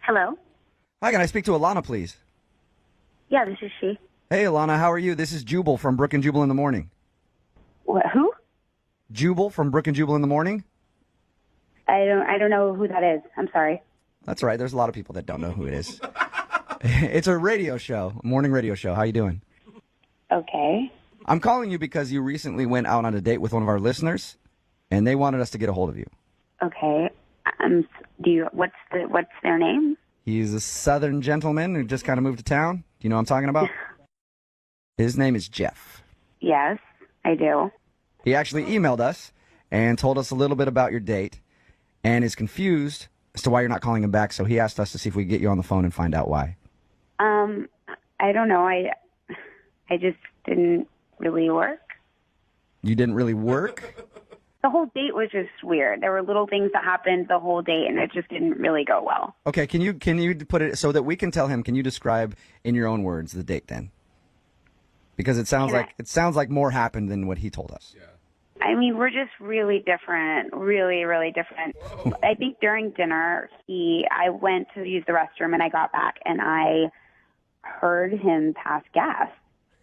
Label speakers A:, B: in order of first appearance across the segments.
A: Hello?
B: Hi, can I speak to Alana, please?
A: Yeah, this is she.
B: Hey, Alana, how are you? This is Jubal from Brooke and Jubal in the Morning.
A: What, who?
B: Jubal from Brooke and Jubal in the Morning?
A: I don't know who that is. I'm sorry.
B: That's right. There's a lot of people that don't know who it is. It's a radio show, a morning radio show. How you doing?
A: Okay.
B: I'm calling you because you recently went out on a date with one of our listeners, and they wanted us to get a hold of you.
A: Okay. What's their name?
B: He's a southern gentleman who just kind of moved to town. Do you know what I'm talking about? His name is Jeff.
A: Yes, I do.
B: He actually emailed us and told us a little bit about your date and is confused as to why you're not calling him back, so he asked us to see if we could get you on the phone and find out why.
A: I don't know. I just didn't really work.
B: You didn't really work?
A: The whole date was just weird. There were little things that happened the whole date, and it just didn't really go well.
B: Okay, can you put it so that we can tell him, can you describe in your own words the date then? Because it sounds like more happened than what he told us.
C: Yeah.
A: I mean, we're just really different, really, really different. I think during dinner, I went to use the restroom, and I got back, and I heard him pass gas.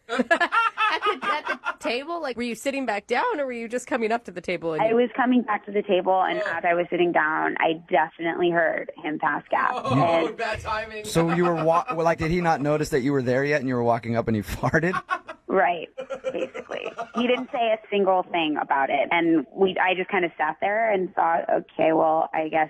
D: At the table? Like, were you sitting back down, or were you just coming up to the table?
A: I was coming back to the table, and as I was sitting down, I definitely heard him pass gas.
C: Oh, bad timing.
B: So you were did he not notice that you were there yet and you were walking up and he farted?
A: Right, basically. He didn't say a single thing about it, and I just kind of sat there and thought, okay, well, I guess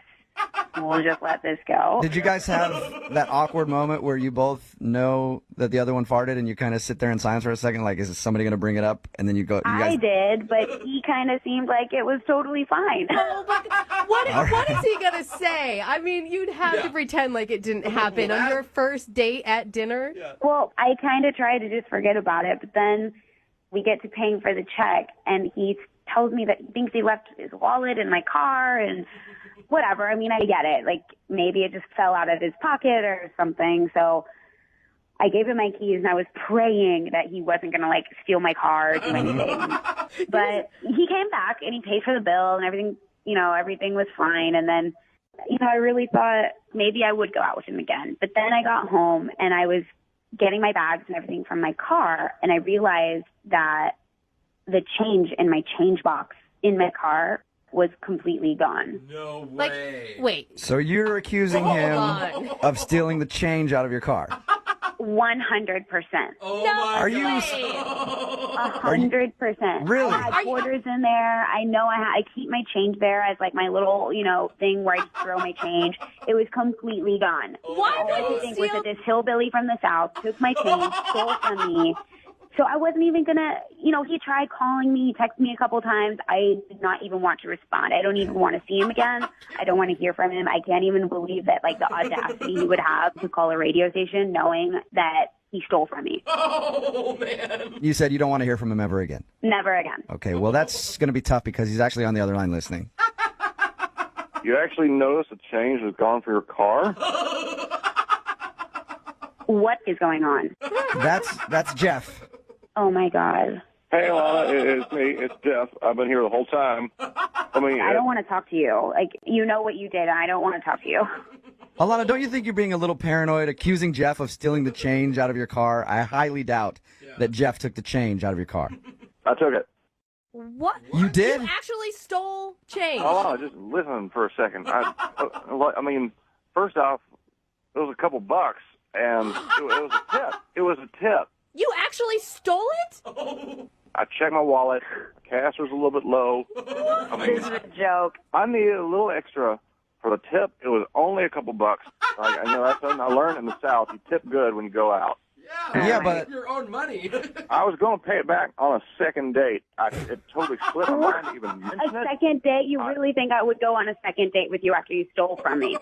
A: we'll just let this go.
B: Did you guys have that awkward moment where you both know that the other one farted and you kind of sit there in silence for a second, like, is somebody going to bring it up? And then you go,
A: I did, but he kind of seemed like it was totally fine.
D: Oh, but what is he going to say? I mean, you'd have to pretend like it didn't happen on your first date at dinner.
C: Yeah.
A: Well, I kind of tried to just forget about it, but then we get to paying for the check, and he tells me that he thinks he left his wallet in my car, and whatever. I mean, I get it. Like, maybe it just fell out of his pocket or something. So I gave him my keys, and I was praying that he wasn't going to, like, steal my car or do anything. But he came back, and he paid for the bill, and everything, everything was fine. And then, I really thought maybe I would go out with him again. But then I got home, and I was getting my bags and everything from my car, and I realized that the change in my change box in my car was completely gone.
C: No way.
D: Like, wait.
B: So you're accusing him of stealing the change out of your car?
A: 100%.
C: Oh
D: No
C: my
B: Are you-
C: God.
A: 100%.
B: Really?
A: I had quarters in there. I know I keep my change there as like my little, thing where I throw my change. It was completely gone.
D: Why
A: All I
D: would
A: could
D: you
A: think was
D: steal?
A: that this hillbilly from the South took my change, stole from me. So I wasn't even going to, he tried calling me, he texted me a couple times. I did not even want to respond. I don't even want to see him again. I don't want to hear from him. I can't even believe that, like, the audacity he would have to call a radio station knowing that he stole from me.
C: Oh, man.
B: You said you don't want to hear from him ever again.
A: Never again.
B: Okay, well, that's going to be tough because he's actually on the other line listening.
E: You actually noticed a change was gone for your car?
A: What is going on?
B: That's Jeff.
A: Oh, my God.
E: Hey, Alana, it's me. It's Jeff. I've been here the whole time. I mean,
A: I don't want to talk to you. Like, you know what you did, and I don't want to talk to you.
B: Alana, don't you think you're being a little paranoid, accusing Jeff of stealing the change out of your car? I highly doubt that Jeff took the change out of your car.
E: I took it.
D: What?
B: You did?
D: You actually stole change.
E: Alana, just listen for a second. I mean, first off, it was a couple bucks, and it was a tip. It was a tip.
D: You actually stole it?
E: I checked my wallet. Cash was a little bit low. I mean,
A: This is a joke.
E: I needed a little extra for the tip. It was only a couple bucks. Like, that's something I learned in the South. You tip good when you go out.
B: Yeah, but
C: Your own money.
E: I was going to pay it back on a second date. It totally slipped my mind to even mention
A: A
E: it.
A: second date? You really think I would go on a second date with you after you stole from me?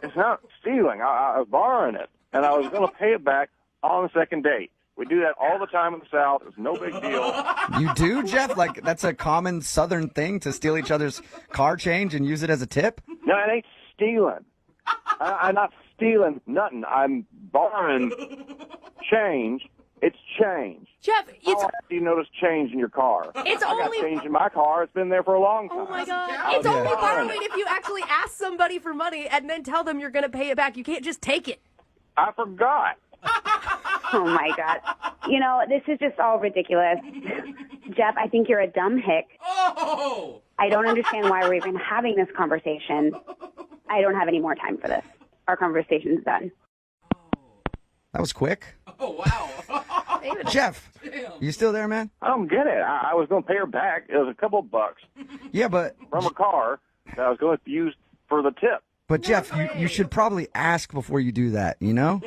E: It's not stealing. I was borrowing it, and I was going to pay it back on the second date. We do that all the time in the South. It's no big deal.
B: you do, Jeff? Like, that's a common Southern thing to steal each other's car change and use it as a tip?
E: No, it ain't stealing. I'm not stealing nothing. I'm borrowing change It's change.
D: Jeff,
E: How
D: it's
E: often do you notice change in your car?
D: It's
E: I got
D: only-
E: change in my car. It's been there for a long time.
D: oh my God.
C: Yeah.
D: It's only borrowing if you actually ask somebody for money and then tell them you're going to pay it back. You can't just take it.
E: I forgot.
A: Oh, my God. You know, this is just all ridiculous. Jeff, I think you're a dumb hick.
C: Oh!
A: I don't understand why we're even having this conversation. I don't have any more time for this. Our conversation's done.
B: That was quick.
C: Oh, wow.
B: Jeff,
C: Damn.
B: you still there, man?
E: I don't get it. I was going to pay her back. It was a couple of bucks
B: Yeah, but
E: from a car that I was going to use for the tip.
B: Jeff, you should probably ask before you do that, you know?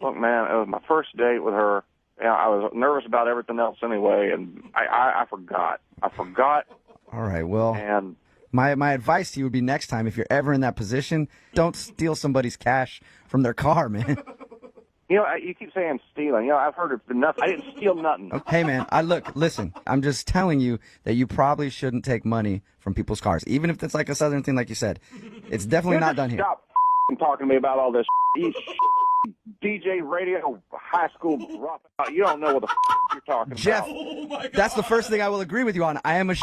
E: Look, man, it was my first date with her. Yeah, I was nervous about everything else anyway, and I forgot. I forgot,
B: All right, well,
E: and
B: my advice to you would be next time, if you're ever in that position, don't steal somebody's cash from their car, man.
E: you know, you keep saying stealing. You know, I've heard it enough. I didn't steal nothing.
B: Hey, man, listen, I'm just telling you that you probably shouldn't take money from people's cars, even if it's like a Southern thing like you said. It's definitely not done here.
E: Stop talking to me about all this. You DJ radio high school dropout. You don't know what the you're talking
B: Jeff,
E: about.
C: Oh, my God.
B: that's the first thing I will agree with you on. I am a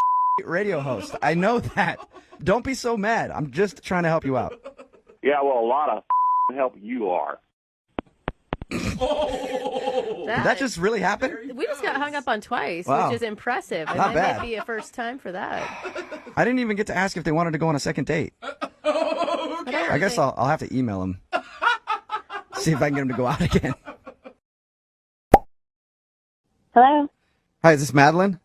B: radio host. I know that. Don't be so mad. I'm just trying to help you out.
E: Yeah, well, a lot of help you are.
C: Oh!
B: Did that just really happen?
D: We just got hung up on twice,
B: Wow.
D: which is impressive. And
B: Not
D: that
B: bad.
D: might be a first time for that.
B: I didn't even get to ask if they wanted to go on a second date.
C: Okay.
B: I guess I'll have to email them. See if I can get them to go out again.
A: Hello?
B: Hi, is this Madeline?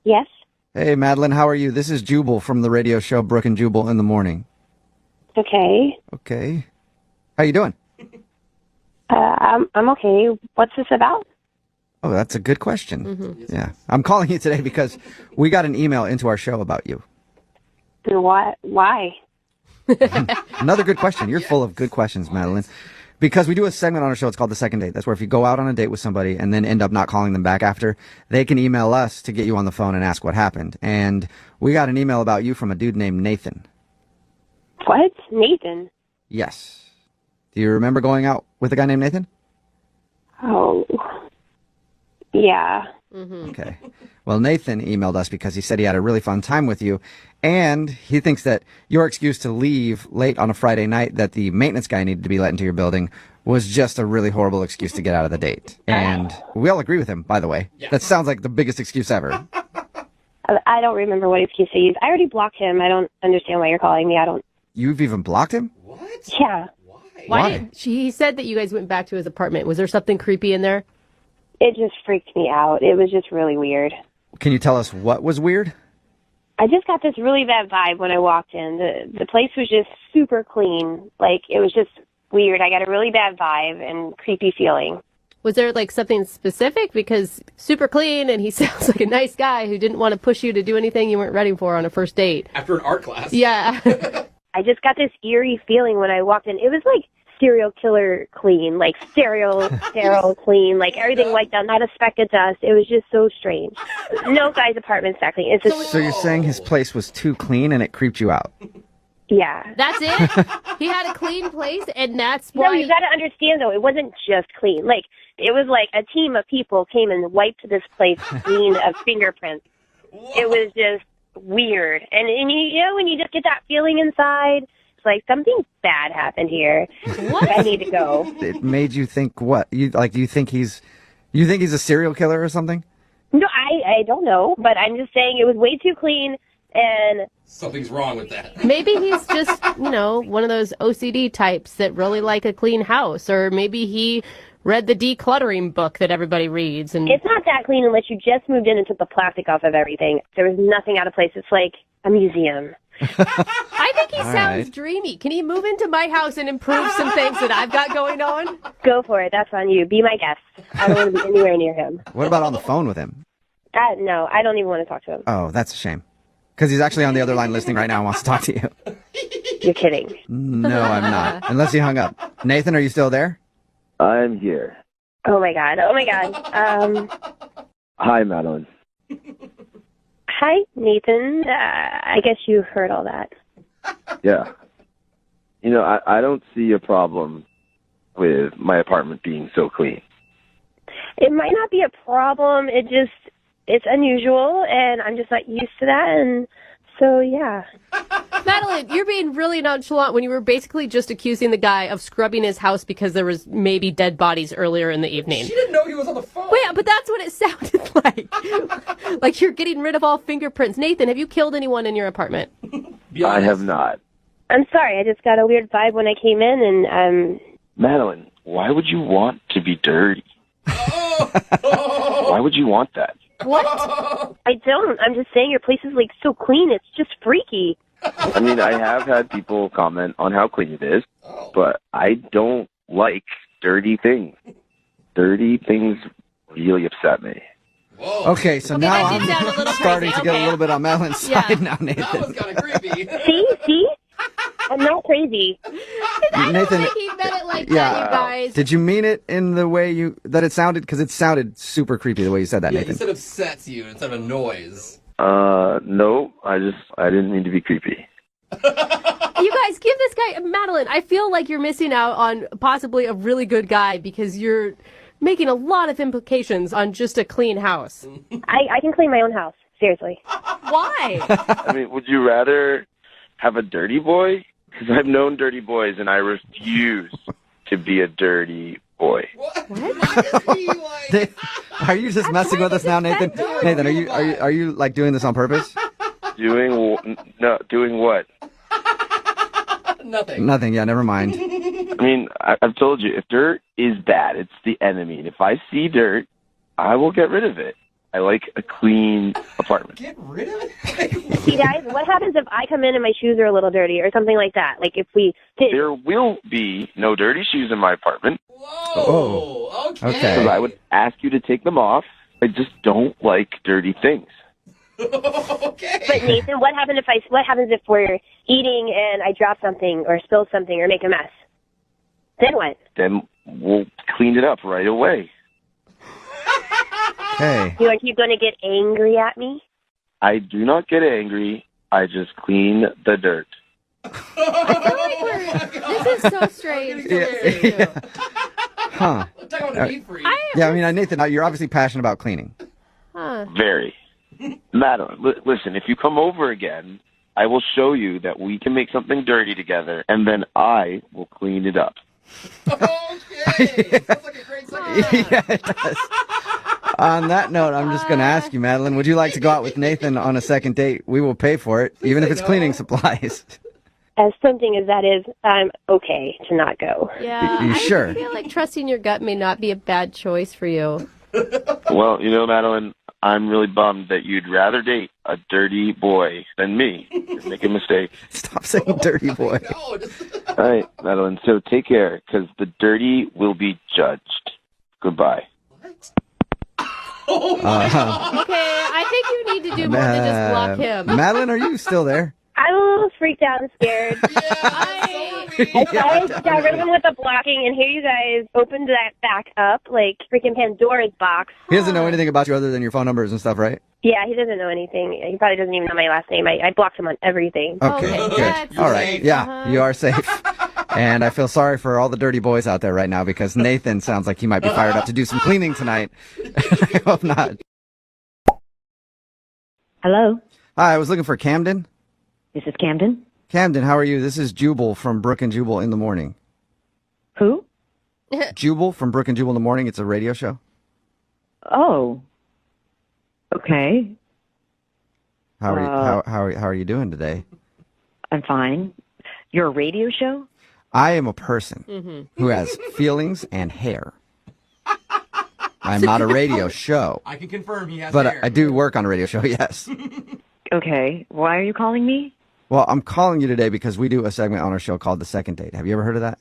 A: Yes?
B: Hey, Madeline, how are you? This is Jubal from the radio show Brooke and Jubal in the Morning.
A: Okay.
B: Okay. How you doing?
A: I'm okay. What's this about?
B: Oh, that's a good question. Yeah. I'm calling you today because we got an email into our show about you.
A: What? Why?
B: Another good question. You're full of good questions, Madeline. Because we do a segment on our show, it's called The Second Date. That's where if you go out on a date with somebody and then end up not calling them back after, they can email us to get you on the phone and ask what happened. And we got an email about you from a dude named Nathan.
A: What? Nathan?
B: Yes. Do you remember going out with a guy named Nathan?
A: Oh. Yeah.
B: Okay. Well, Nathan emailed us because he said he had a really fun time with you, and he thinks that your excuse to leave late on a Friday night that the maintenance guy needed to be let into your building was just a really horrible excuse to get out of the date. And we all agree with him, by the way. That sounds like the biggest excuse ever.
A: I don't remember what excuse I used. I already blocked him. I don't understand why you're calling me. I don't.
B: You've even blocked him?
C: What?
A: Yeah.
B: Why?
D: He said that you guys went back to his apartment. Was there something creepy in there?
A: It just freaked me out. It was just really weird.
B: Can you tell us what was weird?
A: I just got this really bad vibe when I walked in. The place was just super clean. Like, it was just weird. I got a really bad vibe and creepy feeling.
D: Was there like something specific? Because super clean and he sounds like a nice guy who didn't want to push you to do anything you weren't ready for on a first date.
C: After an art class.
D: Yeah.
A: I just got this eerie feeling when I walked in. It was like serial killer clean, like sterile clean, like everything like that, not a speck of dust. It was just so strange. No guy's apartment's that clean. It's just,
B: So you're saying his place was too clean and it creeped you out?
A: yeah.
D: That's it? He had a clean place and that's why...
A: No, you got to understand, though, it wasn't just clean. Like, it was like a team of people came and wiped this place clean of fingerprints. It was just weird. And you know, when you just get that feeling inside, it's like something bad happened here.
D: What?
A: I need to go.
B: It made you think what? Do you think he's a serial killer or something?
A: No, I don't know, but I'm just saying it was way too clean, and
C: Something's wrong with that.
D: Maybe he's just, one of those OCD types that really like a clean house. Or maybe he read the decluttering book that everybody reads. And
A: it's not that clean unless you just moved in and took the plastic off of everything. There was nothing out of place. It's like a museum.
D: I think he
B: All
D: sounds
B: right.
D: dreamy. Can he move into my house and improve some things that I've got going on?
A: Go for it. That's on you. Be my guest. I don't want to be anywhere near him.
B: What about on the phone with him?
A: No, I don't even want to talk to him.
B: Oh, that's a shame. Because he's actually on the other line listening right now and wants to talk to you.
A: You're kidding.
B: No, I'm not. Unless he hung up. Nathan, are you still there?
F: I'm here.
A: Oh, my God. Oh, my God.
F: Hi, Madeline.
A: Hi, Nathan. I guess you heard all that.
F: Yeah. I don't see a problem with my apartment being so clean.
G: It might not be a problem. It's unusual, and I'm just not used to that, and so, yeah.
D: Madeline, you're being really nonchalant when you were basically just accusing the guy of scrubbing his house because there was maybe dead bodies earlier in the evening.
C: She didn't know he was on the phone.
D: Wait, but that's what it sounded like. Like you're getting rid of all fingerprints. Nathan, have you killed anyone in your apartment?
F: I have not.
G: I'm sorry, I just got a weird vibe when I came in, and,
F: Madeline, why would you want to be dirty? Why would you want that?
G: What? I don't. I'm just saying your place is, like, so clean. It's just freaky.
F: I mean, I have had people comment on how clean it is, but I don't like dirty things. Dirty things really upset me.
C: Whoa.
B: Okay, so
D: Okay,
B: now
D: that did sound a
B: I'm
D: little
B: starting
D: crazy.
B: to get a
D: Okay.
B: little bit on Madeline's
D: Yeah.
B: side now,
C: That was
B: Nathan.
C: kind of creepy.
G: See? I'm not crazy.
D: I don't
B: Nathan,
D: think he meant it like
B: yeah.
D: that, you guys.
B: Did you mean it in the way that it sounded? Because it sounded super creepy the way you said that,
C: Yeah, he
B: Nathan.
C: said upsets you instead of a noise.
F: No, I didn't mean to be creepy.
D: You guys, give this guy, Madeline, I feel like you're missing out on possibly a really good guy because you're making a lot of implications on just a clean house.
G: I can clean my own house. Seriously.
D: Why?
F: I mean, would you rather have a dirty boy? Because I've known dirty boys, and I refuse to be a dirty boy.
C: What? Why is he like...
B: Are you just messing with us now, Nathan? Nathan, are you like doing this on purpose?
F: Doing what?
C: Nothing.
B: Nothing. Yeah, never mind.
F: I mean, I've told you, if dirt is bad, it's the enemy. And if I see dirt, I will get rid of it. I like a clean apartment.
C: Get rid of it?
G: See, guys, what happens if I come in and my shoes are a little dirty or something like that? Like, if we did...
F: There will be no dirty shoes in my apartment.
C: Whoa. Okay.
B: Okay.
F: Because I would ask you to take them off. I just don't like dirty things.
C: Okay.
G: But, Nathan, what happens if we're eating and I drop something or spill something or make a mess? Then what?
F: Then we'll clean it up right away.
B: Okay.
G: Are you going to get angry at me?
F: I do not get angry. I just clean the dirt.
D: This is so strange. to listen to.
B: Huh.
C: Talk about a neat freak.
B: Yeah, I mean, Nathan, you're obviously passionate about cleaning.
D: Huh.
F: Very. Madeline, listen, if you come over again, I will show you that we can make something dirty together, and then I will clean it up.
C: Okay. Sounds like a great second.
B: Yeah, it does. On that note, I'm just going to ask you, Madeline, would you like to go out with Nathan on a second date? We will pay for it, even if it's cleaning supplies.
G: As tempting as that is, I'm okay to not go.
D: Yeah.
B: You sure?
D: I feel like trusting your gut may not be a bad choice for you.
F: Well, Madeline, I'm really bummed that you'd rather date a dirty boy than me. You're making a mistake.
B: Stop saying dirty boy.
C: No, just...
F: All right, Madeline, so take care, because the dirty will be judged. Goodbye.
C: Oh my God.
D: Okay, I think you need to do more than just block him.
B: Madeline, are you still there?
G: I'm a little freaked out and scared. I got rid of him with the blocking, and here you guys opened that back up like freaking Pandora's box.
B: He doesn't know anything about you other than your phone numbers and stuff, right?
G: Yeah, he doesn't know anything. He probably doesn't even know my last name. I blocked him on everything.
B: Okay,
D: Okay,
B: good.
D: that's
B: All right.
D: safe.
B: Yeah,
D: Uh-huh.
B: you are safe. And I feel sorry for all the dirty boys out there right now because Nathan sounds like he might be fired up to do some cleaning tonight. I hope not.
H: Hello,
B: Hi, I was looking for Camden.
H: this is Camden.
B: Camden, how are you? This is Jubal from Brooke and Jubal in the Morning.
H: Who?
B: Jubal from Brooke and Jubal in the Morning. It's a radio show.
H: Oh, okay.
B: How are you doing today?
H: I'm fine. You're a radio show?
B: I am a person who has feelings and hair. I'm not a radio show,
C: I can confirm he has
B: but
C: hair.
B: I do work on a radio show, yes.
H: Okay. Why are you calling me?
B: Well, I'm calling you today because we do a segment on our show called The Second Date. Have you ever heard of that?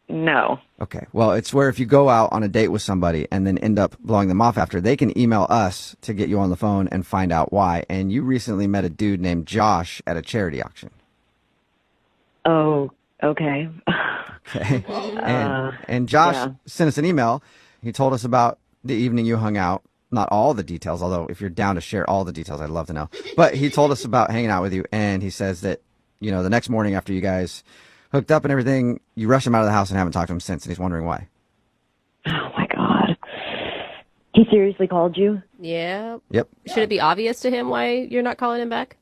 H: No.
B: Okay. Well, it's where if you go out on a date with somebody and then end up blowing them off after, they can email us to get you on the phone and find out why. And you recently met a dude named Josh at a charity auction.
H: Oh, okay.
B: Okay. And Josh
H: yeah.
B: sent us an email. He told us about the evening you hung out. Not all the details, although if you're down to share all the details, I'd love to know. But he told us about hanging out with you, and he says that, the next morning after you guys hooked up and everything, you rushed him out of the house and haven't talked to him since, and he's wondering why.
H: Oh, my God. He seriously called you?
D: Yeah.
B: Yep.
D: Should it be obvious to him why you're not calling him back?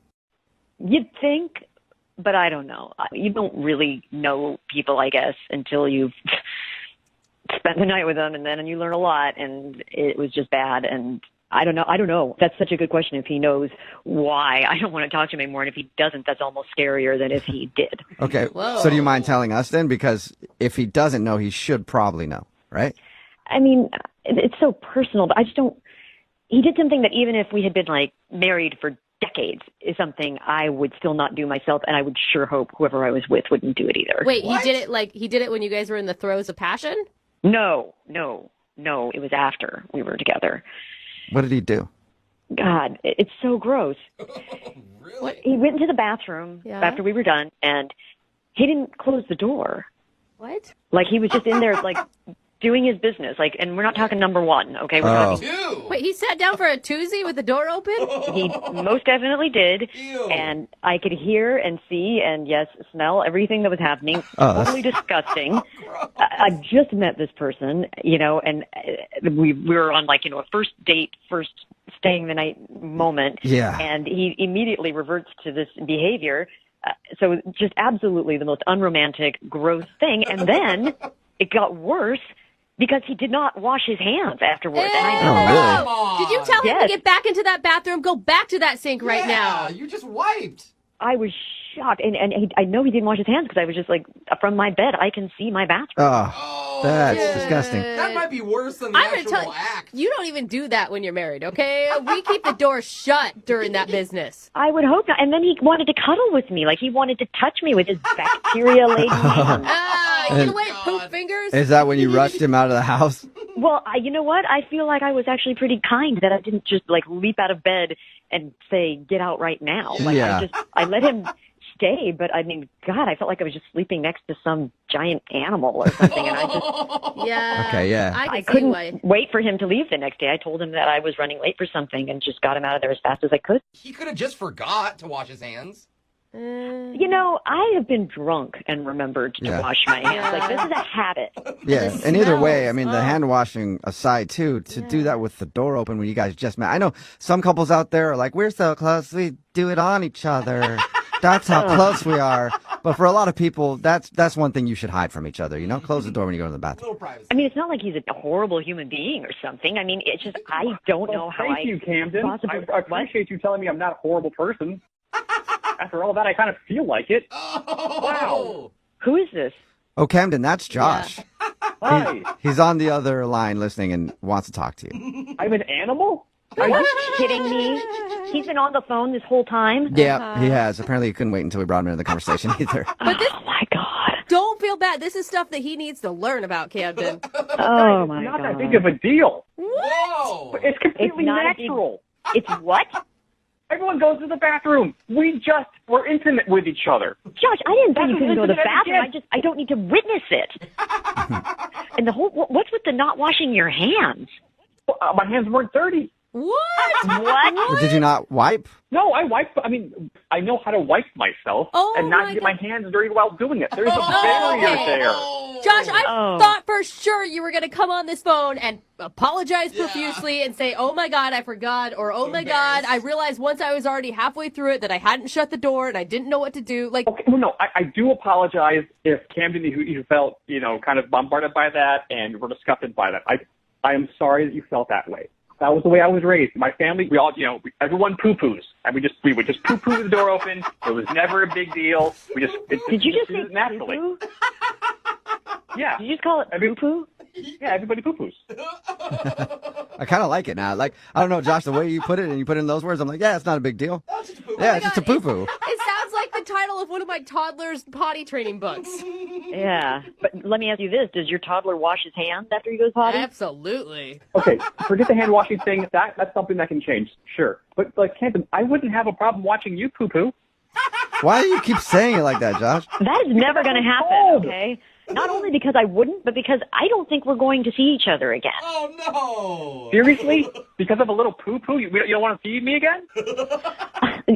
H: You'd think, but I don't know. You don't really know people, I guess, until you've spent the night with them, and then you learn a lot, and it was just bad, and I don't know. That's such a good question. If he knows why I don't want to talk to him anymore, and if he doesn't, that's almost scarier than if he did.
B: Okay.
D: Whoa.
B: So do you mind telling us then? Because if he doesn't know, he should probably know, right?
H: I mean, it's so personal, but I just don't. He did something that even if we had been like married for decades is something I would still not do myself, and I would sure hope whoever I was with wouldn't do it either.
D: Wait, he did it when you guys were in the throes of passion?
H: No. It was after we were together.
B: What did he do?
H: God, it's so gross.
C: Really?
H: He went into the bathroom after we were done, and he didn't close the door.
D: What?
H: Like, he was just in there, like, doing his business. Like, and we're not talking number one, okay? We're talking.
C: Ew.
D: Wait, he sat down for a Tuesday with the door open?
H: He most definitely did.
C: Ew.
H: And I could hear and see and, yes, smell everything that was happening. Totally disgusting. I just met this person, and we were on, like, a first date, first staying the night moment.
B: Yeah.
H: And he immediately reverts to this behavior. So just absolutely the most unromantic, gross thing. And then it got worse because he did not wash his hands afterwards. And I know.
B: really?
C: Come on.
D: Did you tell him to get back into that bathroom? Go back to that sink right now.
C: You just wiped.
H: I was shocked. And I know he didn't wash his hands because I was just like, from my bed, I can see my bathroom.
B: Oh, that's disgusting.
C: That might be worse than the
D: I'm gonna
C: actual
D: tell you,
C: act.
D: you don't even do that when you're married, okay? We keep the door shut during that business.
H: I would hope not. And then he wanted to cuddle with me. Like, he wanted to touch me with his bacteria-laden hands.
D: Get away, poop fingers.
B: Is that when you rushed him out of the house?
H: Well, you know what? I feel like I was actually pretty kind that I didn't just, like, leap out of bed and say, get out right now. Like,
B: Yeah.
H: I let him stay, but I mean, God, I felt like I was just sleeping next to some giant animal or something, and I just...
D: Yeah.
B: Okay, yeah.
H: I
D: can see
H: couldn't
D: why.
H: wait for him to leave the next day. I told him that I was running late for something and just got him out of there as fast as I could.
C: He could have just forgot to wash his hands.
H: I have been drunk and remembered to wash my hands. Like, this is a habit.
B: Yeah, and either way, I mean, the hand washing aside, too, to do that with the door open when you guys just met. I know some couples out there are like, we're so close, we do it on each other. That's how close we are. But for a lot of people, that's one thing you should hide from each other. Close the door when you go to the bathroom.
C: Little privacy.
H: I mean, it's not like he's a horrible human being or something. I mean, it's just, I don't know how
I: Thank you, Camden.
H: possibly...
I: I appreciate you telling me I'm not a horrible person. After all that, I kind of feel like it.
C: Wow.
H: Who is this?
B: Oh, Camden, that's Josh.
I: Hi.
B: He's on the other line listening and wants to talk to you.
I: I'm an animal?
H: Are you kidding me? He's been on the phone this whole time?
B: Yeah, he has. Apparently, he couldn't wait until we brought him into the conversation either.
D: But this,
H: Oh, my God.
D: don't feel bad. This is stuff that he needs to learn about, Camden.
H: Oh, my
I: Not
H: God.
I: that big of a deal.
C: Whoa.
I: It's completely
H: It's not a big-
I: natural.
H: It's what?
I: Everyone goes to the bathroom. We're intimate with each other.
H: Josh, I didn't say you
I: That's
H: couldn't go to the
I: what
H: bathroom. I don't need to witness it. And the whole, what's with the not washing your hands?
I: My hands weren't dirty.
D: What?
H: What?
B: Did you not wipe?
I: No, I know how to wipe myself and not get my hands dirty while doing it. There's a barrier there.
D: Josh, I thought for sure you were going to come on this phone and apologize profusely and say, oh my God, I forgot, or oh my God, I realized once I was already halfway through it that I hadn't shut the door and I didn't know what to do. Like,
I: Okay, well, no, I do apologize if Camden, you felt, kind of bombarded by that and were disgusted by that. I am sorry that you felt that way. That was the way I was raised. My family, we all, everyone poo-poos. And we would just poo-poo with the door open. It was never a big deal.
H: Did you just say
I: naturally?
H: poo-poo?
I: Yeah.
H: Did you just call it poo-poo?
I: Yeah, everybody poo-poos.
B: I kind of like it now. Like, I don't know, Josh, the way you put it and you put it in those words, I'm like, yeah, it's not a big deal. Yeah, it's just a poo-poo.
D: It sounds like the title of one of my toddler's potty training books.
H: Yeah. But let me ask you this. Does your toddler wash his hands after he goes potty?
D: Absolutely.
I: Okay, forget the hand washing thing. That's something that can change, sure. But like Camden, I wouldn't have a problem watching you poo-poo.
B: Why do you keep saying it like that, Josh?
H: That is never going to happen, okay? Not only because I wouldn't, but because I don't think we're going to see each other again.
C: Oh, no.
I: Seriously? Because of a little poo-poo, you don't want to see me again?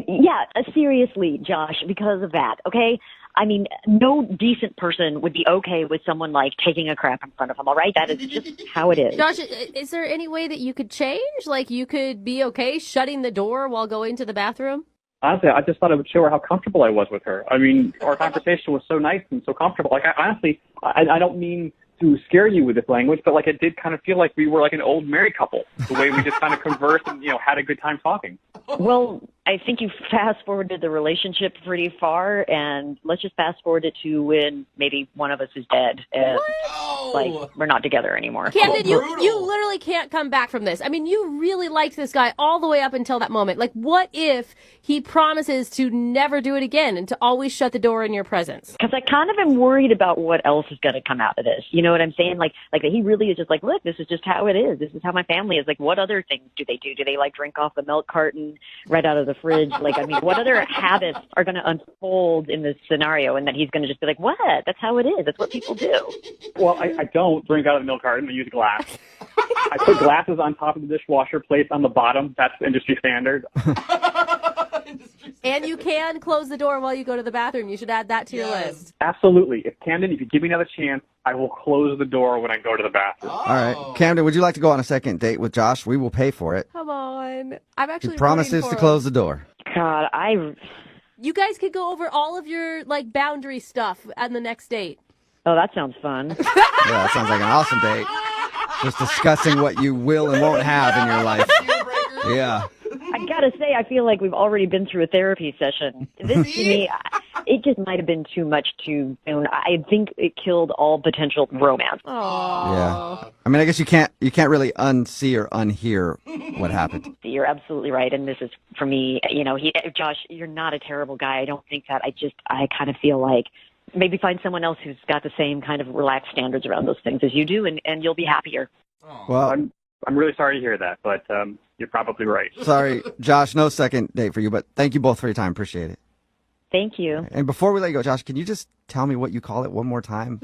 H: Yeah, seriously, Josh, because of that, okay? I mean, no decent person would be okay with someone like taking a crap in front of them, all right? That is just how it is.
D: Josh, is there any way that you could change? Like, you could be okay shutting the door while going to the bathroom?
I: Honestly, I just thought it would show her how comfortable I was with her. I mean, our conversation was so nice and so comfortable. Like, I don't mean to scare you with this language, but like it did kind of feel like we were like an old married couple, the way we just kind of conversed and, had a good time talking.
H: Well, I think you fast-forwarded the relationship pretty far, and let's just fast-forward it to when maybe one of us is dead, and like we're not together anymore.
D: Camden, you literally can't come back from this. I mean, you really liked this guy all the way up until that moment. Like, what if he promises to never do it again and to always shut the door in your presence?
H: Because I kind of am worried about what else is going to come out of this. You know what I'm saying? Like that he really is just like, look, this is just how it is. This is how my family is. Like, what other things do they do? Do they like drink off the milk carton right out of the fridge? Like, I mean, what other habits are going to unfold in this scenario? And then he's going to just be like, what? That's how it is. That's what people do.
I: Well, I don't drink out of the milk carton. I use glass. I put glasses on top of the dishwasher, plates on the bottom. That's industry standard.
D: And you can close the door while you go to the bathroom. You should add that to your list.
I: Absolutely. If Camden, if you give me another chance, I will close the door when I go to the bathroom.
B: All right. Camden, would you like to go on a second date with Josh? We will pay for it.
D: Come on. I'm actually
B: He promises to close the door.
H: God,
D: You guys could go over all of your, like, boundary stuff on the next date.
H: Oh, that sounds fun.
B: Yeah, that sounds like an awesome date. Just discussing what you will and won't have in your life. Yeah.
H: I gotta say, I feel like we've already been through a therapy session. This, to me, it just might have been too much too soon. I think it killed all potential romance.
D: Aww.
B: Yeah. I mean, I guess you can't really unsee or unhear what happened.
H: You're absolutely right, and this is, for me, Josh, you're not a terrible guy. I don't think that. I kind of feel like maybe find someone else who's got the same kind of relaxed standards around those things as you do, and you'll be happier.
B: Well,
I: I'm really sorry to hear that, but you're probably right.
B: Sorry, Josh, no second date for you, but thank you both for your time. Appreciate it.
H: Thank you.
B: And before we let you go, Josh, can you just tell me what you call it one more time?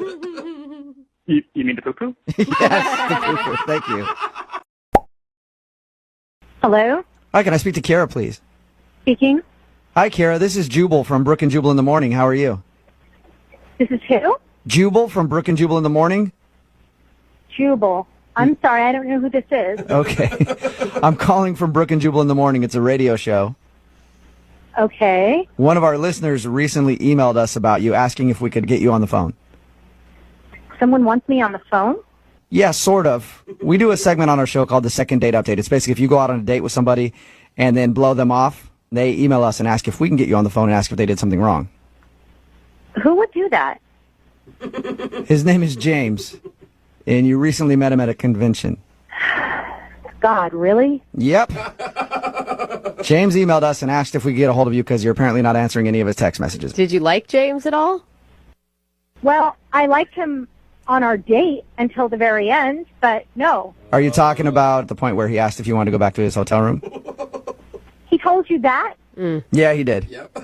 I: You mean the poo-poo?
B: Yes, the poo-poo. Thank you.
A: Hello?
B: Hi, can I speak to Kara, please?
A: Speaking.
B: Hi, Kara. This is Jubal from Brooke and Jubal in the Morning. How are you?
A: This is who?
B: Jubal from Brooke and Jubal in the Morning.
A: Jubal. I'm sorry, I don't know who this is.
B: Okay. I'm calling from Brooke and Jubal in the Morning. It's a radio show.
A: Okay.
B: One of our listeners recently emailed us about you, asking if we could get you on the phone.
A: Someone wants me on the phone?
B: Yeah, sort of. We do a segment on our show called the Second Date Update. It's basically if you go out on a date with somebody and then blow them off, they email us and ask if we can get you on the phone and ask if they did something wrong.
A: Who would do that?
B: His name is James, and you recently met him at a convention.
A: God, really?
B: Yep. James emailed us and asked if we could get a hold of you because you're apparently not answering any of his text messages.
D: Did you like James at all?
A: Well, I liked him on our date until the very end, but no.
B: Are you talking about the point where he asked if you wanted to go back to his hotel room?
A: He told you that?
B: Yeah, he did. Yep.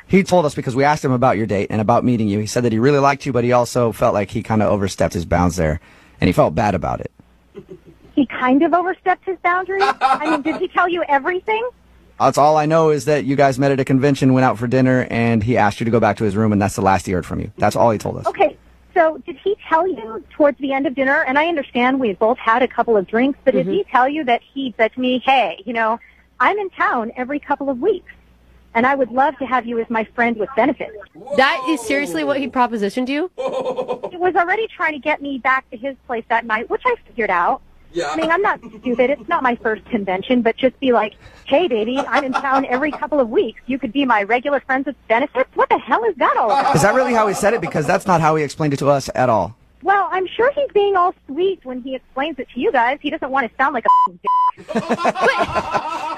B: He told us because we asked him about your date and about meeting you. He said that he really liked you, but he also felt like he kind of overstepped his bounds there, and he felt bad about it.
A: He kind of overstepped his boundaries? I mean, did he tell you everything?
B: That's all I know is that you guys met at a convention, went out for dinner, and he asked you to go back to his room, and that's the last he heard from you. That's all he told us.
A: Okay, so did he tell you towards the end of dinner, and I understand we both had a couple of drinks, but did he tell you that he said to me, hey, I'm in town every couple of weeks, and I would love to have you as my friend with benefits?
D: That is seriously what he propositioned you?
A: He was already trying to get me back to his place that night, which I figured out. Yeah. I mean, I'm not stupid. It's not my first convention, but just be like, hey, baby, I'm in town every couple of weeks. You could be my regular friends with benefits? What the hell is that all about?
B: Is that really how he said it? Because that's not how he explained it to us at all.
A: Well, I'm sure he's being all sweet when he explains it to you guys. He doesn't want to sound like a dick.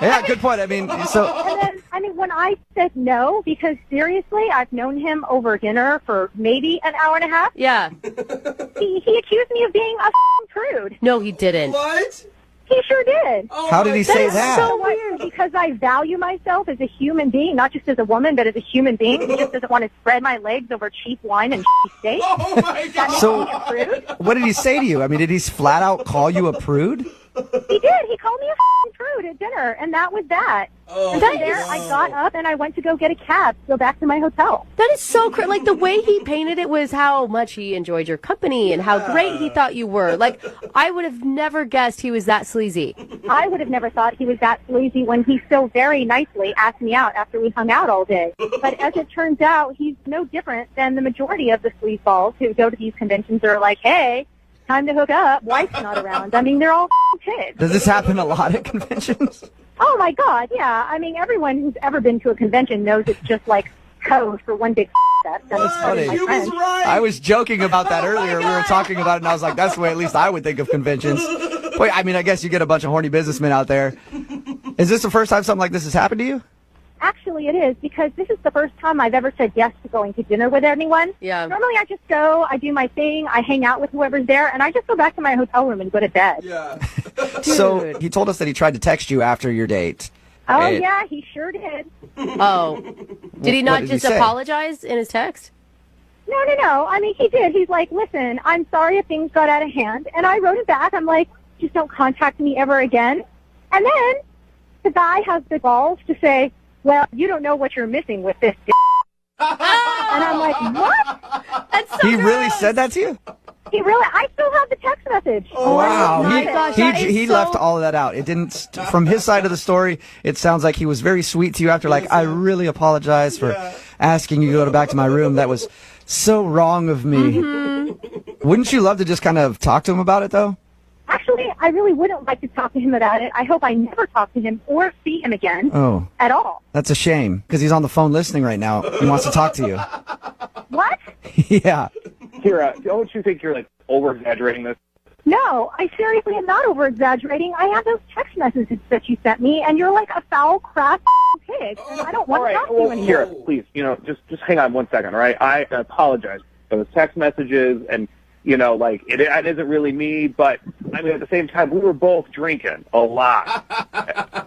B: Yeah, good point. I mean, so...
A: And then, when I said no, because seriously, I've known him over dinner for maybe an hour and a half.
D: Yeah.
A: He accused me of being a prude.
D: No, he didn't.
C: What?
A: He sure did.
C: Oh,
B: how did he say that?
A: So weird. Because I value myself as a human being, not just as a woman, but as a human being who just doesn't want to spread my legs over cheap wine and steak.
C: Oh, my God.
A: That makes me a prude?
B: What did he say to you? I mean, did he flat out call you a prude?
J: He did. He called me a f***ing prude at dinner, and that was that. And then there, I got up and I went to go get a cab to go back to my hotel.
D: That is so like the way he painted it was how much he enjoyed your company and how great he thought you were. Like, I would have never guessed he was that sleazy.
J: I would have never thought he was that sleazy when he so very nicely asked me out after we hung out all day. But as it turns out, he's no different than the majority of the sleazeballs who go to these conventions are like, hey, time to hook up, wife's not around. I mean, they're all kids.
B: Does this happen a lot at conventions?
J: Oh, my God, yeah. I mean, everyone who's ever been to a convention knows it's just like code for one big fest.
B: I was joking about that earlier. We were talking about it, and I was like, that's the way at least I would think of conventions. Wait, I mean, I guess you get a bunch of horny businessmen out there. Is this the first time something like this has happened to you?
J: Actually, it is, because this is the first time I've ever said yes to going to dinner with anyone.
D: Yeah.
J: Normally, I just go, I do my thing, I hang out with whoever's there, and I just go back to my hotel room and go to bed.
C: Yeah.
B: So he told us that he tried to text you after your date.
J: Oh, yeah, he sure did.
D: Oh. Did he not
B: did
D: just
B: he say?
D: apologize in his text?
J: No. I mean, he did. He's like, listen, I'm sorry if things got out of hand. And I wrote him back. I'm like, just don't contact me ever again. And then the guy has the balls to say, well, you don't know what you're missing with this d-. And I'm like, what?
D: That's so
B: He really
D: gross.
B: said that to you?
J: He really, I still have the text message.
B: Oh, wow.
D: my gosh, that is
B: He
D: so-
B: left all of that out. It didn't, from his side of the story, it sounds like he was very sweet to you after, like, I really apologize for asking you to go back to my room. That was so wrong of me.
D: Mm-hmm.
B: Wouldn't you love to just kind of talk to him about it, though?
J: Actually, I really wouldn't like to talk to him about it. I hope I never talk to him or see him again
B: Oh,
J: at all.
B: that's a shame, because he's on the phone listening right now. He wants to talk to you.
J: What?
B: Yeah.
I: Kira, don't you think you're like over-exaggerating this?
J: No, I seriously am not over-exaggerating. I have those text messages that you sent me, and you're like a foul, crass pig, and I don't want to talk to you anymore.
I: Kira, please, just hang on 1 second, all right? I apologize for the text messages, and, like, it isn't really me, but, I mean, at the same time, we were both drinking a lot.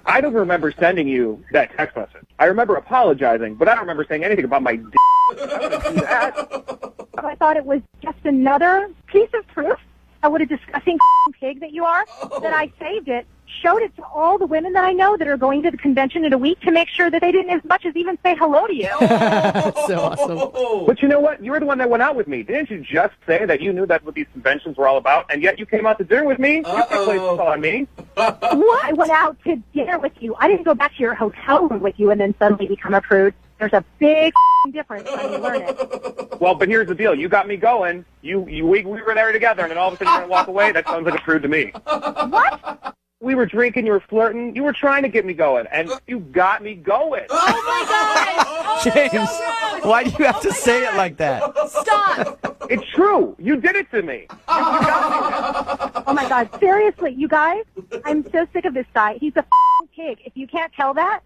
I: I don't remember sending you that text message. I remember apologizing, but I don't remember saying anything about my d***. I wouldn't do that.
J: I thought it was just another piece of proof of what a disgusting pig that you are, that I saved it, showed it to all the women that I know that are going to the convention in a week to make sure that they didn't as much as even say hello to you.
B: That's so awesome.
I: But you know what? You were the one that went out with me. Didn't you just say that you knew that's what these conventions were all about, and yet you came out to dinner with me? You can't place this on me.
J: What? I went out to dinner with you. I didn't go back to your hotel room with you and then suddenly become a prude. There's a big difference when you learn it.
I: Well, but here's the deal. You got me going. We were there together, and then all of a sudden you're going to walk away? That sounds like a prude to me.
J: What?
I: We were drinking, you were flirting, you were trying to get me going, and you got me going.
D: Oh my God!
B: James, why do you have to say it like that?
D: Stop!
I: It's true. You did it to me. You got me.
J: Oh my God, seriously, you guys, I'm so sick of this guy. He's a pig. If you can't tell that,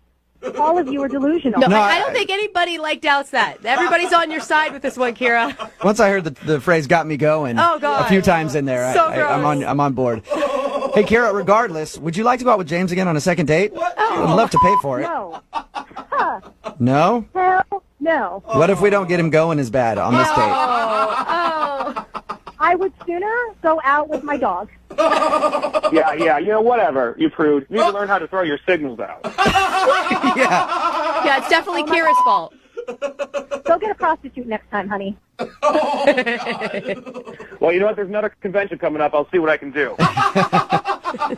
J: all of you are delusional.
D: No, I don't think anybody doubts that. Everybody's on your side with this one, Kira.
B: Once I heard the phrase "got me going"
D: Oh, God.
B: a few times in there,
D: So
B: I'm on board. Hey, Kira, regardless, would you like to go out with James again on a second date? I'd love to pay for it.
J: No. Huh.
B: No?
J: Hell no.
B: What if we don't get him going as bad on this date?
D: Oh.
J: I would sooner go out with my dog.
I: Yeah, whatever, you prude. You need to learn how to throw your signals out.
B: Yeah.
D: Yeah, it's definitely Kira's fault.
J: Go get a prostitute next time, honey.
I: Well, you know what? There's another convention coming up. I'll see what I can do.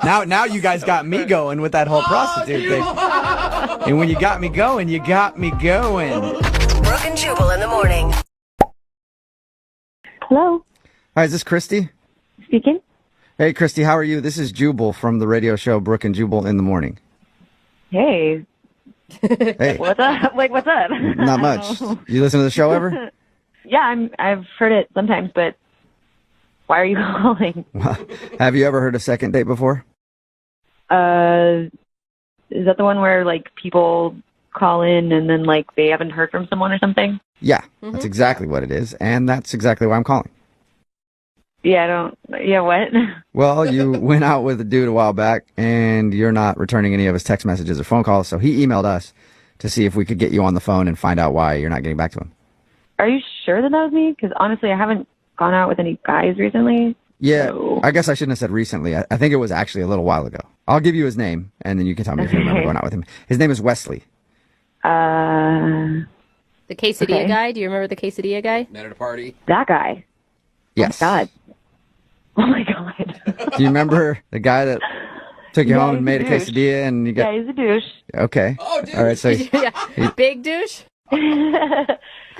B: Now you guys got me going with that whole prostitute thing. And when you got me going, you got me going.
K: Brooke and Jubal in the morning.
J: Hello?
B: Hi, is this Christy?
J: Speaking?
B: Hey, Christy, how are you? This is Jubal from the radio show Brooke and Jubal in the morning.
H: Hey.
B: Hey.
H: What's up? Like, what's up?
B: Not much. You listen to the show ever?
H: Yeah, I've heard it sometimes, but why are you calling?
B: Have you ever heard of Second Date before?
H: Is that the one where, like, people call in and then, like, they haven't heard from someone or something?
B: Yeah, that's exactly what it is, and that's exactly why I'm calling.
H: Yeah, what?
B: Well, you went out with a dude a while back, and you're not returning any of his text messages or phone calls, so he emailed us to see if we could get you on the phone and find out why you're not getting back to him.
H: Are you sure that was me? Because honestly, I haven't gone out with any guys recently.
B: Yeah,
H: So-
B: I guess I shouldn't have said recently. I think it was actually a little while ago. I'll give you his name, and then you can tell me if you remember going out with him. His name is Wesley.
H: Uh,
D: The quesadilla
H: Okay.
D: guy? Do you remember the quesadilla guy?
C: Met at a party.
H: that guy.
B: Yes.
H: God. Oh my God.
B: Do you remember the guy that took you
H: Yeah,
B: home and
H: he's
B: made a
H: a douche.
B: quesadilla and you got...
H: Yeah, he's a douche.
B: Okay.
C: Oh, dude.
B: All right, so...
D: Yeah. Big douche?
H: No,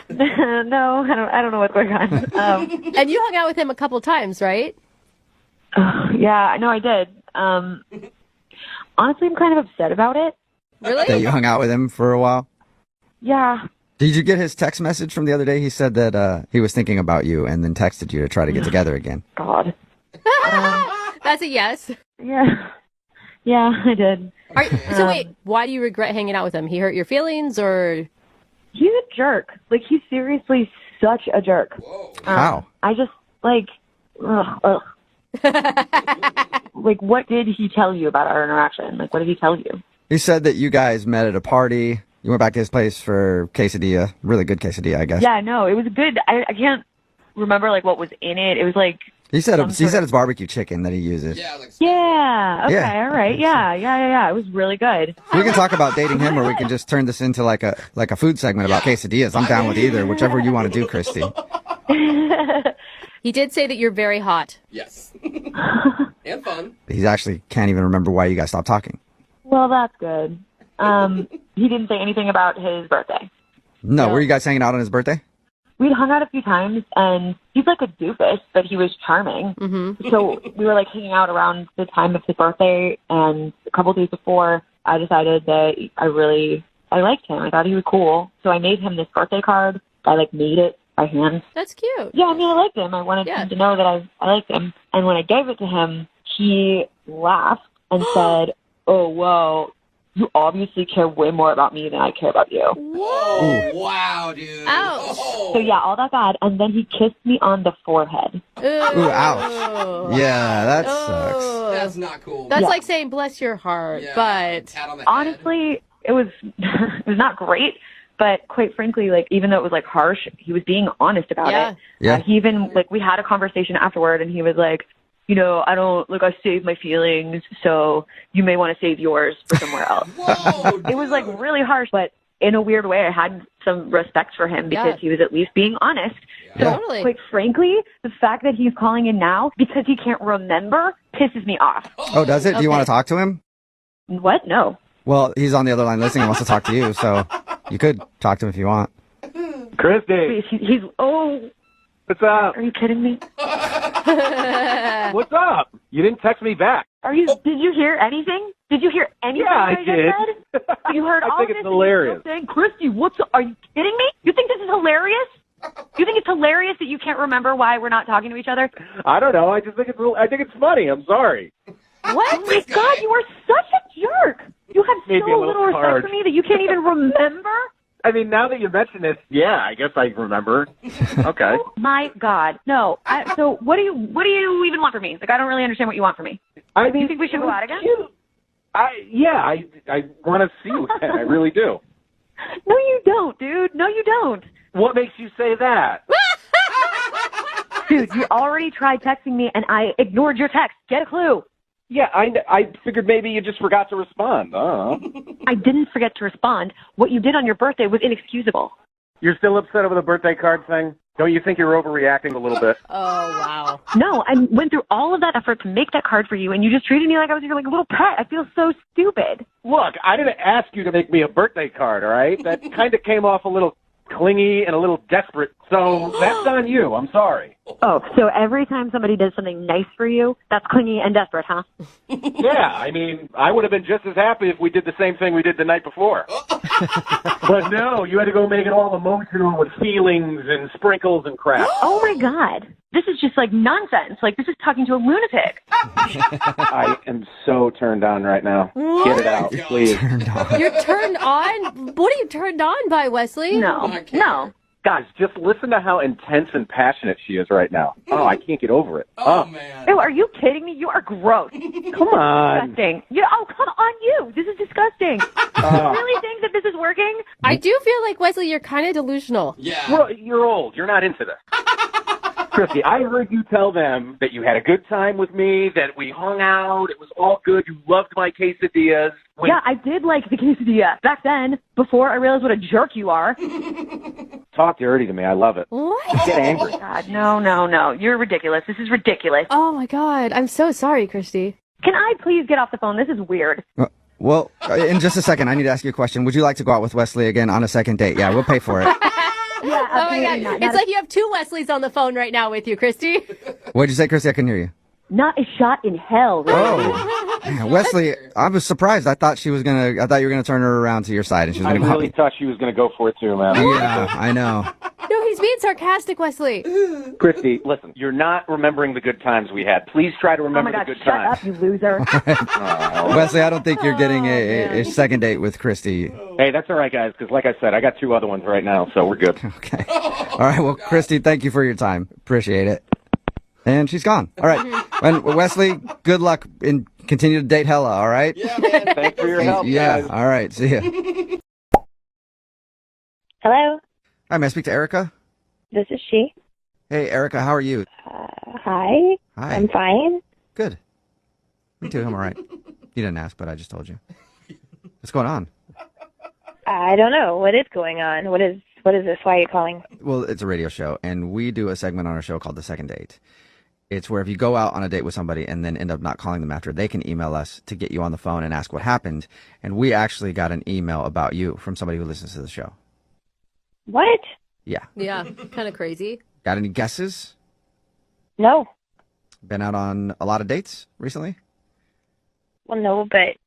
H: I don't know what's going on.
D: And you hung out with him a couple times, right?
H: Yeah, no, I did. Honestly, I'm kind of upset about it.
B: that
D: Really?
B: you hung out with him for a while?
H: Yeah.
B: Did you get his text message from the other day? He said that he was thinking about you and then texted you to try to get together again.
H: God.
D: That's a yes.
H: Yeah. Yeah, I did.
D: So wait, why do you regret hanging out with him? He hurt your feelings, or?
H: He's a jerk. Like, he's seriously such a jerk.
B: How?
H: I just, like, ugh. Like, what did he tell you about our interaction? Like, what did he tell you?
B: He said that you guys met at a party. You went back to his place for quesadilla. Really good quesadilla, I guess.
H: Yeah, no, it was good. I can't remember, like, what was in it. It was, like...
B: He said it's barbecue chicken that he uses.
C: Yeah, like
H: Yeah, okay,
B: Yeah.
H: all right. Yeah. It was really good.
B: We can talk about dating him, or we can just turn this into like a food segment about quesadillas. I'm down with either, whichever you want to do, Christy.
D: He did say that you're very hot.
C: yes. And fun.
B: He actually can't even remember why you guys stopped talking.
H: Well, that's good. He didn't say anything about his birthday.
B: No, were you guys hanging out on his birthday?
H: We'd hung out a few times, and he's like a doofus, but he was charming.
D: Mm-hmm.
H: So we were like hanging out around the time of his birthday, and a couple days before, I decided that I liked him. I thought he was cool. So I made him this birthday card. I like made it by hand.
D: That's cute.
H: Yeah, I mean, I liked him. I wanted him to know that I liked him. And when I gave it to him, he laughed and said, "Oh, whoa, you obviously care way more about me than I care about you."
C: Whoa. Wow, dude.
D: Ouch.
C: Oh.
H: So yeah, all that bad. And then he kissed me on the forehead.
B: Ooh, ouch. Yeah, that sucks.
C: That's not cool.
D: That's
H: Yeah.
D: like saying bless your heart,
C: Yeah.
D: but
C: Pat on the head.
H: Honestly, it was it was not great. But quite frankly, like, even though it was like harsh, he was being honest about
D: Yeah.
H: it.
B: Yeah.
H: He even, like, we had a conversation afterward, and he was like, you know, I saved my feelings, so you may want to save yours for somewhere else.
C: Whoa,
H: It was like really harsh, but in a weird way, I had some respect for him because
D: Yeah.
H: he was at least being honest. So,
D: Totally.
H: quite frankly, the fact that he's calling in now because he can't remember pisses me off.
B: Oh, does it? Do you want to talk to him?
H: What? No.
B: Well, he's on the other line listening and wants to talk to you, so you could talk to him if you want.
I: Christy,
H: Wait, he's oh,
I: what's up?
H: are you kidding me?
I: What's up? You didn't text me back.
H: Did you hear anything? Did you hear anything
I: Yeah, I
H: I just said? You heard
I: I
H: all
I: think
H: this
I: it's
H: and you're
I: hilarious.
H: still saying, Christy, what's up? Are you kidding me? You think this is hilarious? You think it's hilarious that you can't remember why we're not talking to each other?
I: I don't know. I just think I think it's funny. I'm sorry.
H: What? Oh my God, you are such a jerk. You have
I: Maybe
H: so
I: a
H: little
I: little
H: respect
I: hard.
H: for me that you can't even remember?
I: I mean, now that you mention it, yeah, I guess I remember. Okay.
H: Oh my God. No. So what do you even want from me? Like, I don't really understand what you want from me.
I: I mean,
H: You think we should go out again?
I: I want to see you again. I really do.
H: No, you don't, dude. No, you don't.
I: What makes you say that?
H: Dude, you already tried texting me, and I ignored your text. Get a clue.
I: Yeah, I figured maybe you just forgot to respond.
H: I didn't forget to respond. What you did on your birthday was inexcusable.
I: You're still upset over the birthday card thing? Don't you think you're overreacting a little bit?
D: oh wow.
H: No, I went through all of that effort to make that card for you, and you just treated me like I was your like little pet. I feel so stupid.
I: Look, I didn't ask you to make me a birthday card, all right? That kind of came off a little clingy and a little desperate, so that's on you. I'm sorry.
H: Oh, so every time somebody does something nice for you, that's clingy and desperate, huh?
I: Yeah, I mean, I would have been just as happy if we did the same thing we did the night before. But no, you had to go make it all emotional with feelings and sprinkles and crap.
H: Oh my God. This is just like nonsense. Like, this is talking to a lunatic.
I: I am so turned on right now. Get it out, please.
D: You're turned on? What are you turned on by, Wesley?
H: No.
I: Guys, just listen to how intense and passionate she is right now. Oh, I can't get over it.
C: Oh, man.
H: Ew, are you kidding me? You are gross.
I: Come on.
H: Disgusting. Come on you. This is disgusting. You really think that this is working?
D: I do feel like, Wesley, you're kind of delusional.
C: Yeah.
I: Well, you're old. You're not into this.
L: Christy, I heard you tell them that you had a good time with me, that we hung out, it was all good, you loved my quesadillas.
M: Yeah, I did like the quesadilla back then, before I realized what a jerk you are.
L: Talk dirty to me, I love it.
D: What?
L: Get angry.
M: God, no. You're ridiculous. This is ridiculous.
D: Oh my God. I'm so sorry, Christy.
M: Can I please get off the phone? This is weird.
B: Well, in just a second, I need to ask you a question. Would you like to go out with Wesley again on a second date? Yeah, we'll pay for it.
M: Yeah,
D: Oh my God. It's like you have two Wesleys on the phone right now with you, Christy.
B: What'd you say, Christy? I couldn't hear you.
M: Not a shot in hell. Really.
B: Oh, man, Wesley, I was surprised. I thought you were gonna turn her around to your side, and she was
L: I
B: gonna
L: really thought she was going to go for it too, man.
B: Yeah, I know.
D: No, he's being sarcastic, Wesley.
L: Christy, listen, you're not remembering the good times we had. Please try to remember
M: Oh my God,
L: the good
M: shut
L: times.
M: up, you loser.
B: Wesley, I don't think you're getting a second date with Christy.
L: Hey, that's all right, guys, because like I said, I got two other ones right now, so we're good.
B: Okay. All right, well, Christy, thank you for your time. Appreciate it. And she's gone. All right. And Wesley, good luck and continue to date Hella, all right?
C: Yeah, man.
L: Thanks for your help,
B: Yeah,
L: guys.
B: all right. See ya.
J: Hello,
B: Hi, may I speak to Erica?
J: this is she.
B: Hey, Erica, how are you?
J: Hi.
B: Hi.
J: I'm fine.
B: Good. Me too, I'm all right. You didn't ask, but I just told you. What's going on?
J: I don't know. What is going on? What is this? Why are you calling?
B: Well, it's a radio show, and we do a segment on our show called The Second Date. It's where if you go out on a date with somebody and then end up not calling them after, they can email us to get you on the phone and ask what happened. And we actually got an email about you from somebody who listens to the show.
J: What?
B: Yeah.
D: Yeah, kind of crazy.
B: Got any guesses?
J: No.
B: Been out on a lot of dates recently?
J: Well, no, but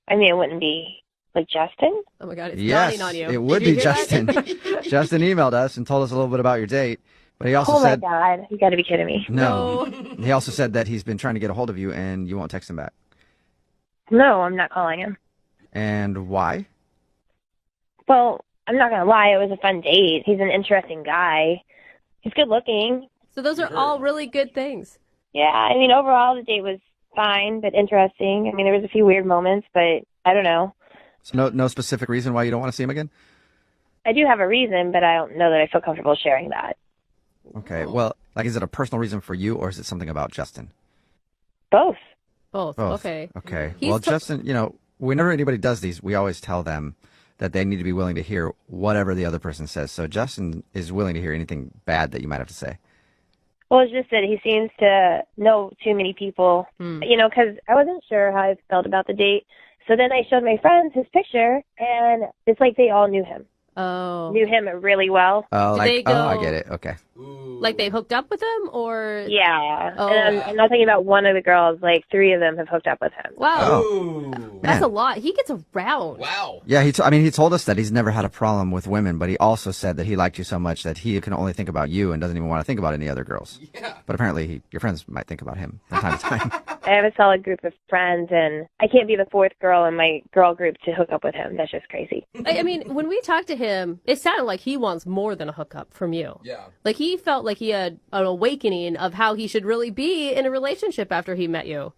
J: I mean, it wouldn't be like Justin.
D: Oh my God, it's
B: Yes,
D: dawning on you.
B: it would
D: Did you
B: be
D: hear
B: Justin.
D: that?
B: Justin emailed us and told us a little bit about your date. But he also
J: Oh
B: said,
J: my God, you got to be kidding me.
B: no. He also said that he's been trying to get a hold of you and you won't text him back.
J: No, I'm not calling him.
B: And why?
J: Well, I'm not gonna lie, it was a fun date. He's an interesting guy. He's good looking.
D: So those are all really good things.
J: Yeah, I mean, overall the date was fine, but interesting. I mean, there was a few weird moments, but I don't know.
B: So no specific reason why you don't want to see him again?
J: I do have a reason, but I don't know that I feel comfortable sharing that.
B: Okay, well, like, is it a personal reason for you or is it something about Justin?
J: Both.
D: Both. Okay.
B: Okay.
D: He's
B: Well, Justin, whenever anybody does these, we always tell them that they need to be willing to hear whatever the other person says. So Justin is willing to hear anything bad that you might have to say.
J: Well, it's just that he seems to know too many people, because I wasn't sure how I felt about the date. So then I showed my friends his picture, and it's like they all knew him.
D: Oh.
J: Knew him really well.
B: Oh,
D: they go-
B: I get it. Okay.
D: Like they hooked up with him, or
J: Yeah.
D: Oh.
J: And I'm not thinking about one of the girls. Like 3 of them have hooked up with him.
D: Wow,
B: Oh.
D: that's
B: Man.
D: a lot. He gets around.
C: Wow.
B: Yeah, he told us that he's never had a problem with women, but he also said that he liked you so much that he can only think about you and doesn't even want to think about any other girls.
C: Yeah.
B: But apparently your friends might think about him from time to time.
J: I have a solid group of friends, and I can't be the 4th girl in my girl group to hook up with him. That's just crazy.
D: I mean, when we talked to him, it sounded like he wants more than a hookup from you.
C: Yeah.
D: Like he felt like he had an awakening of how he should really be in a relationship after he met you.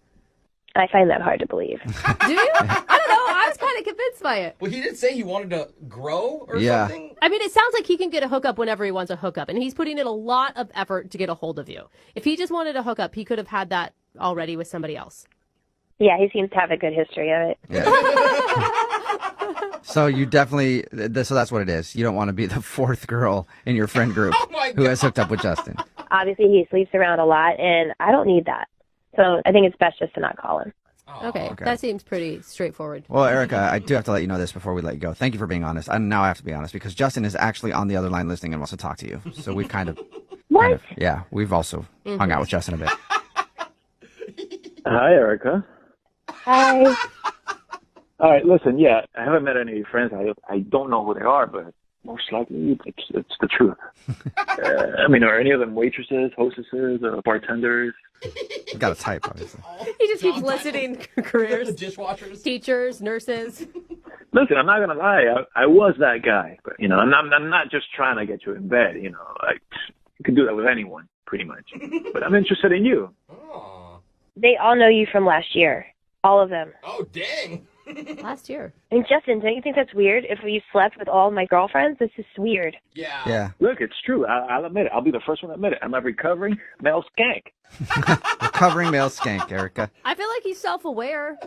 J: I find that hard to believe.
D: Do you? I don't know. I was kind of convinced by it.
C: Well, he did say he wanted to grow or
B: Yeah.
C: something.
D: I mean, it sounds like he can get a hookup whenever he wants a hookup, and he's putting in a lot of effort to get a hold of you. If he just wanted a hookup, he could have had that already with somebody else.
J: Yeah, he seems to have a good history of it.
B: So you definitely, so that's what it is. You don't want to be the 4th girl in your friend group who has hooked up with Justin.
J: Obviously, he sleeps around a lot, and I don't need that. So I think it's best just to not call him.
D: Okay, that seems pretty straightforward.
B: Well, Erica, I do have to let you know this before we let you go. Thank you for being honest. And now I have to be honest because Justin is actually on the other line listening and wants to talk to you. So we've we've also hung out with Justin a bit.
N: Hi, Erica.
J: Hi.
N: All right, listen, yeah, I haven't met any friends. I don't know who they are, but most likely it's the truth. I mean, are any of them waitresses, hostesses, bartenders?
B: You've got to type, obviously.
D: He just keeps listing careers.
C: Dishwashers.
D: Teachers, nurses.
N: Listen, I'm not gonna lie. I was that guy, but I'm not just trying to get you in bed. Like you can do that with anyone, pretty much. But I'm interested in you.
J: They all know you from last year. All of them.
C: Oh, dang.
D: Last year.
G: And Justin, don't you think that's weird? If you slept with all my girlfriends, this is weird.
B: Yeah.
N: Look, it's true. I'll admit it. I'll be the first one to admit it. I'm a recovering male skank.
B: Recovering male skank, Erica.
D: I feel like he's self-aware.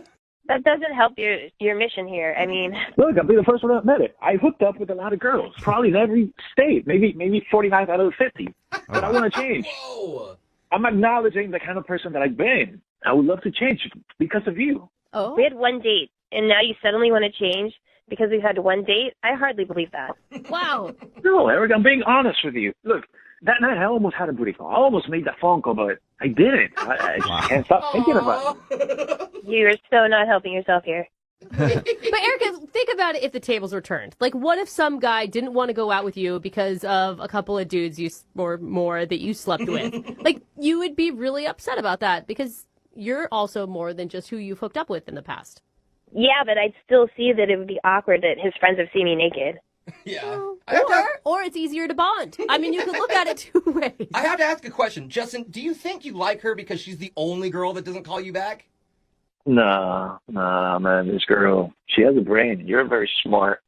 G: That doesn't help your mission here. I mean,
N: Look, I'll be the first one to admit it. I hooked up with a lot of girls, probably in every state, maybe 49 out of the 50. But I want to change.
C: Whoa.
N: I'm acknowledging the kind of person that I've been. I would love to change because of you.
D: Oh.
G: we had one date, and now you suddenly want to change because we've had one date? I hardly believe that.
D: Wow.
N: No, Eric, I'm being honest with you. Look, that night I almost had a booty call. I almost made that phone call, but I didn't. I just can't stop thinking about it.
G: You're so not helping yourself here.
D: But Erica, think about it if the tables were turned. Like, what if some guy didn't want to go out with you because of a couple of dudes or more that you slept with? Like, you would be really upset about that because you're also more than just who you've hooked up with in the past.
G: Yeah, but I'd still see that it would be awkward that his friends have seen me naked.
C: Yeah.
D: Or it's easier to bond. I mean, you could look at it two ways.
C: I have to ask a question. Justin, do you think you like her because she's the only girl that doesn't call you back?
N: No, man. This girl, she has a brain. You're very smart.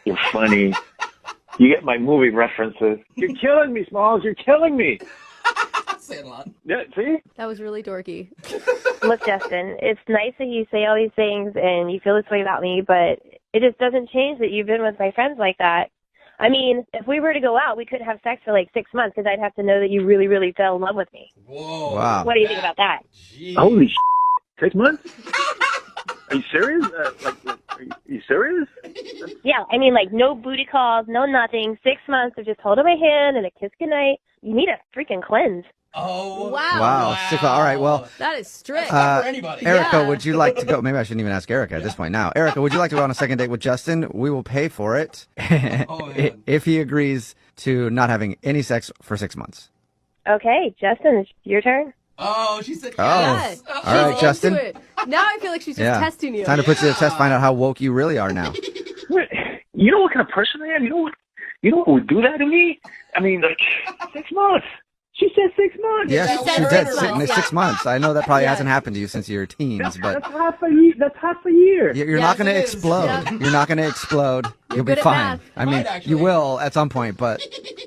N: You're funny. You get my movie references. You're killing me, Smalls. You're killing me.
C: Saying a lot.
N: Yeah, see?
D: That was really dorky.
G: Look, Justin, it's nice that you say all these things and you feel this way about me, but it just doesn't change that you've been with my friends like that. I mean, if we were to go out, we couldn't have sex for like 6 months because I'd have to know that you really, really fell in love with me.
C: Whoa.
B: Wow.
G: What do you think about that?
C: Jeez.
N: Holy 6 months? Are you serious? Are you serious?
G: Yeah, I mean, like, no booty calls, no nothing, 6 months of just holding my hand and a kiss goodnight. You need a freaking cleanse.
C: Oh.
B: Wow. All right, well.
D: That is strict.
C: For anybody.
B: Erica,
D: Yeah.
B: would you like to go? Maybe I shouldn't even ask Erica at this point now. Erica, would you like to go on a second date with Justin? We will pay for it if he agrees to not having any sex for 6 months.
G: Okay, Justin, it's your turn.
C: Oh, she said
B: yes.
D: Yeah.
B: All right, Justin.
D: Into it. Now I feel like she's just testing you.
B: Time to put you to the test, find out how woke you really are now.
N: You know what kind of person I am? You know what would do that to me? I mean, like, 6 months. She said 6 months.
B: Yes,
D: said
B: she did.
D: 6 months.
B: 6 months. I know that probably hasn't happened to you since you were teens, but
N: That's half a year. That's half a year.
B: you're
D: Yes,
B: not going
D: it
B: to
D: is.
B: explode.
D: Yeah.
B: You're not going to explode. You'll be
D: good at
B: fine.
D: math.
B: I mean,
C: Might actually.
B: you will at some point, but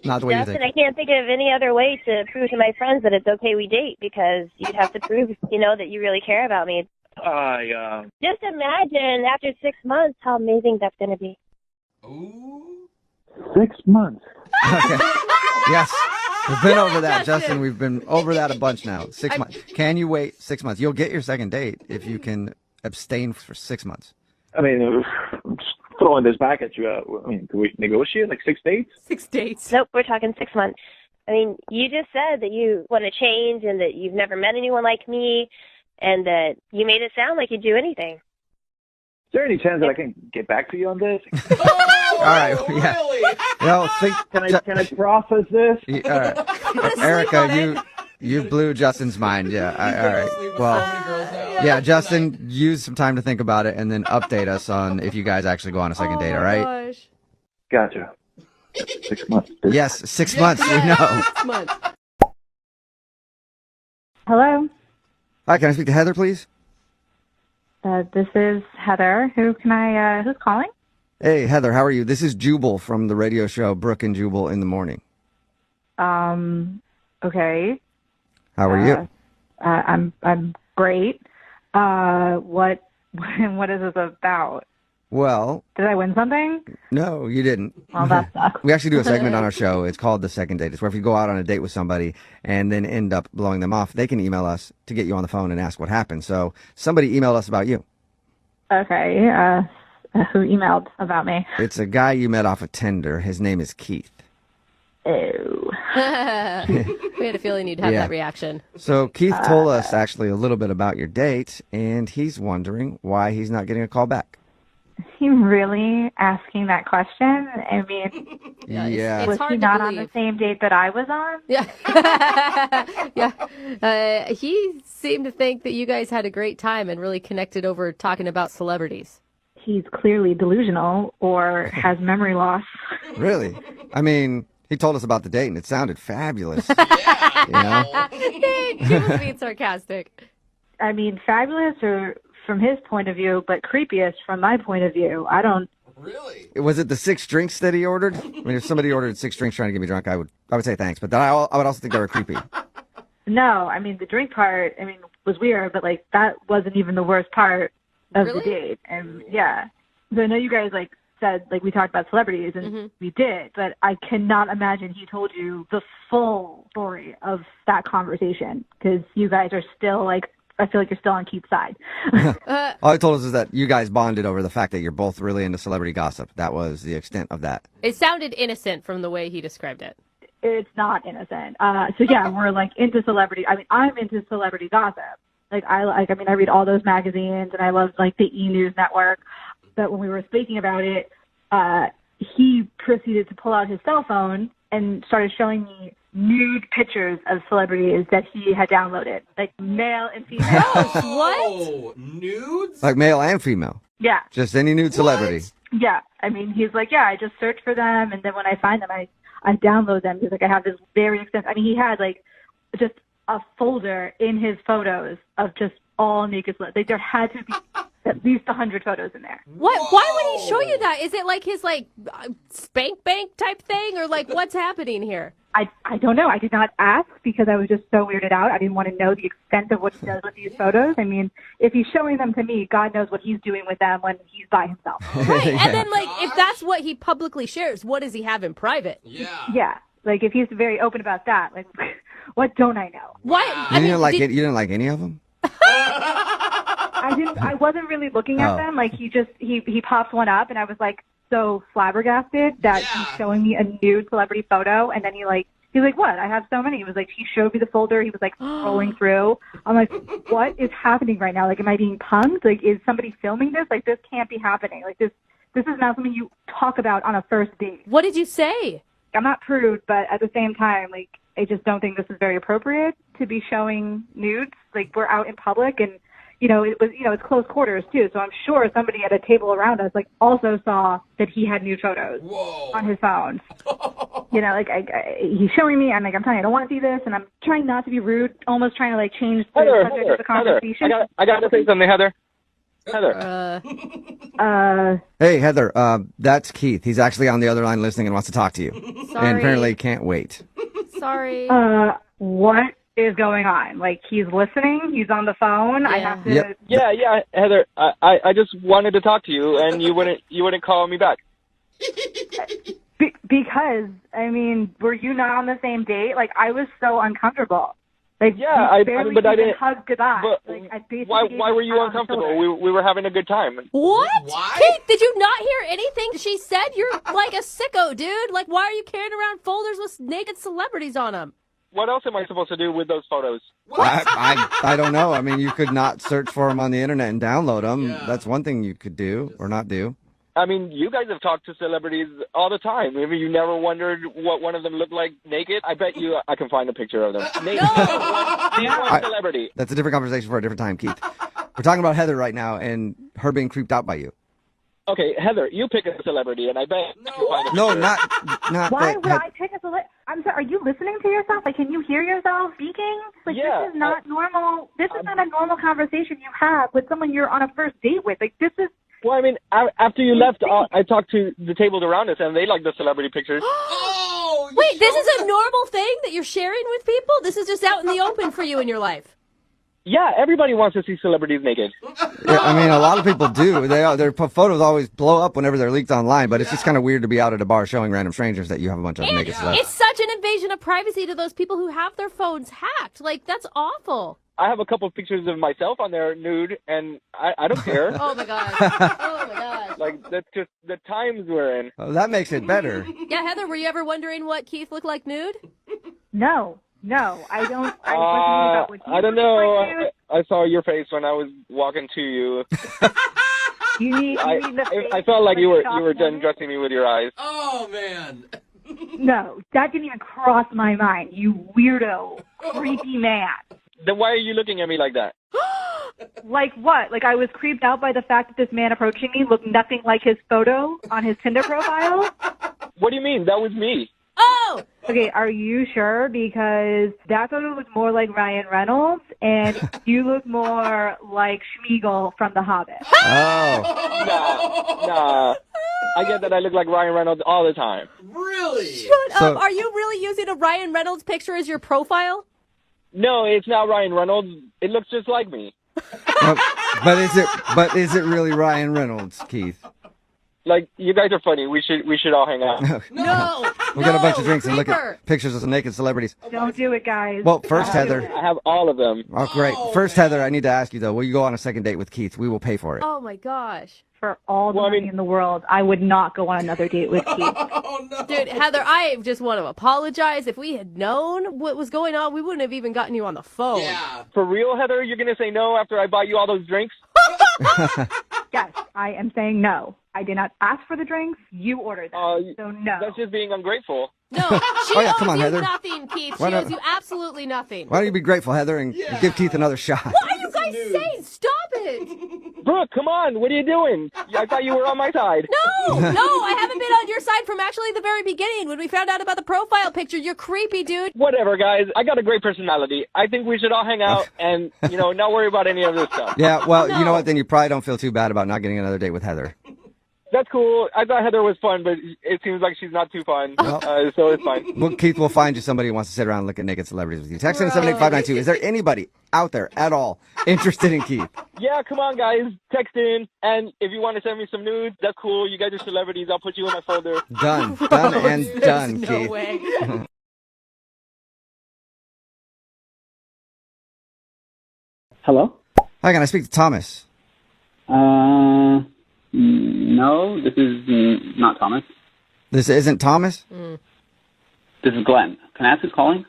B: not the way you
G: Justin,
B: think.
G: I can't think of any other way to prove to my friends that it's okay we date because you'd have to prove, that you really care about me. Just imagine after 6 months how amazing that's going to be.
C: Ooh.
N: 6 months.
B: Okay. Yes. We've been over that, Justin. We've been over that a bunch now. 6 months. Can you wait 6 months? You'll get your second date if you can abstain for 6 months.
N: I mean, I'm just throwing this back at you. I mean, can we negotiate like 6 dates?
D: 6 dates.
G: Nope, we're talking 6 months. I mean, you just said that you want to change and that you've never met anyone like me and that you made it sound like you'd do anything.
N: Is there any chance that I can get back to you on this?
B: All right. Yeah.
C: Really?
N: Can I process this?
B: All right. Erica, you blew Justin's mind. Yeah. All right. Well, yeah, Justin, use some time to think about it and then update us on if you guys actually go on a second date. All right.
D: Gosh.
N: Gotcha. 6 months.
B: Yes, 6 months. We know.
D: 6 months.
J: Hello,
B: Hi, can I speak to Heather, please?
J: this is Heather. Who's calling?
B: Hey, Heather, how are you? This is Jubal from the radio show Brooke and Jubal in the Morning.
J: Okay.
B: How are you?
J: I'm great. What is this about?
B: Well,
J: Did I win something?
B: no, you didn't.
J: Well, that sucks.
B: We actually do a segment on our show. It's called The Second Date. It's where if you go out on a date with somebody and then end up blowing them off, they can email us to get you on the phone and ask what happened. So somebody emailed us about you.
J: Okay. Who emailed about me?
B: It's a guy you met off of Tinder. His name is Keith.
J: Ew.
D: We had a feeling you'd have
B: Yeah.
D: that reaction.
B: So Keith told us actually a little bit about your date, and he's wondering why he's not getting a call back.
J: You really asking that question? I mean,
B: Yeah.
D: It's
J: was
D: hard
J: he
D: to
J: not on
D: believe.
J: the same date that I was on?
D: Yeah. Yeah. He seemed to think that you guys had a great time and really connected over talking about celebrities.
J: He's clearly delusional or has memory loss.
B: Really? I mean, he told us about the date, and it sounded fabulous.
D: He was being sarcastic.
J: I mean, fabulous or
M: from his point of view, but creepiest from my point of view. I don't.
C: Really?
B: Was it the 6 drinks that he ordered? I mean, if somebody ordered 6 drinks trying to get me drunk, I would say thanks. But then I would also think they were creepy.
M: No, I mean, the drink part, was weird, but, like, that wasn't even the worst part of
D: Really?
M: the date. And, yeah. So I know you guys, like, said, like, we talked about celebrities, and we did, but I cannot imagine he told you the full story of that conversation, because you guys are still, like, I feel like you're still on Keith's side.
B: All he told us is that you guys bonded over the fact that you're both really into celebrity gossip. That was the extent of that.
D: It sounded innocent from the way he described it.
M: It's not innocent. So yeah, we're like into celebrity. I mean, I'm into celebrity gossip. I read all those magazines, and I love like the E! News Network. But when we were speaking about it, he proceeded to pull out his cell phone and started showing me nude pictures of celebrities that he had downloaded, like male and female.
C: Oh, nudes?
B: Like male and female.
M: Yeah.
B: Just any nude celebrity.
M: Yeah. I mean, he's like, yeah, I just search for them, and then when I find them, I download them. He's like, I have this very extensive. I mean, he had like just a folder in his photos of just all naked celebrities. Like there had to be at least 100 photos in there.
D: What? Why would he show you that? Is it like his spank bank type thing, or like what's happening here?
M: I don't know. I did not ask because I was just so weirded out. I didn't want to know the extent of what he does with these photos. I mean, if he's showing them to me, God knows what he's doing with them when he's by himself.
D: Right. Yeah. And then, like, if that's what he publicly shares, what does he have in private?
C: Yeah.
M: Yeah. Like, if he's very open about that, like, what don't I know?
D: What?
B: You didn't like any of them?
M: I wasn't really looking at them. Like, he popped one up, and I was like, so flabbergasted that he's showing me a nude celebrity photo, and then he's like, what? I have so many. He was like, he showed me the folder. He was like scrolling through. I'm like, what is happening right now? Like, am I being punked? Like, is somebody filming this? Like, this can't be happening. Like, this is not something you talk about on a first date.
D: What did you say?
M: I'm not prude, but at the same time, like, I just don't think this is very appropriate to be showing nudes. Like, we're out in public, and it's close quarters too, so I'm sure somebody at a table around us also saw that he had nude photos on his phone. He's showing me. I'm like, I'm telling you, I don't want to see this, and I'm trying not to be rude, almost trying to change the subject of the conversation.
L: I got to say something, Heather.
B: Hey, Heather, that's Keith. He's actually on the other line listening and wants to talk to you.
D: Sorry.
B: And apparently can't wait.
D: Sorry.
M: What is going on? Like, he's listening, he's on the phone.
D: Yeah.
M: I have to.
L: Yeah, Heather. I just wanted to talk to you, and you wouldn't call me back.
M: Because were you not on the same date? Like, I was so uncomfortable. Like,
L: I didn't
M: hug goodbye.
L: But why were you uncomfortable? We were having a good time.
D: What? Kate, did you not hear anything she said? You're like a sicko, dude. Like, why are you carrying around folders with naked celebrities on them?
L: What else am I supposed to do with those photos?
B: I don't know. I mean, you could not search for them on the internet and download them. Yeah. That's one thing you could do or not do.
L: I mean, you guys have talked to celebrities all the time. Maybe you never wondered what one of them looked like naked. I bet you I can find a picture of them. Name one celebrity.
B: That's a different conversation for a different time, Keith. We're talking about Heather right now and her being creeped out by you.
L: Okay, Heather, you pick a celebrity, and I bet you can find a picture.
B: No, not.
M: Why would I pick a celebrity? I'm sorry. Are you listening to yourself? Like, can you hear yourself speaking? Like,
L: yeah,
M: this is not normal. This is not a normal conversation you have with someone you're on a first date with. Like, this is.
L: Well, I mean, after you left, I talked to the tables around us, and they like the celebrity pictures.
D: Wait, this is a normal thing that you're sharing with people? This is just out in the open for you in your life?
L: Yeah, everybody wants to see celebrities naked.
B: Yeah, I mean, a lot of people do. Their photos always blow up whenever they're leaked online, but it's just kind of weird to be out at a bar showing random strangers that you have a bunch of naked celebrities.
D: It's such an invasion of privacy to those people who have their phones hacked. Like, that's awful.
L: I have a couple of pictures of myself on there nude, and I don't care.
D: Oh, my God. Oh, my God.
L: Like, that's just the times we're in.
B: Oh, that makes it better.
D: Yeah, Heather, were you ever wondering what Keith looked like nude?
M: No, I don't. I
L: don't know. I saw your face when I was walking to you. I felt like you were done dressing me with your eyes.
C: Oh, man.
M: No, that didn't even cross my mind, you weirdo, creepy man.
L: Then why are you looking at me like that?
M: Like what? Like I was creeped out by the fact that this man approaching me looked nothing like his photo on his Tinder profile?
L: What do you mean? That was me.
D: Oh, No.
M: Okay, are you sure? Because that photo was more like Ryan Reynolds, and you look more like Schmeagol from The Hobbit.
B: Oh.
L: Nah. I get that I look like Ryan Reynolds all the time.
C: Really?
D: Shut up. Are you really using a Ryan Reynolds picture as your profile?
L: No, it's not Ryan Reynolds. It looks just like me.
B: But is it really Ryan Reynolds, Keith?
L: Like, you guys are funny. We should all hang out.
D: No.
B: We'll get a bunch of drinks and look at pictures of some naked celebrities.
M: Don't do it, guys.
B: Well, first, Heather.
L: I have all of them.
B: Oh, great. First, Heather, I need to ask you, though. Will you go on a second date with Keith? We will pay for it.
D: Oh, my gosh.
M: For all the money in the world, I would not go on another date with Keith.
D: Dude, Heather, I just want to apologize. If we had known what was going on, we wouldn't have even gotten you on the phone.
C: Yeah.
L: For real, Heather? You're going to say no after I buy you all those drinks?
M: Yes, I am saying no. I did not ask for the drinks. You ordered them, so no.
L: That's just being ungrateful.
D: No, she
B: Oh, yeah,
D: owes
B: come on,
D: you
B: Heather.
D: nothing, Keith. She
B: Why not-
D: owes you absolutely nothing.
B: Why don't you be grateful, Heather, and give Keith another shot?
D: What are you guys saying? Stop it.
L: Brooke, come on. What are you doing? I thought you were on my side.
D: No, I haven't been on your side from actually the very beginning when we found out about the profile picture. You're creepy, dude.
L: Whatever, guys. I got a great personality. I think we should all hang out and, not worry about any of this stuff.
B: Yeah, well, you know what? Then you probably don't feel too bad about not getting another date with Heather.
L: That's cool. I thought Heather was fun, but it seems like she's not too fun, so it's fine.
B: Well, Keith will find you somebody who wants to sit around and look at naked celebrities with you. Text in 78592. Is there anybody out there at all interested in Keith?
L: Yeah, come on, guys. Text in, and if you want to send me some nudes, that's cool. You guys are celebrities. I'll put you in my folder.
B: Done and done,
D: No
B: Keith.
D: way.
O: Hello?
B: Hi, can I speak to Thomas?
O: No, this is not Thomas.
B: This isn't Thomas?
O: This is Glenn. Can I ask who's calling?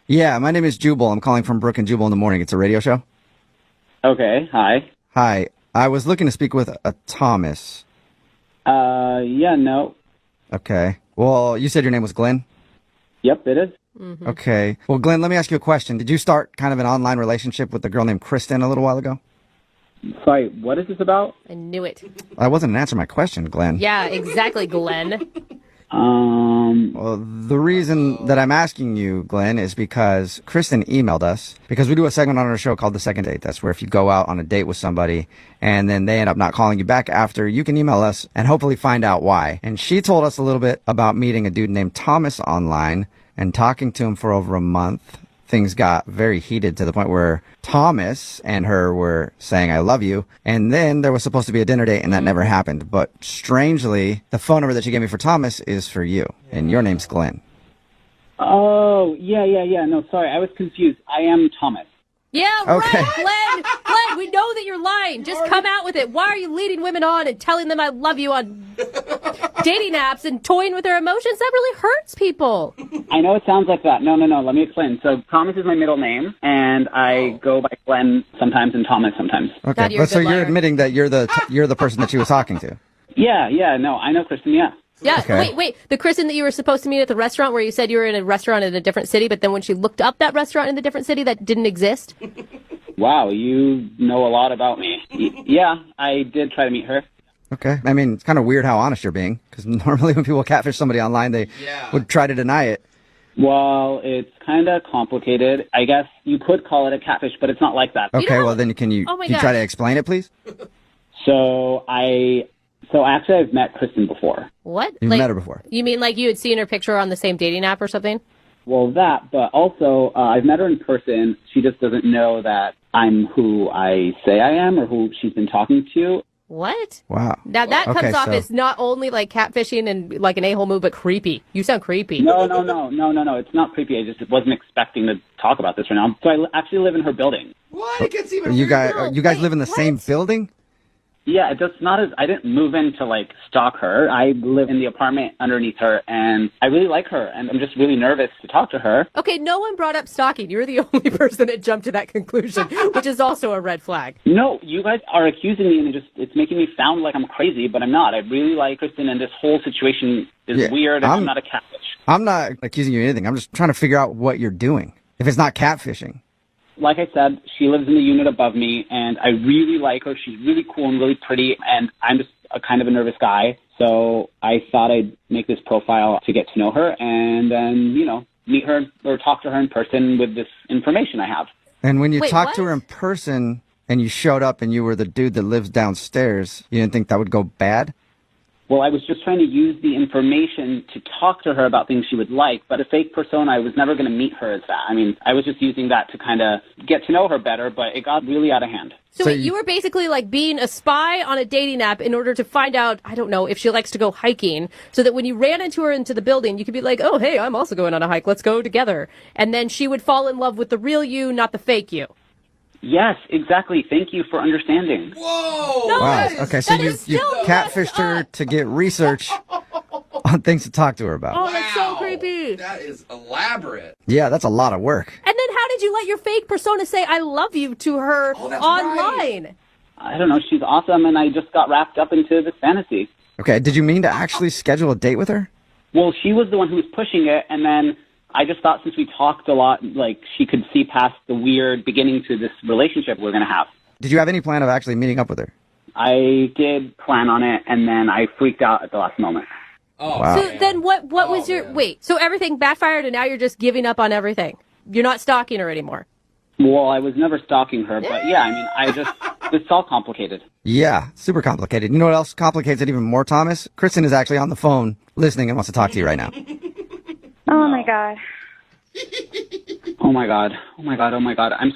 B: Yeah, my name is Jubal. I'm calling from Brooke and Jubal in the Morning. It's a radio show.
O: Okay, hi.
B: Hi. I was looking to speak with a Thomas.
O: Yeah, no.
B: Okay. Well, you said your name was Glenn?
O: Yep, it is.
B: Okay. Well, Glenn, let me ask you a question. Did you start kind of an online relationship with a girl named Kristen a little while ago?
O: Sorry, what is this about?
D: I knew it.
B: I wasn't answering my question, Glenn.
D: Yeah, exactly, Glenn.
B: Well, the reason that I'm asking you, Glenn, is because Kristen emailed us, because we do a segment on our show called The Second Date. That's where if you go out on a date with somebody and then they end up not calling you back after, you can email us and hopefully find out why. And she told us a little bit about meeting a dude named Thomas online and talking to him for over a month. Things got very heated to the point where Thomas and her were saying, I love you. And then there was supposed to be a dinner date and that never happened. But strangely, the phone number that she gave me for Thomas is for you. And your name's Glenn.
O: Oh, yeah. No, sorry, I was confused. I am Thomas.
D: Yeah,
B: Okay.
D: right, Glenn, we know that you're lying. Just come out with it. Why are you leading women on and telling them I love you on dating apps and toying with their emotions? That really hurts people.
O: I know it sounds like that. No, let me explain. So Thomas is my middle name, and I go by Glenn sometimes and Thomas sometimes.
B: Okay. But so you're admitting that you're the person that she was talking to?
O: Yeah, no, I know Kristen, yeah.
D: Yeah,
B: Okay.
D: wait. The Kristen that you were supposed to meet at the restaurant where you said you were in a restaurant in a different city, but then when she looked up that restaurant in the different city, that didn't exist?
O: Wow, you know a lot about me. Yeah, I did try to meet her.
B: Okay. I mean, it's kind of weird how honest you're being, because normally when people catfish somebody online, they would try to deny it.
O: Well, it's kind of complicated. I guess you could call it a catfish, but it's not like that.
B: Okay, well then can you
D: Oh my
B: try to
D: gosh.
B: explain it, please?
O: So actually I've met Kristen before.
D: What?
B: You've met her before.
D: You mean like you had seen her picture on the same dating app or something?
O: Well, that, but also I've met her in person. She just doesn't know that I'm who I say I am or who she's been talking to.
D: What?
B: Wow.
D: Now that
B: Okay,
D: comes off
B: so-
D: as not only like catfishing and like an a-hole move, but creepy. You sound creepy.
O: No. It's not creepy. I just wasn't expecting to talk about this right now. So I actually live in her building.
C: What? It gets even
B: You
C: weirder.
B: guys live in the same building?
O: Yeah, it's just not as, I didn't move in to like stalk her. I live in the apartment underneath her and I really like her and I'm just really nervous to talk to her.
D: Okay, no one brought up stalking. You're the only person that jumped to that conclusion, which is also a red flag.
O: No, you guys are accusing me and it's making me sound like I'm crazy, but I'm not. I really like Kristen and this whole situation is weird and I'm not a catfish.
B: I'm not accusing you of anything. I'm just trying to figure out what you're doing. If it's not catfishing.
O: Like I said, she lives in the unit above me, and I really like her. She's really cool and really pretty, and I'm just a kind of a nervous guy. So I thought I'd make this profile to get to know her and then, meet her or talk to her in person with this information I have.
B: And when you talked to her in person and you showed up and you were the dude that lives downstairs, you didn't think that would go bad?
O: Well, I was just trying to use the information to talk to her about things she would like, but a fake persona, I was never going to meet her as that. I mean, I was just using that to kind of get to know her better, but it got really out of hand.
D: So wait, you were basically like being a spy on a dating app in order to find out, I don't know, if she likes to go hiking, so that when you ran into her into the building, you could be like, oh, hey, I'm also going on a hike. Let's go together. And then she would fall in love with the real you, not the fake you.
O: Yes, exactly. Thank you for understanding.
C: Whoa!
D: No,
B: Wow. Okay, so you catfished her to get research on things to talk to her about.
D: Oh, that's so creepy.
C: That is elaborate.
B: Yeah, that's a lot of work.
D: And then how did you let your fake persona say I love you to her online?
O: I don't know. She's awesome, and I just got wrapped up into this fantasy.
B: Okay, did you mean to actually schedule a date with her?
O: Well, she was the one who was pushing it, and then I just thought since we talked a lot, like, she could see past the weird beginning to this relationship we're going to have.
B: Did you have any plan of actually meeting up with her?
O: I did plan on it, and then I freaked out at the last moment.
C: Oh,
B: wow.
D: So then what was your... Wait, so everything backfired and now you're just giving up on everything? You're not stalking her anymore?
O: Well, I was never stalking her, but yeah, I mean, it's all complicated.
B: Yeah, super complicated. You know what else complicates it even more, Thomas? Kristen is actually on the phone listening and wants to talk to you right now.
J: Oh my God.
O: Oh my God. Oh my God. Oh my God. I'm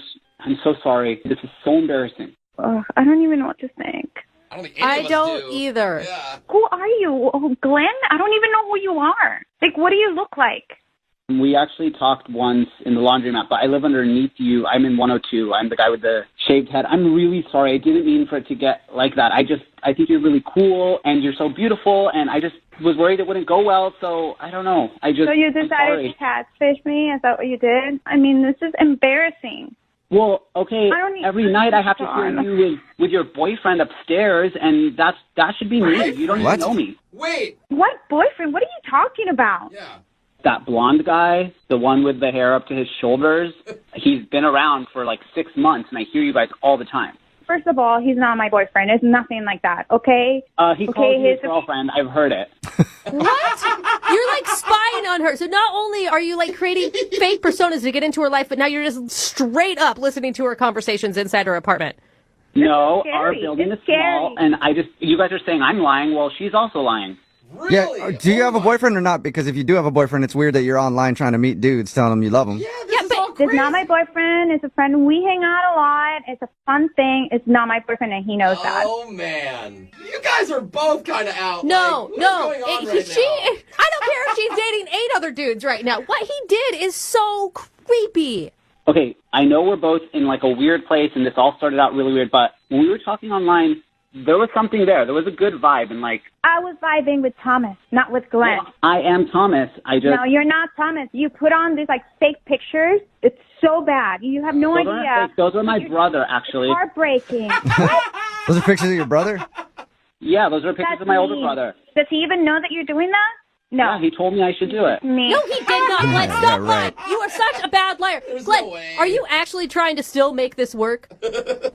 O: so sorry. This is so embarrassing.
J: I don't even know what to think.
D: I don't either.
C: Yeah.
J: Who are you? Oh, Glenn? I don't even know who you are. Like, what do you look like?
O: We actually talked once in the laundromat, but I live underneath you. I'm in 102. I'm the guy with the shaved head. I'm really sorry. I didn't mean for it to get like that. I think you're really cool and you're so beautiful, and I just was worried it wouldn't go well, so I don't know. So
J: you decided to catfish me? Is that what you did? I mean, this is embarrassing.
O: Well, okay, every night I have to hear you with your boyfriend upstairs, and that should be me. You don't even know me.
C: Wait.
J: What boyfriend? What are you talking about?
C: Yeah.
O: That blonde guy, the one with the hair up to his shoulders, he's been around for like 6 months, and I hear you guys all the time.
J: First of all, he's not my boyfriend. It's nothing like that, okay?
O: He calls you his girlfriend. I've heard it.
D: What? You're like spying on her. So not only are you like creating fake personas to get into her life, but now you're just straight up listening to her conversations inside her apartment.
O: No, our building is small, and you guys are saying I'm lying. Well, she's also lying.
C: Really?
B: Yeah. Do you have a boyfriend or not? Because if you do have a boyfriend, it's weird that you're online trying to meet dudes telling them you love them.
C: Yeah,
J: it's not my boyfriend. It's a friend. We hang out a lot. It's a fun thing. It's not my boyfriend, and he knows that.
C: Oh, man. You guys are both kind of out.
D: No,
C: like, what's going on right now?
D: I don't care if she's dating 8 other dudes right now. What he did is so creepy.
O: Okay, I know we're both in like a weird place, and this all started out really weird, but when we were talking online, there was something there. There was a good vibe, and like...
J: I was vibing with Thomas, not with Glenn.
O: Well, I am Thomas.
J: No, you're not Thomas. You put on these like fake pictures. It's so bad. You have no idea.
O: Those are my brother, actually.
J: It's heartbreaking.
B: Those are pictures of your brother?
O: Yeah, those are pictures of my older brother.
J: Does he even know that you're doing that? No.
O: Yeah, he told me I should do it.
D: No, he did not. Glenn, stop lying. You are such a bad liar. Glenn, are you actually trying to still make this work?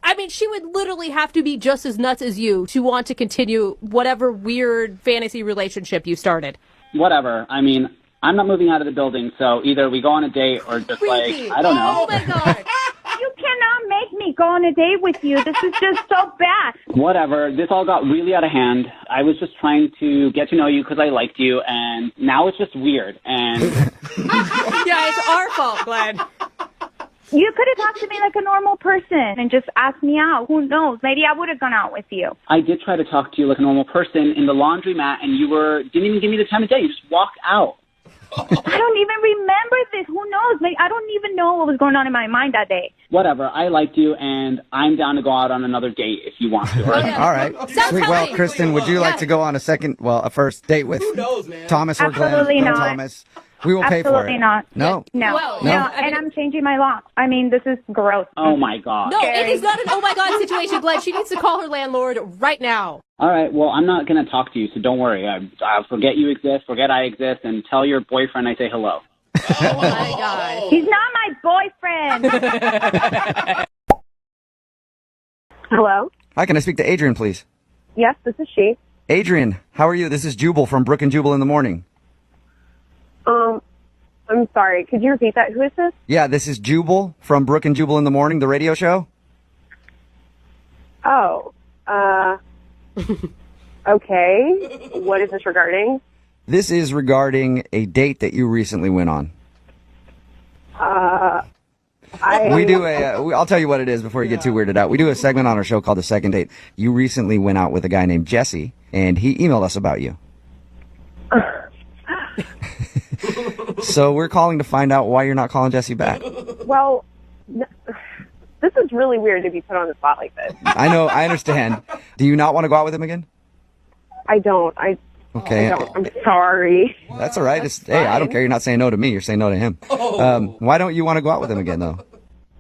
D: I mean, she would literally have to be just as nuts as you to want to continue whatever weird fantasy relationship you started.
O: Whatever. I mean, I'm not moving out of the building, so either we go on a date or just like, I don't know.
D: Oh my God.
J: You cannot make me go on a date with you. This is just so bad.
O: Whatever. This all got really out of hand. I was just trying to get to know you because I liked you, and now it's just weird. And
D: yeah, it's our fault, Glenn.
J: You could have talked to me like a normal person and just asked me out. Who knows? Maybe I would have gone out with you.
O: I did try to talk to you like a normal person in the laundromat, and you didn't even give me the time of day. You just walked out.
J: I don't even remember this. Who knows? Like, I don't even know what was going on in my mind that day.
O: Whatever. I liked you, and I'm down to go out on another date if you want to.
B: All right. Sweet. Well, Kristen, would you like to go on a first date with Thomas or Glenn?
J: Absolutely not.
B: Thomas. We will pay for it.
J: Absolutely not.
B: No.
J: No. And I'm changing my lock. I mean, this is gross.
O: Oh, my God.
D: No, it is not an oh, my God situation, Glenn. She needs to call her landlord right now.
O: All right. Well, I'm not going to talk to you, so don't worry. I'll forget you exist, forget I exist, and tell your boyfriend I say hello.
D: Oh, my God.
J: He's not my boyfriend.
P: Hello?
B: Hi, can I speak to Adrian, please?
P: Yes, this is she.
B: Adrian, how are you? This is Jubal from Brooke and Jubal in the Morning.
P: I'm sorry. Could you repeat that? Who is this?
B: Yeah, this is Jubal from Brooke and Jubal in the Morning, the radio show.
P: Oh, okay. What is this regarding?
B: This is regarding a date that you recently went on. I'll tell you what it is before you get too weirded out. We do a segment on our show called The Second Date. You recently went out with a guy named Jesse, and he emailed us about you. So we're calling to find out why you're not calling Jesse back.
P: Well, this is really weird to be put on the spot like this.
B: I know, I understand. Do you not want to go out with him again?
P: I don't.
B: Okay.
P: I don't. I'm sorry.
B: That's all right. Hey, I don't care. You're not saying no to me. You're saying no to him. Why don't you want to go out with him again, though?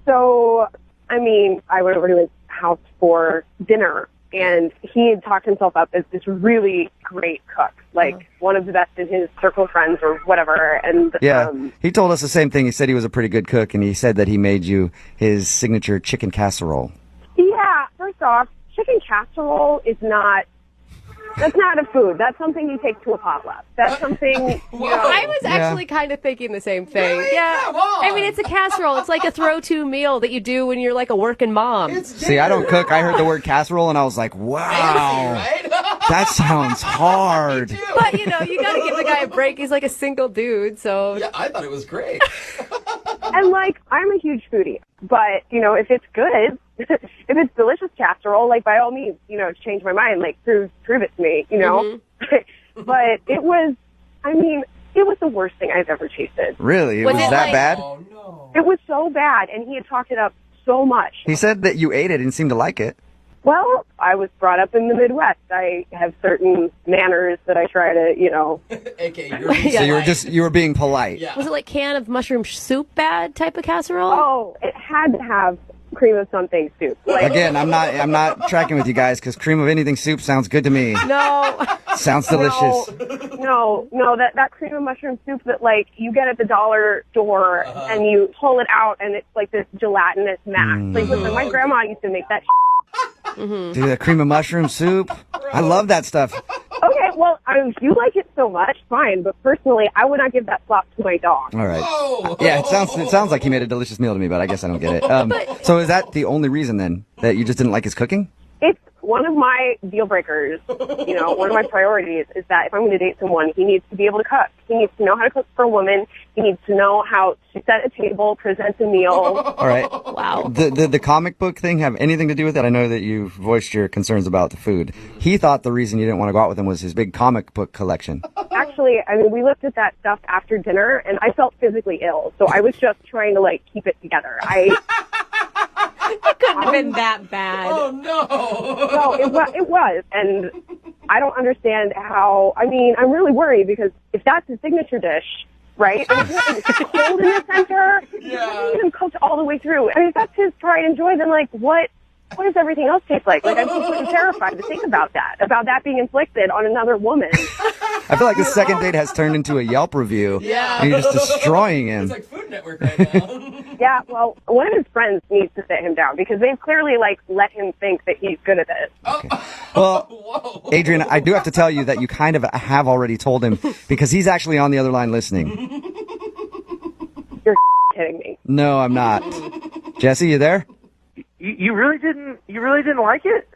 P: So, I mean, I went over to his house for dinner, and he had talked himself up as this really great cook, like one of the best in his circle of friends or whatever. And
B: yeah, he told us the same thing. He said he was a pretty good cook, and he said that he made you his signature chicken casserole.
P: Yeah, first off, chicken casserole is not. That's not a food. That's something you take to a potluck. That's something.
D: I was actually kind of thinking the same thing. Really? Yeah. Come on. I mean, it's a casserole. It's like a throw-to meal that you do when you're like a working mom.
B: See, I don't cook. I heard the word casserole, and I was like, wow.
C: Fancy, right?
B: That sounds hard.
D: But, you know, you got to give the guy a break. He's like a single dude, so.
C: Yeah, I thought it was great.
P: And, like, I'm a huge foodie. But, you know, if it's good, if it's delicious casserole, like, by all means, you know, change my mind. Like, prove it to me, you know? Mm-hmm. But it was the worst thing I've ever tasted.
B: Really? It was that bad?
C: Oh, no.
P: It was so bad, and he had talked it up so much.
B: He said that you ate it and seemed to like it.
P: Well, I was brought up in the Midwest. I have certain manners that I try to, you know.
C: AKA,
B: So you were being polite.
C: Yeah.
D: Was it like can of mushroom soup bad type of casserole?
P: Oh, it had to have cream of something soup. Like,
B: Again, I'm not tracking with you guys because cream of anything soup sounds good to me.
D: No.
B: Sounds delicious.
P: No, that cream of mushroom soup that, like, you get at the dollar store and you pull it out and it's like this gelatinous mass. Like, listen, my grandma used to make that
B: Dude, that cream of mushroom soup. I love that stuff.
P: Okay, well, if you like it so much, fine. But personally, I would not give that slop to my dog.
B: All right. Yeah, it sounds like he made a delicious meal to me, but I guess I don't get it. So is that the only reason then that you just didn't like his cooking?
P: It's one of my deal breakers. You know, one of my priorities is that if I'm going to date someone, he needs to be able to cook. He needs to know how to cook for a woman. He needs to know how to set a table, present a meal.
B: All right.
D: Wow.
B: The comic book thing have anything to do with it? I know that you voiced your concerns about the food. He thought the reason you didn't want to go out with him was his big comic book collection.
P: Actually, I mean, we looked at that stuff after dinner, and I felt physically ill. So I was just trying to, like, keep it together.
D: It couldn't have been that bad.
C: Oh, no.
P: No, it was. And I don't understand how, I mean, I'm really worried because if that's his signature dish, right? I mean, it's cold in the center.
C: Yeah.
P: It's even cooked all the way through. I mean, if that's his pride and joy, then, like, what does everything else taste like? Like, I'm completely terrified to think about that being inflicted on another woman.
B: I feel like the second date has turned into a Yelp review.
C: Yeah.
B: And you're just destroying him.
C: It's like Food Network right now.
P: Yeah, well, one of his friends needs to sit him down because they've clearly, like, let him think that he's good at this.
B: Okay. Well, Adrian, I do have to tell you that you kind of have already told him because he's actually on the other line listening.
P: You're kidding me.
B: No, I'm not. Jesse, you there?
N: You really didn't like it?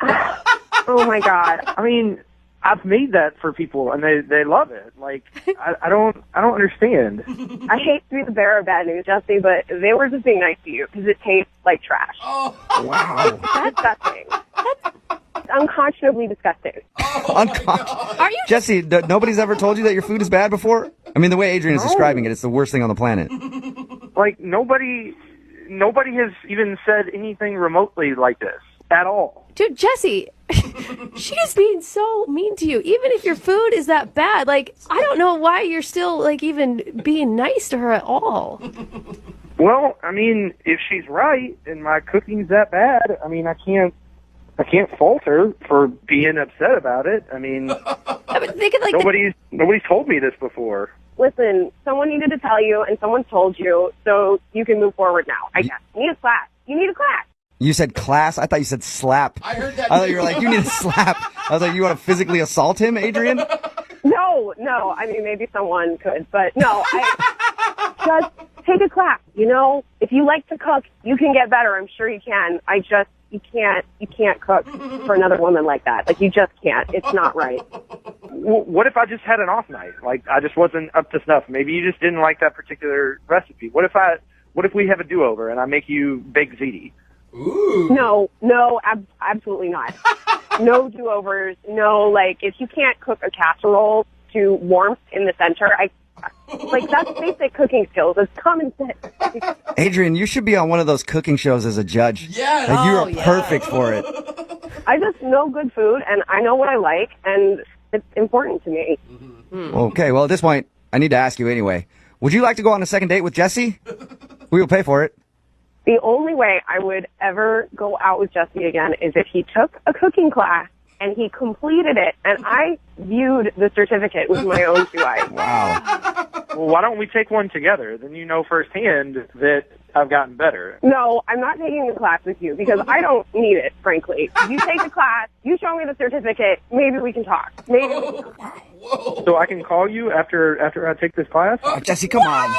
P: Oh my God.
N: I mean, I've made that for people and they love it. Like, I don't understand.
P: I hate to be the bearer of bad news, Jesse, but they were just being nice to you because it tastes like trash.
C: Oh.
B: Wow.
P: That's disgusting. That's unconscionably disgusting.
D: Are you
B: Jesse, nobody's ever told you that your food is bad before? I mean, the way Adrian is describing it, it's the worst thing on the planet.
N: Like, nobody has even said anything remotely like this at all.
D: Dude, Jesse, she is being so mean to you. Even if your food is that bad, like, I don't know why you're still, like, even being nice to her at all.
N: Well, I mean, if she's right and my cooking's that bad, I mean, I can't fault her for being upset about it. I mean,
D: they could, like,
N: nobody's told me this before.
P: Listen, someone needed to tell you, and someone told you, so you can move forward now. I guess. You need a class. You need a class.
B: You said class? I thought you said slap.
C: I heard that.
B: I thought you were like, you need a slap. I was like, you want to physically assault him, Adrian?
P: No. I mean, maybe someone could, but no. I just take a class. You know, if you like to cook, you can get better. I'm sure you can. You can't cook for another woman like that. Like, you just can't. It's not right.
Q: What if I just had an off night? Like, I just wasn't up to snuff. Maybe you just didn't like that particular recipe. What if we have a do-over and I make you baked ziti?
P: Ooh. No, absolutely not. No do-overs. No, like, if you can't cook a casserole to warmth in the center, that's basic cooking skills. It's common sense.
B: Adrian, you should be on one of those cooking shows as a judge.
C: Yeah.
B: Like, you are perfect for it.
P: I just know good food, and I know what I like, and it's important to me.
B: Okay, well, at this point, I need to ask you anyway. Would you like to go on a second date with Jesse? We will pay for it.
P: The only way I would ever go out with Jesse again is if he took a cooking class and he completed it, and I viewed the certificate with my own two eyes.
B: Wow.
Q: Well, why don't we take one together? Then you know firsthand that I've gotten better.
P: No, I'm not taking the class with you because I don't need it, frankly. You take the class, you show me the certificate, maybe we can talk. Maybe we can talk.
Q: So I can call you after I take this class?
B: Oh, Jesse, come on.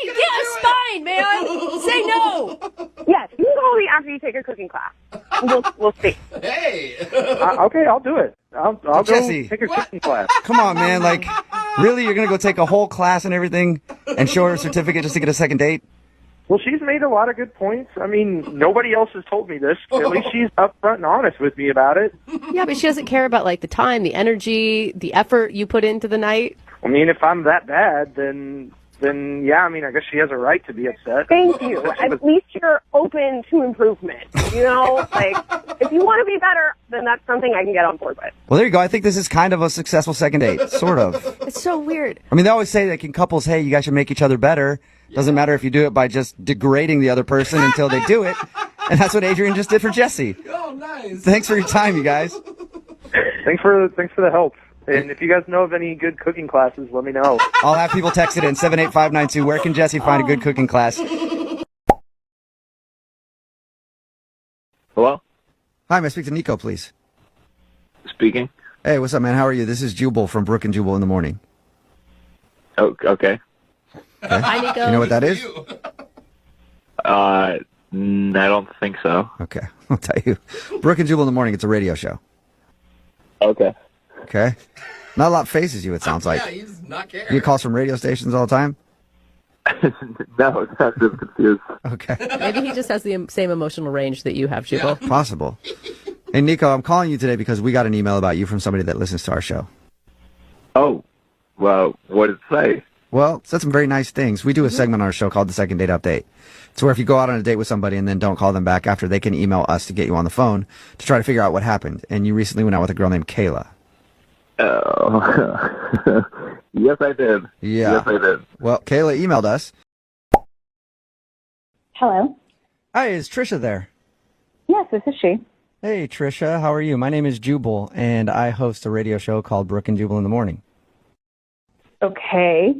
D: Get a spine, man. Say no.
P: Yes, you can call me after you take a cooking class. We'll see.
C: Hey.
Q: Okay, I'll do it. I'll go
B: Jesse,
Q: take a cooking class.
B: Come on, man. Like, really? You're going to go take a whole class and everything and show her a certificate just to get a second date?
Q: Well, she's made a lot of good points. I mean, nobody else has told me this. At least she's upfront and honest with me about it.
D: Yeah, but she doesn't care about, like, the time, the energy, the effort you put into the night.
Q: I mean, if I'm that bad, then yeah, I mean, I guess she has a right to be upset.
P: Thank you. At least you're open to improvement. You know, like, if you want to be better, then that's something I can get on board with.
B: Well, there you go. I think this is kind of a successful second date. Sort of.
D: It's so weird.
B: I mean, they always say, like, in couples, hey, you guys should make each other better. Doesn't matter if you do it by just degrading the other person until they do it. And that's what Adrian just did for Jesse.
C: Oh, nice.
B: Thanks for your time, you guys.
Q: Thanks for the help. And if you guys know of any good cooking classes, let me know.
B: I'll have people text it in 78592. Where can Jesse find a good cooking class?
F: Hello?
B: Hi, may I speak to Nico, please?
F: Speaking.
B: Hey, what's up, man? How are you? This is Jubal from Brooke and Jubal in the morning.
F: Oh, okay.
D: Hi, Nico.
B: You know what that is?
F: I don't think so.
B: Okay, I'll tell you. Brooke and Jubal in the morning, it's a radio show.
F: Okay.
B: Okay? Not a lot phases you, it sounds like.
C: Yeah, he's not caring.
B: You get calls from radio stations all the time?
F: No, I'm just confused.
B: Okay.
D: Maybe he just has the same emotional range that you have, Jubal.
B: Yeah. Possible. Hey, Nico, I'm calling you today because we got an email about you from somebody that listens to our show.
F: Oh, well, what did it say?
B: Well, it said some very nice things. We do a segment on our show called the Second Date Update. It's where if you go out on a date with somebody and then don't call them back after, they can email us to get you on the phone to try to figure out what happened. And you recently went out with a girl named Kayla.
F: Oh, yes, I did.
B: Yeah.
F: Yes, I did.
B: Well, Kayla emailed us.
R: Hello.
B: Hi, is Trisha there?
R: Yes, this is she.
B: Hey, Trisha, how are you? My name is Jubal, and I host a radio show called Brooke and Jubal in the Morning.
R: Okay.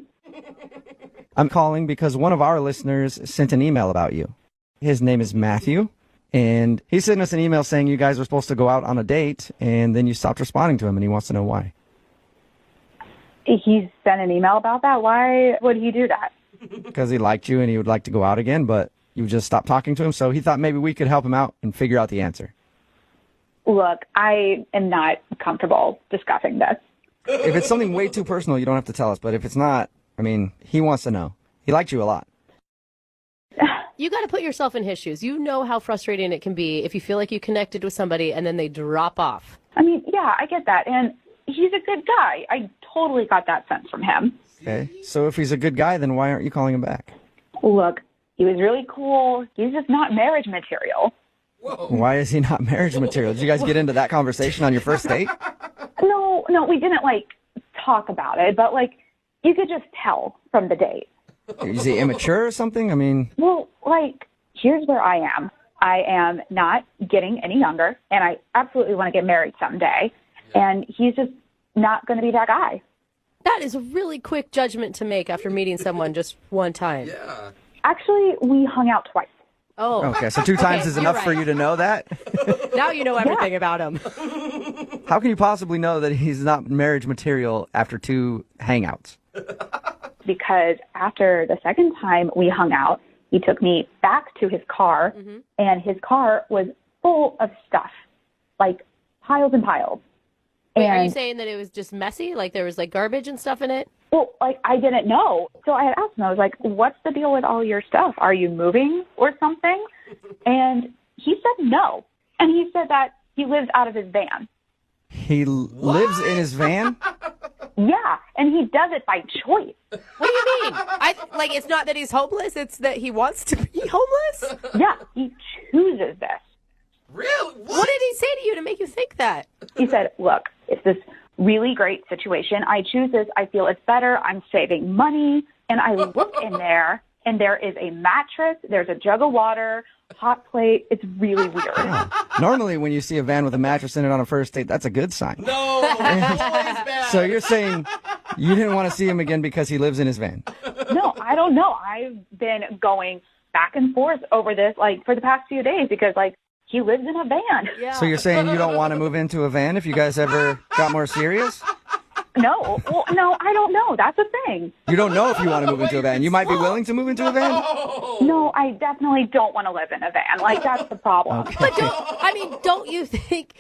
B: I'm calling because one of our listeners sent an email about you. His name is Matthew, and he sent us an email saying you guys were supposed to go out on a date, and then you stopped responding to him, and he wants to know why.
R: He sent an email about that? Why would he do that?
B: Because he liked you, and he would like to go out again, but you just stopped talking to him, so he thought maybe we could help him out and figure out the answer.
R: Look, I am not comfortable discussing this.
B: If it's something way too personal, you don't have to tell us, but if it's not, I mean, he wants to know. He liked you a lot.
D: You got to put yourself in his shoes. You know how frustrating it can be if you feel like you connected with somebody and then they drop off.
R: I mean, yeah, I get that. And he's a good guy. I totally got that sense from him.
B: Okay, so if he's a good guy, then why aren't you calling him back?
R: Look, he was really cool. He's just not marriage material.
C: Whoa.
B: Why is he not marriage material? Did you guys get into that conversation on your first date?
R: No, we didn't, talk about it, but, you could just tell from the date.
B: Is he immature or something? I mean...
R: Well, here's where I am. I am not getting any younger, and I absolutely want to get married someday, and he's just not going to be that guy.
D: That is a really quick judgment to make after meeting someone just one time.
C: Yeah.
R: Actually, we hung out twice.
D: Oh.
B: Okay, so 2 times is enough for you to know that?
D: Now you know everything about him.
B: How can you possibly know that he's not marriage material after 2 hangouts?
R: Because after the second time we hung out, he took me back to his car, and his car was full of stuff, like piles and piles.
D: Wait,
R: and
D: are you saying that it was just messy? Like there was like garbage and stuff in it?
R: Well, like, I didn't know. So I had asked him, I was like, what's the deal with all your stuff? Are you moving or something? And he said no. And he said that he lives out of his van.
B: He lives in his van?
R: Yeah, and he does it by choice.
D: What do you mean? Like, it's not that he's homeless, it's that he wants to be homeless?
R: Yeah, he chooses this.
C: Really?
D: What did he say to you to make you think that?
R: He said, look, it's this really great situation. I choose this. I feel it's better. I'm saving money. And I look in there, and there is a mattress. There's a jug of water, hot plate. It's really weird.
B: Normally, when you see a van with a mattress in it on a first date, that's a good sign.
C: No, always bad.
B: So you're saying you didn't want to see him again because he lives in his van?
R: No, I don't know. I've been going back and forth over this, like, for the past few days because, like, he lives in a van.
D: Yeah.
B: So you're saying you don't want to move into a van if you guys ever got more serious?
R: No, well, no, I don't know. That's the thing.
B: You don't know if you want to move into a van. You might be willing to move into a van?
R: No, I definitely don't want to live in a van. Like, that's the problem.
B: Okay.
D: But don't you think...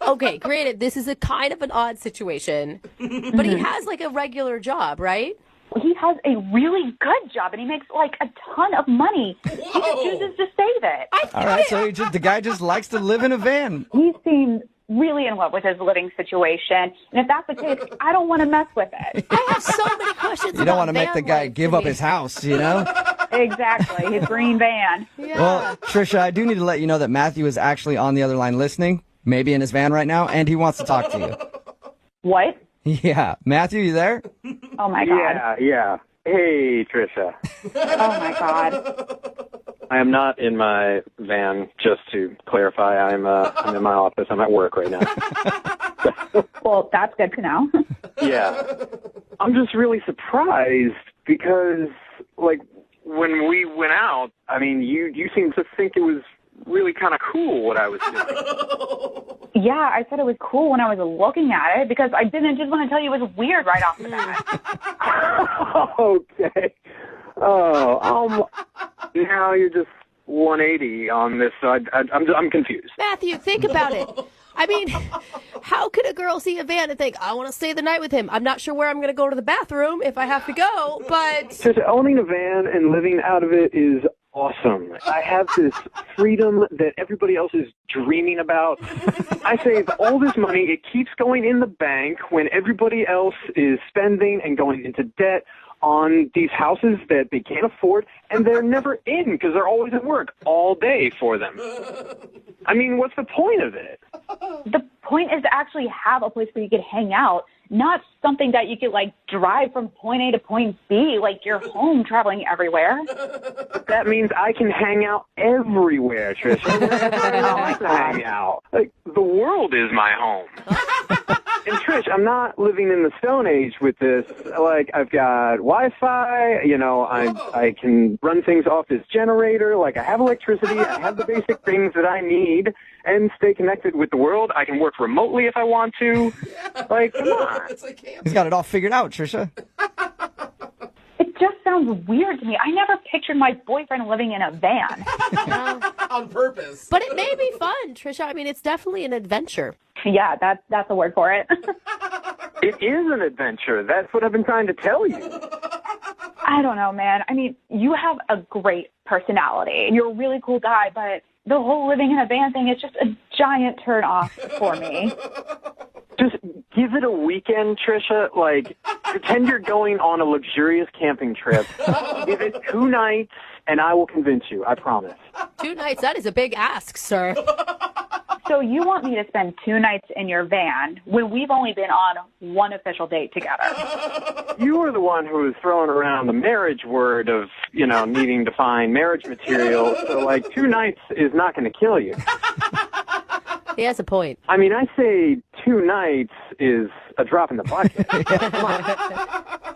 D: Okay, granted, this is a kind of an odd situation, but he has, like, a regular job, right?
R: He has a really good job, and he makes, like, a ton of money. He just chooses to save it.
B: All right, so the guy just likes to live in a van.
R: He seems really in love with his living situation, and if that's the case, I don't want to mess with it.
D: I have so many questions.
B: You don't want to make the guy give up his house, you know?
R: Exactly, his green van.
D: Yeah.
B: Well, Trisha, I do need to let you know that Matthew is actually on the other line listening, maybe in his van right now, and he wants to talk to you.
R: What?
B: Yeah. Matthew, you there?
R: Oh, my God.
S: Yeah. Hey, Trisha.
R: Oh, my God.
S: I am not in my van, just to clarify. I'm in my office. I'm at work right now.
R: Well, that's good to know.
S: Yeah. I'm just really surprised because, like, when we went out, I mean, you seemed to think it was really kind of cool what I was doing.
R: Yeah, I said it was cool when I was looking at it because I didn't just want to tell you it was weird right off the bat.
S: Okay. Oh, now you're just 180 on this. So I'm confused.
D: Matthew, think about it. I mean, how could a girl see a van and think, I want to stay the night with him? I'm not sure where I'm going to go to the bathroom if I have to go, but...
S: Just owning a van and living out of it is awesome. I have this freedom that everybody else is dreaming about. I save all this money. It keeps going in the bank when everybody else is spending and going into debt on these houses that they can't afford, and they're never in because they're always at work all day for them. I mean, what's the point of it?
R: The point is to actually have a place where you could hang out, not something that you could, like, drive from point A to point B, like you're home traveling everywhere.
S: That means I can hang out everywhere, Trisha. I like to hang out. Like, the world is my home. And Trish, I'm not living in the Stone Age with this. Like, I've got Wi-Fi, you know, I can run things off this generator. Like, I have electricity. I have the basic things that I need and stay connected with the world. I can work remotely if I want to. Like, come on.
B: He's got it all figured out, Trisha.
R: It just sounds weird to me. I never pictured my boyfriend living in a van.
C: On purpose.
D: But it may be fun, Trisha. I mean, it's definitely an adventure.
R: Yeah, that's the word for it.
S: It is an adventure. That's what I've been trying to tell you.
R: I don't know, man. I mean, you have a great personality. You're a really cool guy, but the whole living in a van thing is just a giant turn off for me.
S: Just give it a weekend, Trisha. Like, pretend you're going on a luxurious camping trip. Give it 2 nights, and I will convince you. I promise.
D: 2 nights? That is a big ask, sir.
R: So you want me to spend 2 nights in your van when we've only been on 1 official date together?
S: You were the one who was throwing around the marriage word of, you know, needing to find marriage material. So, like, 2 nights is not going to kill you.
D: He has a point.
S: I mean, I say 2 nights is a drop in the bucket.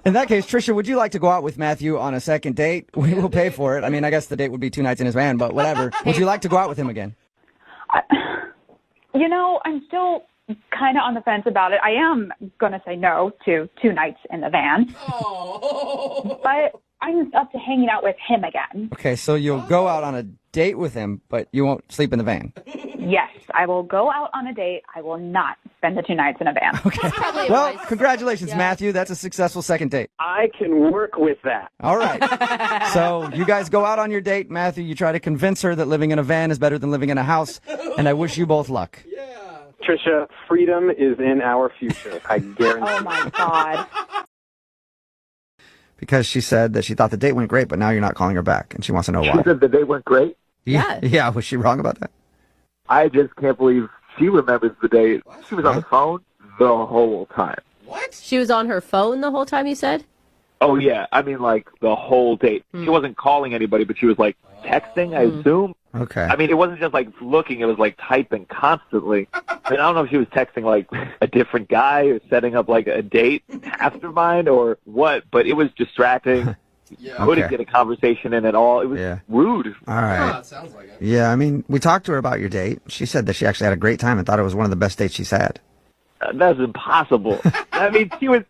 B: In that case, Trisha, would you like to go out with Matthew on a second date? We will pay for it. I mean, I guess the date would be 2 nights in his van, but whatever. Would you like to go out with him again?
R: You know, I'm still kind of on the fence about it. I am going to say no to 2 nights in the van. But I'm up to hanging out with him again.
B: Okay, so you'll go out on a date with him, but you won't sleep in the van.
R: Yes, I will go out on a date. I will not spend the 2 nights in a van.
B: Well, congratulations, Matthew. That's a successful second date.
S: I can work with that.
B: All right. So you guys go out on your date. Matthew, you try to convince her that living in a van is better than living in a house, and I wish you both luck.
S: Trisha, freedom is in our future. I guarantee.
R: Oh, my God.
B: Because she said that she thought the date went great, but now you're not calling her back, and she wants to know why.
T: She said the date went great?
B: Yeah. Yeah, was she wrong about that?
T: I just can't believe she remembers the date. She was on the phone the whole time.
D: She was on her phone the whole time, you said?
T: Oh, yeah. I mean, like, the whole date. She wasn't calling anybody, but she was, like, texting, I assume.
B: Okay.
T: I mean, it wasn't just, like, looking. It was, like, typing constantly. I mean, I don't know if she was texting, like, a different guy or setting up, like, a date mastermind or what, but it was distracting. Couldn't get a conversation in at all. It was rude.
B: All right.
C: Sounds like it.
B: Yeah, I mean, we talked to her about your date. She said that she actually had a great time and thought it was one of the best dates she's had.
T: That's impossible. I mean, she was...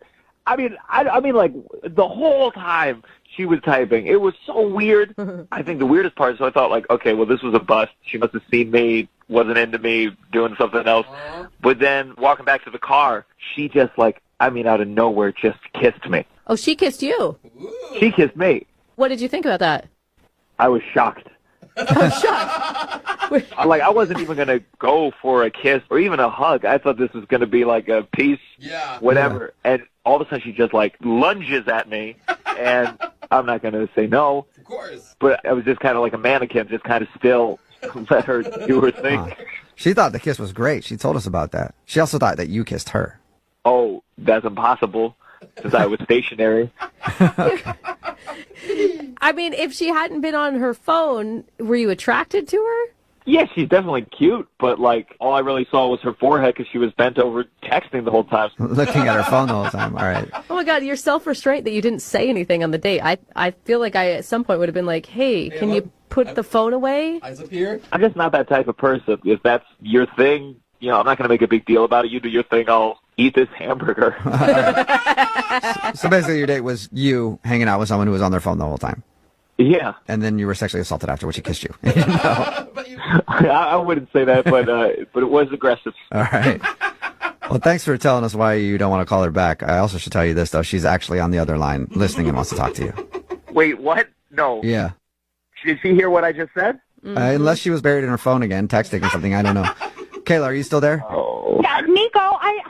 T: I mean, like, the whole time she was typing. It was so weird. I think the weirdest part, so I thought, like, okay, well, this was a bust. She must have seen me, wasn't into me, doing something else. But then, walking back to the car, she just, like, I mean, out of nowhere, just kissed me.
D: Oh, she kissed you.
T: She kissed me.
D: What did you think about that?
T: I was shocked. Like, I wasn't even going to go for a kiss or even a hug. I thought this was going to be like a peace, whatever. Yeah. And all of a sudden she just, like, lunges at me, and I'm not going to say no. Of course. But I was just kind of like a mannequin, just kind of still let her do her thing.
B: She thought the kiss was great. She told us about that. She also thought that you kissed her.
T: Oh, that's impossible, since I was stationary.
D: I mean, if she hadn't been on her phone, were you attracted to her?
T: Yeah, she's definitely cute, but, like, all I really saw was her forehead because she was bent over texting the whole time.
B: Looking at her phone the whole time, all right.
D: Oh, my God, you're self-restraint that you didn't say anything on the date. I feel like I, at some point, would have been like, hey, can you put the phone away?
C: Eyes up here.
T: I'm just not that type of person. If that's your thing, you know, I'm not going to make a big deal about it. You do your thing, I'll eat this hamburger.
B: So basically your date was you hanging out with someone who was on their phone the whole time.
T: Yeah.
B: And then you were sexually assaulted after when she kissed you.
T: I wouldn't say that, but it was aggressive.
B: All right. Well, thanks for telling us why you don't want to call her back. I also should tell you this, though. She's actually on the other line listening and wants to talk to you.
T: Wait, what? No.
B: Yeah.
T: Did she hear what I just said?
B: Unless she was buried in her phone again, texting or something. I don't know. Kayla, are you still there?
T: Oh.
J: Yeah, Nico, I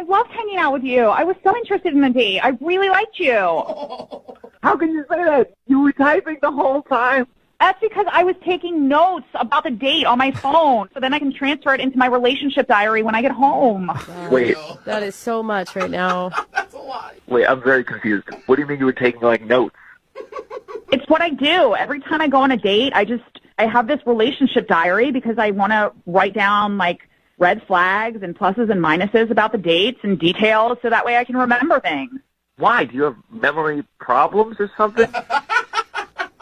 J: loved hanging out with you. I was so interested in the date. I really liked you.
T: How can you say that? You were typing the whole time.
J: That's because I was taking notes about the date on my phone, so then I can transfer it into my relationship diary when I get home.
T: Wait.
D: That is so much right now.
T: Wait, I'm very confused. What do you mean you were taking, like, notes?
J: It's what I do. Every time I go on a date, I have this relationship diary because I want to write down, like, red flags and pluses and minuses about the dates and details so that way I can remember things.
T: Why? Do you have memory problems or something?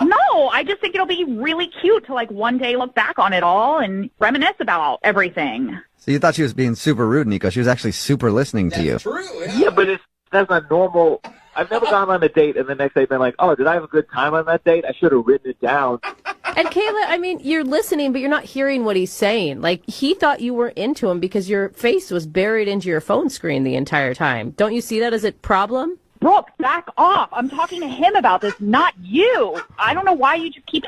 J: No, I just think it'll be really cute to, like, one day look back on it all and reminisce about everything.
B: So you thought she was being super rude, Nico. She was actually super listening to you.
C: True,
T: Yeah, but that's not normal. I've never gone on a date and the next day been like, oh, did I have a good time on that date? I should have written it down.
D: And Kayla, I mean, you're listening, but you're not hearing what he's saying. Like, he thought you were into him because your face was buried into your phone screen the entire time. Don't you see that as a problem?
J: Brooke, back off. I'm talking to him about this, not you. I don't know why you just keep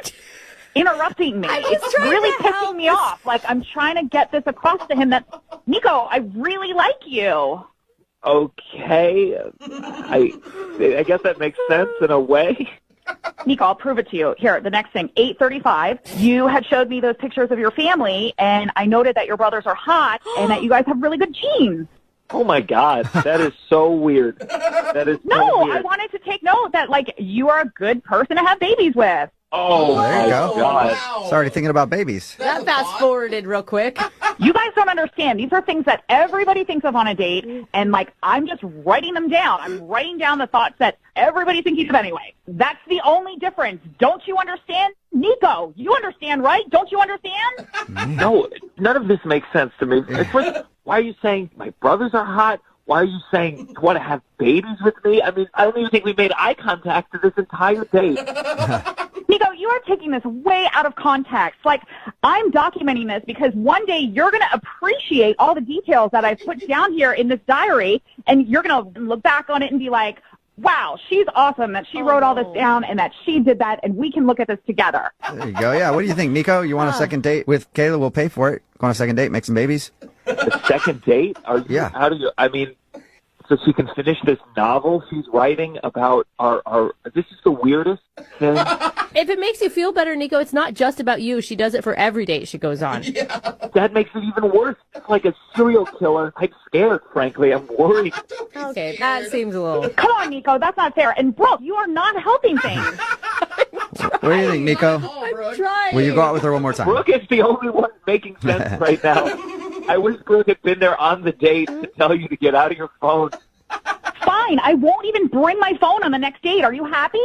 J: interrupting me. It's really pissing me off. Like, I'm trying to get this across to him that, Nico, I really like you.
T: Okay. I guess that makes sense in a way.
J: Nico, I'll prove it to you. Here, the next thing, 8:35. You had showed me those pictures of your family, and I noted that your brothers are hot and that you guys have really good genes.
T: Oh, my God. That is so weird. That is
J: No,
T: so weird.
J: I wanted to take note that, like, you are a good person to have babies with.
T: Oh,
B: there you go.
T: God.
B: Sorry, thinking about babies.
D: That fast-forwarded real quick.
J: You guys don't understand. These are things that everybody thinks of on a date, and, like, I'm just writing them down. I'm writing down the thoughts that everybody's thinking of anyway. That's the only difference. Don't you understand? Nico, you understand, right? Don't you understand?
T: No, none of this makes sense to me. Why are you saying my brothers are hot? Why are you saying you want to have babies with me? I mean, I don't even think we made eye contact to this entire date.
U: Nico, you are taking this way out of context. Like, I'm documenting this because one day you're going to appreciate all the details that I've put down here in this diary, and you're going to look back on it and be like, wow, she's awesome that she wrote all this down and that she did that, and we can look at this together.
B: There you go. Yeah. What do you think, Nico? You want a second date with Kayla? We'll pay for it. Go on a second date, make some babies.
T: A second date?
B: Yeah.
T: How do you? I mean, so she can finish this novel she's writing about our. This is the weirdest thing.
D: If it makes you feel better, Nico, it's not just about you. She does it for every date she goes on.
T: That makes it even worse. It's like a serial killer. I'm scared, frankly. I'm worried.
D: Okay, that seems a little...
U: Come on, Nico, that's not fair. And Brooke, you are not helping things.
B: What do you think, Nico?
D: I'm trying.
B: Will you go out with her one more time?
T: Brooke is the only one making sense right now. I wish Brooke had been there on the date to tell you to get out of your phone.
U: Fine, I won't even bring my phone on the next date. Are you happy?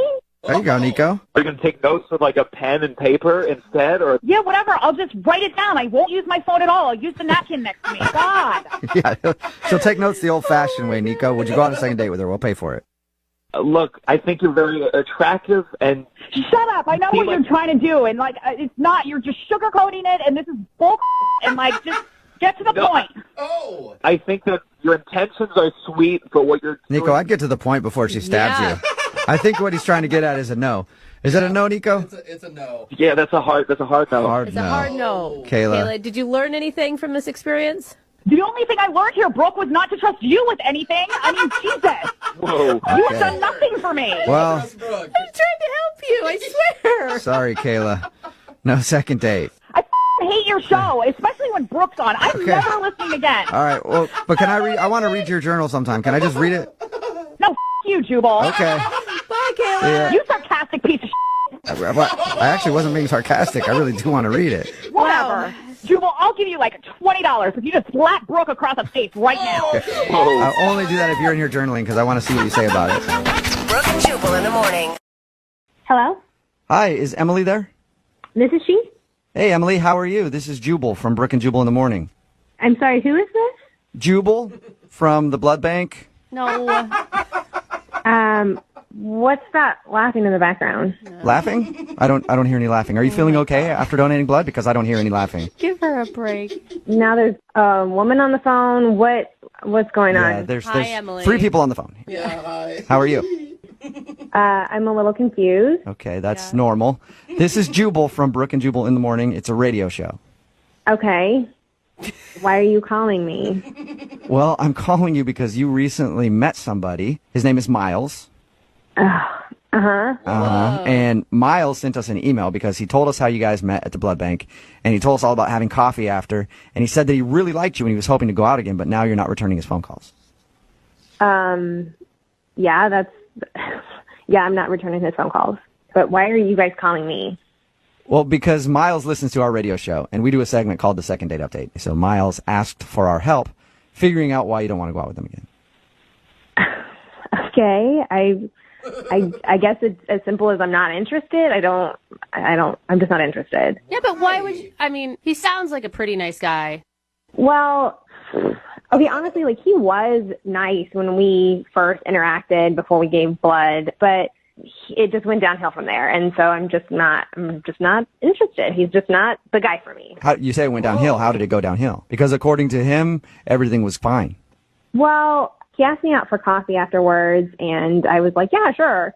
B: There you go, Nico.
T: Are you going to take notes with like a pen and paper instead? Or
U: Yeah, whatever. I'll just write it down. I won't use my phone at all. I'll use the napkin next to me. God.
B: Yeah, she'll take notes the old-fashioned way, Nico. Would you go on a second date with her? We'll pay for it.
T: Look, I think you're very attractive and...
U: Shut up. I know what you're trying to do. And, like, it's not. You're just sugarcoating it, and this is bull. And, like, just get to the point.
C: Oh.
T: I think that your intentions are sweet, but what you're doing...
B: Nico, I'd get to the point before she stabs you. I think what he's trying to get at is a no. Is that a no, Nico?
C: It's a no.
T: Yeah, that's a hard no.
B: It's a hard
D: no.
B: Kayla.
D: Did you learn anything from this experience?
U: The only thing I learned here, Brooke, was not to trust you with anything. I mean, Jesus.
T: Whoa.
U: You have done nothing for me.
B: Well,
D: I'm trying to help you, I swear.
B: sorry, Kayla. No second date.
U: I hate your show, especially when Brooke's on. I'm never listening again.
B: All right, well, but can I read? I want to read your journal sometime. Can I just read it?
U: No, you, Jubal.
B: Okay.
D: Bye, Kayla.
B: Yeah.
U: You sarcastic piece of
B: I actually wasn't being sarcastic. I really do want to read it.
U: Whatever. Jubal, I'll give you like $20 if you just slap Brooke across the face right now.
B: I'll only do that if you're in here journaling because I want to see what you say about it.
K: Brooke and Jubal in the morning.
J: Hello?
B: Hi, is Emily there?
J: This is she?
B: Hey, Emily, how are you? This is Jubal from Brooke and Jubal in the morning.
J: I'm sorry, who is this?
B: Jubal from the blood bank.
D: No.
J: What's that laughing in the background?
B: Laughing? I don't hear any laughing. Are you feeling okay after donating blood? Because I don't hear any laughing.
D: Give her a break.
J: Now there's a woman on the phone. What's going on?
B: There's
D: Emily.
B: 3 people on the phone.
C: Yeah, hi.
B: How are you?
J: I'm a little confused.
B: Okay, that's normal. This is Jubal from Brooke and Jubal in the morning. It's a radio show.
J: Okay. Why are you calling me?
B: Well, I'm calling you because you recently met somebody. His name is Miles. And Miles sent us an email because he told us how you guys met at the blood bank, and he told us all about having coffee after, and he said that he really liked you and he was hoping to go out again, but now you're not returning his phone calls.
J: Yeah, I'm not returning his phone calls. But why are you guys calling me?
B: Well, because Miles listens to our radio show, and we do a segment called the Second Date Update. So Miles asked for our help figuring out why you don't want to go out with him again.
J: Okay, I guess it's as simple as I'm not interested. I'm just not interested.
D: Yeah, but why would you? I mean, he sounds like a pretty nice guy.
J: Well, okay, honestly, like, he was nice when we first interacted before we gave blood, but it just went downhill from there. And so I'm just not interested. He's just not the guy for me.
B: How, you say it went downhill. How did it go downhill? Because according to him, everything was fine.
J: Well, he asked me out for coffee afterwards, and I was like, yeah, sure.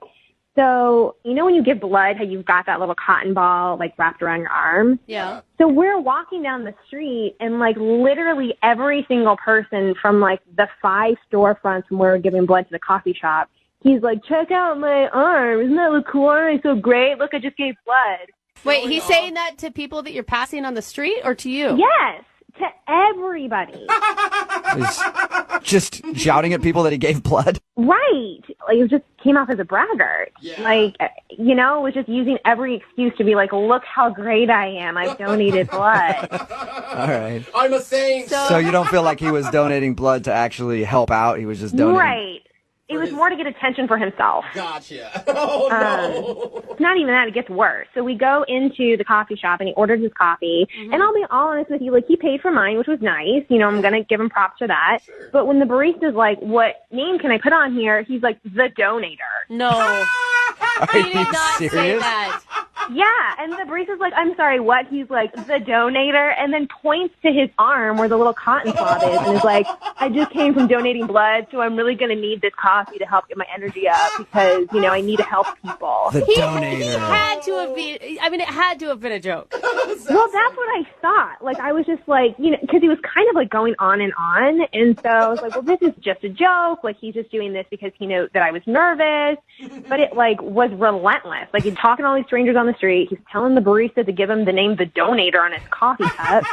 J: So, you know when you give blood, how you've got that little cotton ball, like, wrapped around your arm?
D: Yeah.
J: So we're walking down the street, and, like, literally every single person from, like, the 5 storefronts from where we're giving blood to the coffee shop, he's like, check out my arm. Isn't that look cool? It's so great. Look, I just gave blood.
D: Wait, he's saying that to people that you're passing on the street or to you?
J: Yes, to everybody.
B: He's just shouting at people that he gave blood.
J: Right. Like, it just came off as a braggart.
C: Yeah.
J: Like, you know, was just using every excuse to be like, look how great I am. I've donated blood.
B: All right.
C: I'm a saint.
B: So you don't feel like he was donating blood to actually help out? He was just donating?
J: Right.
E: It was more to get attention for himself.
C: Gotcha. Oh, no.
E: Not even that, it gets worse. So we go into the coffee shop and he ordered his coffee. And I'll be all honest with you, like he paid for mine, which was nice. You know, I'm going to give him props for that. Sure. But when the barista's like, what name can I put on here? He's like, the donator.
D: No. He did not say that.
E: Yeah, and the barista's like, I'm sorry, what? He's like, the donator, and then points to his arm where the little cotton swab is and is like, I just came from donating blood, so I'm really going to need this coffee to help get my energy up because, you know, I need to help people.
B: The donator.
D: He had to have been, I mean, it had to have been a joke.
E: Well, that's what I thought. Like, I was just like, you know, because he was kind of like going on, and so I was like, well, this is just a joke. Like, he's just doing this because he knew that I was nervous, but it, like, was relentless. Like, he's talking to all these strangers on the street. He's telling the barista to give him the name the donator on his coffee cup.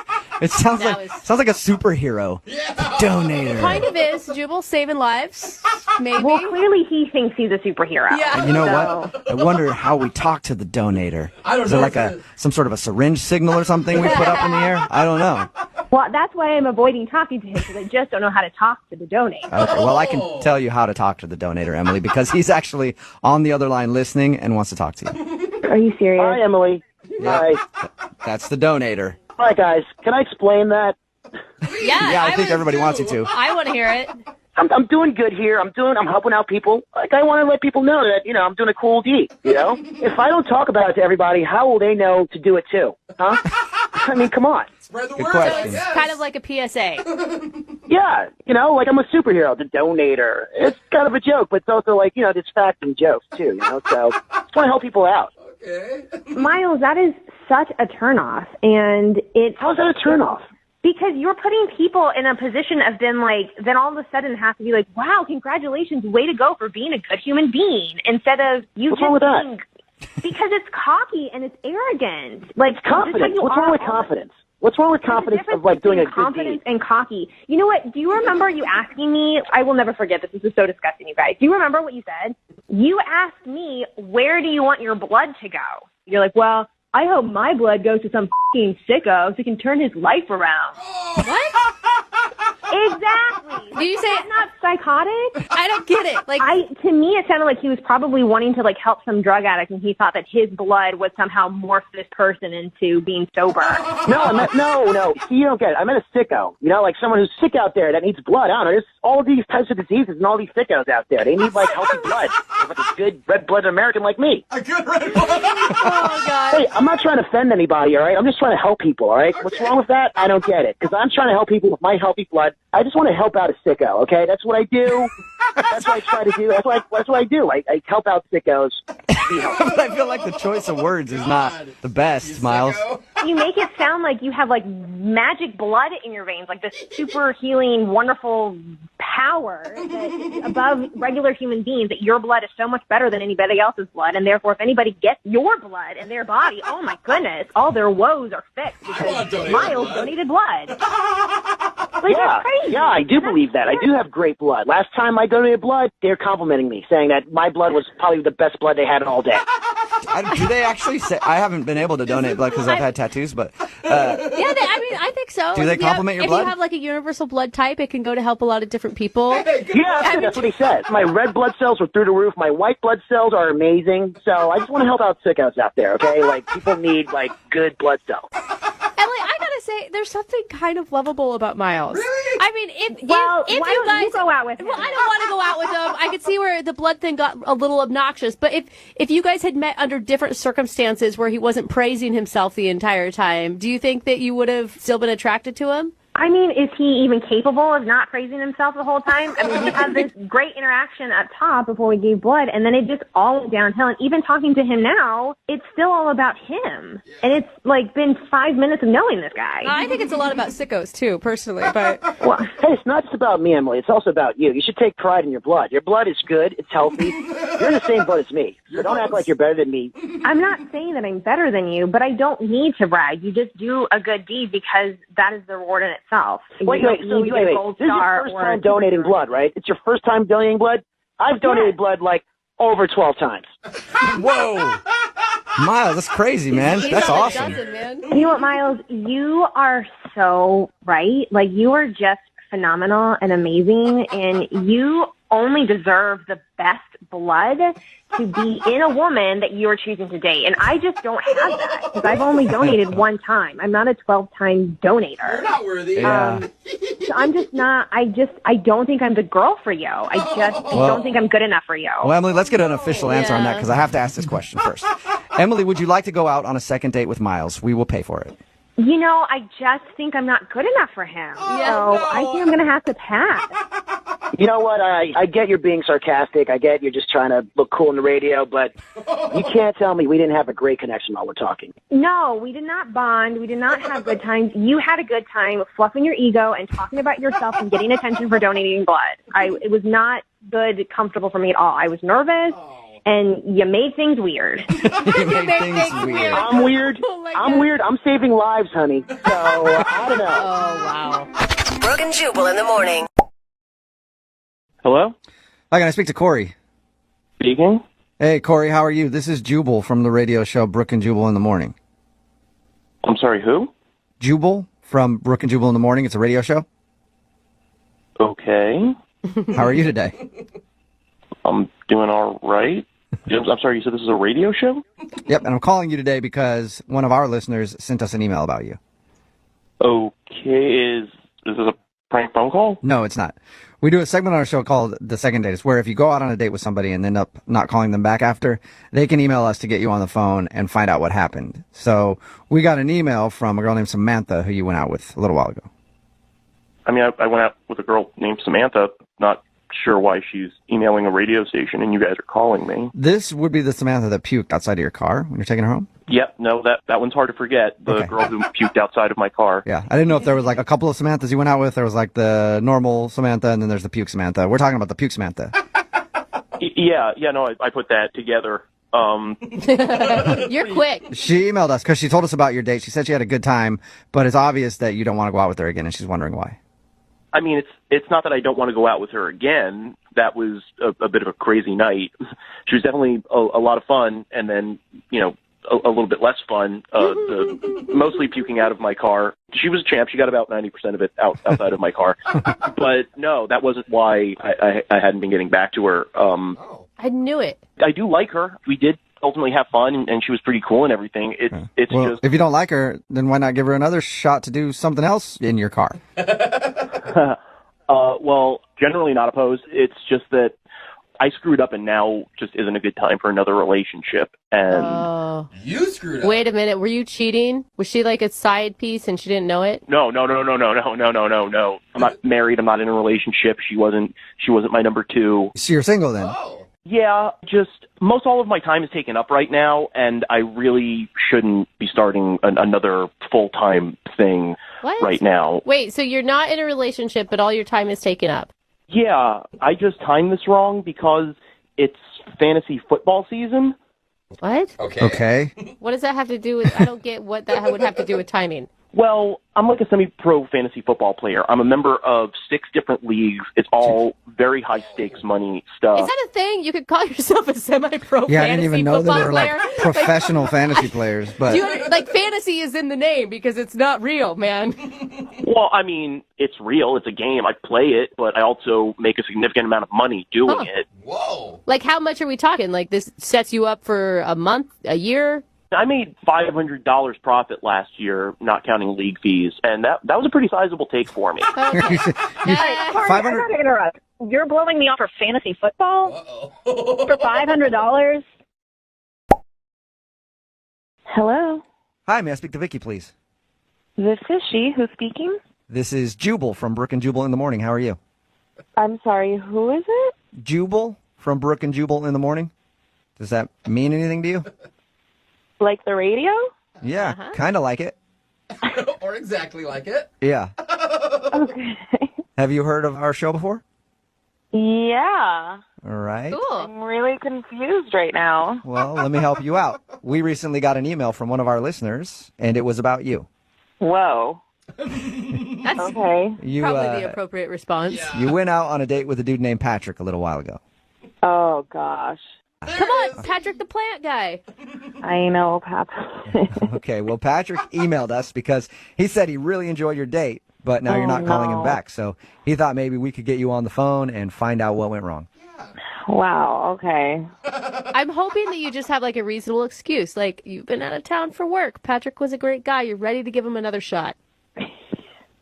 B: It sounds like a superhero.
C: Yeah.
B: The donator.
D: Kind of is. Jubal saving lives. Maybe.
E: Well, clearly he thinks he's a superhero.
D: Yeah.
B: And you know what? I wonder how we talk to the donator.
C: I don't
B: Is
C: know.
B: it like some sort of a syringe signal or something we put up in the air? I don't know.
E: Well, that's why I'm avoiding talking to him because I just don't know how to talk to the donator.
B: Okay, well, I can tell you how to talk to the donator, Emily, because he's actually on the other line listening and wants to talk to you.
E: Are you serious?
V: Hi, Emily. Hi.
B: That's the donator.
V: Hi, guys. Can I explain that?
D: Yeah,
B: I think everybody wants you to.
D: I want to hear it.
V: I'm doing good here. I'm helping out people. Like, I want to let people know that, you know, I'm doing a cool deed, you know? If I don't talk about it to everybody, how will they know to do it too? Huh? I mean, come on.
C: Spread the
B: Good
C: word.
B: question.
D: So it's kind of like a PSA.
V: Yeah, you know, like I'm a superhero, the donator. It's kind of a joke, but it's also like, you know, there's facts and jokes too, you know? So I just want to help people out.
C: Okay.
E: Miles, that is such a turnoff, and it.
V: How's that a turnoff?
E: Because you're putting people in a position of then then all of a sudden have to be like, wow, congratulations, way to go for being a good human being, instead of you
V: What's
E: just
V: wrong with that?
E: being. Because it's cocky and it's arrogant. Like,
V: It's confidence. What's wrong with confidence? What's wrong with confidence of like doing a good
E: confidence
V: deed?
E: and cocky. You know what? Do you remember you asking me? I will never forget this. This is so disgusting, you guys. Do you remember what you said? You asked me, where do you want your blood to go? You're like, well, I hope my blood goes to some f***ing sicko so he can turn his life around.
D: What?
E: Exactly.
D: Do you say
E: it's not psychotic?
D: I don't get it. Like,
E: to me, it sounded like he was probably wanting to like help some drug addict, and he thought that his blood would somehow morph this person into being sober.
V: No. See, you don't get it. I meant a sicko. You know, like someone who's sick out there that needs blood. I don't know. There's all these types of diseases and all these sickos out there. They need like healthy blood. There's, like a good red-blooded American like me.
C: A good red blood.
D: oh God.
V: Hey, I'm not trying to offend anybody, all right? I'm just trying to help people, all right? Okay. What's wrong with that? I don't get it. Because I'm trying to help people with my healthy blood. I just want to help out a sicko, okay? That's what I do. That's what I try to do. That's what I do. I help out sickos.
B: But I feel like the choice of words is not the best, Miles.
E: You make it sound like you have like magic blood in your veins, like this super healing, wonderful power that is above regular human beings, that your blood is so much better than anybody else's blood, and therefore if anybody gets your blood in their body, oh my goodness, all their woes are fixed because Miles donated blood. Like, that's crazy.
V: Yeah, I do believe that. I do have great blood. Last time I donated blood, they're complimenting me, saying that my blood was probably the best blood they had all day.
B: Do they actually say? I haven't been able to donate blood because I've had tattoos, but
D: I think so.
B: Do they compliment your blood?
D: If you have like a universal blood type, it can go to help a lot of different people.
V: Yeah, that's what he says. My red blood cells are through the roof. My white blood cells are amazing. So I just want to help out sickos out there, okay? Like, people need, like, good blood cells.
D: Emily, I gotta say, there's something kind of lovable about Miles.
V: Really?
D: I mean, if
E: why
D: you
E: don't
D: guys
E: you go out with him?
D: Well, I don't want to go out with him. I could see where the blood thing got a little obnoxious. But if you guys had met under different circumstances where he wasn't praising himself the entire time, do you think that you would have still been attracted to him?
E: I mean, is he even capable of not praising himself the whole time? I mean, we had this great interaction up top before we gave blood, and then it just all went downhill. And even talking to him now, it's still all about him. And it's, like, been 5 minutes of knowing this guy.
D: I think it's a lot about sickos, too, personally. But
V: Well, hey, it's not just about me, Emily. It's also about you. You should take pride in your blood. Your blood is good. It's healthy. You're in the same blood as me. So don't act like you're better than me.
E: I'm not saying that I'm better than you, but I don't need to brag. You just do a good deed because that is the reward in itself.
V: Wait.
E: Wait.
V: This is your first time donating blood, right? It's your first time donating blood? I've donated blood, like, over 12 times.
B: Whoa. Miles, that's crazy, man. That's awesome.
E: You know what, Miles? You are so right. Like, you are just phenomenal and amazing, and you only deserve the best blood to be in a woman that you're choosing to date. And I just don't have that because I've only donated one time. I'm not a 12-time donator.
C: You're not worthy.
E: So I'm just not, I don't think I'm the girl for you. I don't think I'm good enough for you.
B: Well, Emily, let's get an official answer on that because I have to ask this question first. Emily, would you like to go out on a second date with Miles? We will pay for it.
E: You know, I just think I'm not good enough for him. I think I'm going to have to pass.
V: You know what? I get you're being sarcastic. I get you're just trying to look cool on the radio, but you can't tell me we didn't have a great connection while we're talking.
E: No, we did not bond. We did not have good times. You had a good time fluffing your ego and talking about yourself and getting attention for donating blood. It was not good, comfortable for me at all. I was nervous. And you made things weird.
B: You made things weird.
V: I'm weird. I'm weird. I'm saving lives, honey. So, I don't know.
D: Oh, wow.
K: Brooke and Jubal in the morning.
T: Hello?
B: Hi, can I speak to Corey?
T: Speaking.
B: Hey, Corey, how are you? This is Jubal from the radio show Brooke and Jubal in the Morning.
T: I'm sorry, who?
B: Jubal from Brooke and Jubal in the Morning. It's a radio show.
T: Okay.
B: How are you today?
T: I'm doing all right. I'm sorry, you said this is a radio show?
B: Yep, and I'm calling you today because one of our listeners sent us an email about you.
T: Okay, is this a prank phone call?
B: No, it's not. We do a segment on our show called The Second Date. It's where if you go out on a date with somebody and end up not calling them back after, they can email us to get you on the phone and find out what happened. So we got an email from a girl named Samantha who you went out with a little while ago.
T: I mean, I went out with a girl named Samantha, not sure why she's emailing a radio station and you guys are calling me.
B: This would be the Samantha that puked outside of your car when you're taking her home?
T: Yep, no, that one's hard to forget. The girl who puked outside of my car.
B: Yeah, I didn't know if there was like a couple of Samanthas you went out with. There was like the normal Samantha and then there's the puke Samantha. We're talking about the puke Samantha.
T: No, I put that together.
D: You're quick.
B: She emailed us because she told us about your date. She said she had a good time, but it's obvious that you don't want to go out with her again and she's wondering why.
T: I mean, it's not that I don't want to go out with her again. That was a bit of a crazy night. She was definitely a lot of fun, and then, you know, a little bit less fun, mostly puking out of my car. She was a champ. She got about 90% of it outside of my car. But no, that wasn't why I hadn't been getting back to her.
D: I knew it.
T: I do like her. We did ultimately have fun, and she was pretty cool and everything. It's
B: well,
T: just...
B: if you don't like her, then why not give her another shot to do something else in your car?
T: Well, generally not opposed. It's just that I screwed up and now just isn't a good time for another relationship. And
C: you screwed up.
D: Wait a minute. Were you cheating? Was she like a side piece and she didn't know it?
T: No. I'm not married. I'm not in a relationship. She wasn't my number two.
B: So you're single then?
T: Yeah, just most all of my time is taken up right now, and I really shouldn't be starting another full-time thing right now.
D: Wait, so you're not in a relationship, but all your time is taken up?
T: Yeah, I just timed this wrong because it's fantasy football season.
D: What?
B: Okay.
D: What does that have to do with... I don't get what that would have to do with timing.
T: Well, I'm like a semi-pro fantasy football player. I'm a member of 6 different leagues. It's all very high-stakes money stuff.
D: Is that a thing? You could call yourself a semi-pro
B: Yeah,
D: fantasy
B: I didn't even know
D: football
B: that they were
D: player?
B: like professional fantasy players. But
D: like fantasy is in the name because it's not real, man.
T: Well, I mean, it's real. It's a game. I play it, but I also make a significant amount of money doing it.
C: Whoa.
D: Like how much are we talking? Like this sets you up for a month, a year?
T: I made $500 profit last year, not counting league fees, and that was a pretty sizable take for me.
E: Corey, I gotta interrupt. You're blowing me off for fantasy football? For $500?
A: Hello.
B: Hi, may I speak to Vicky, please?
A: This is she. Who's speaking?
B: This is Jubal from Brooke and Jubal in the Morning. How are you?
A: I'm sorry, who is it?
B: Jubal from Brooke and Jubal in the Morning. Does that mean anything to you?
A: Like the radio?
B: Yeah, kind of like it.
C: Or exactly like it.
B: Yeah.
A: Okay.
B: Have you heard of our show before?
A: Yeah.
B: All right.
A: Cool. I'm really confused right now.
B: Well, let me help you out. We recently got an email from one of our listeners, and it was about you.
A: Whoa.
D: That's
A: okay.
B: You,
D: probably the appropriate response.
B: You went out on a date with a dude named Patrick a little while ago.
A: Oh, gosh.
D: Come on, Patrick the plant guy.
A: I know, Pap.
B: Okay, well, Patrick emailed us because he said he really enjoyed your date, but now you're not calling him
A: no.
B: back. So he thought maybe we could get you on the phone and find out what went wrong.
A: Wow, okay.
D: I'm hoping that you just have like a reasonable excuse. Like, you've been out of town for work. Patrick was a great guy. You're ready to give him another shot.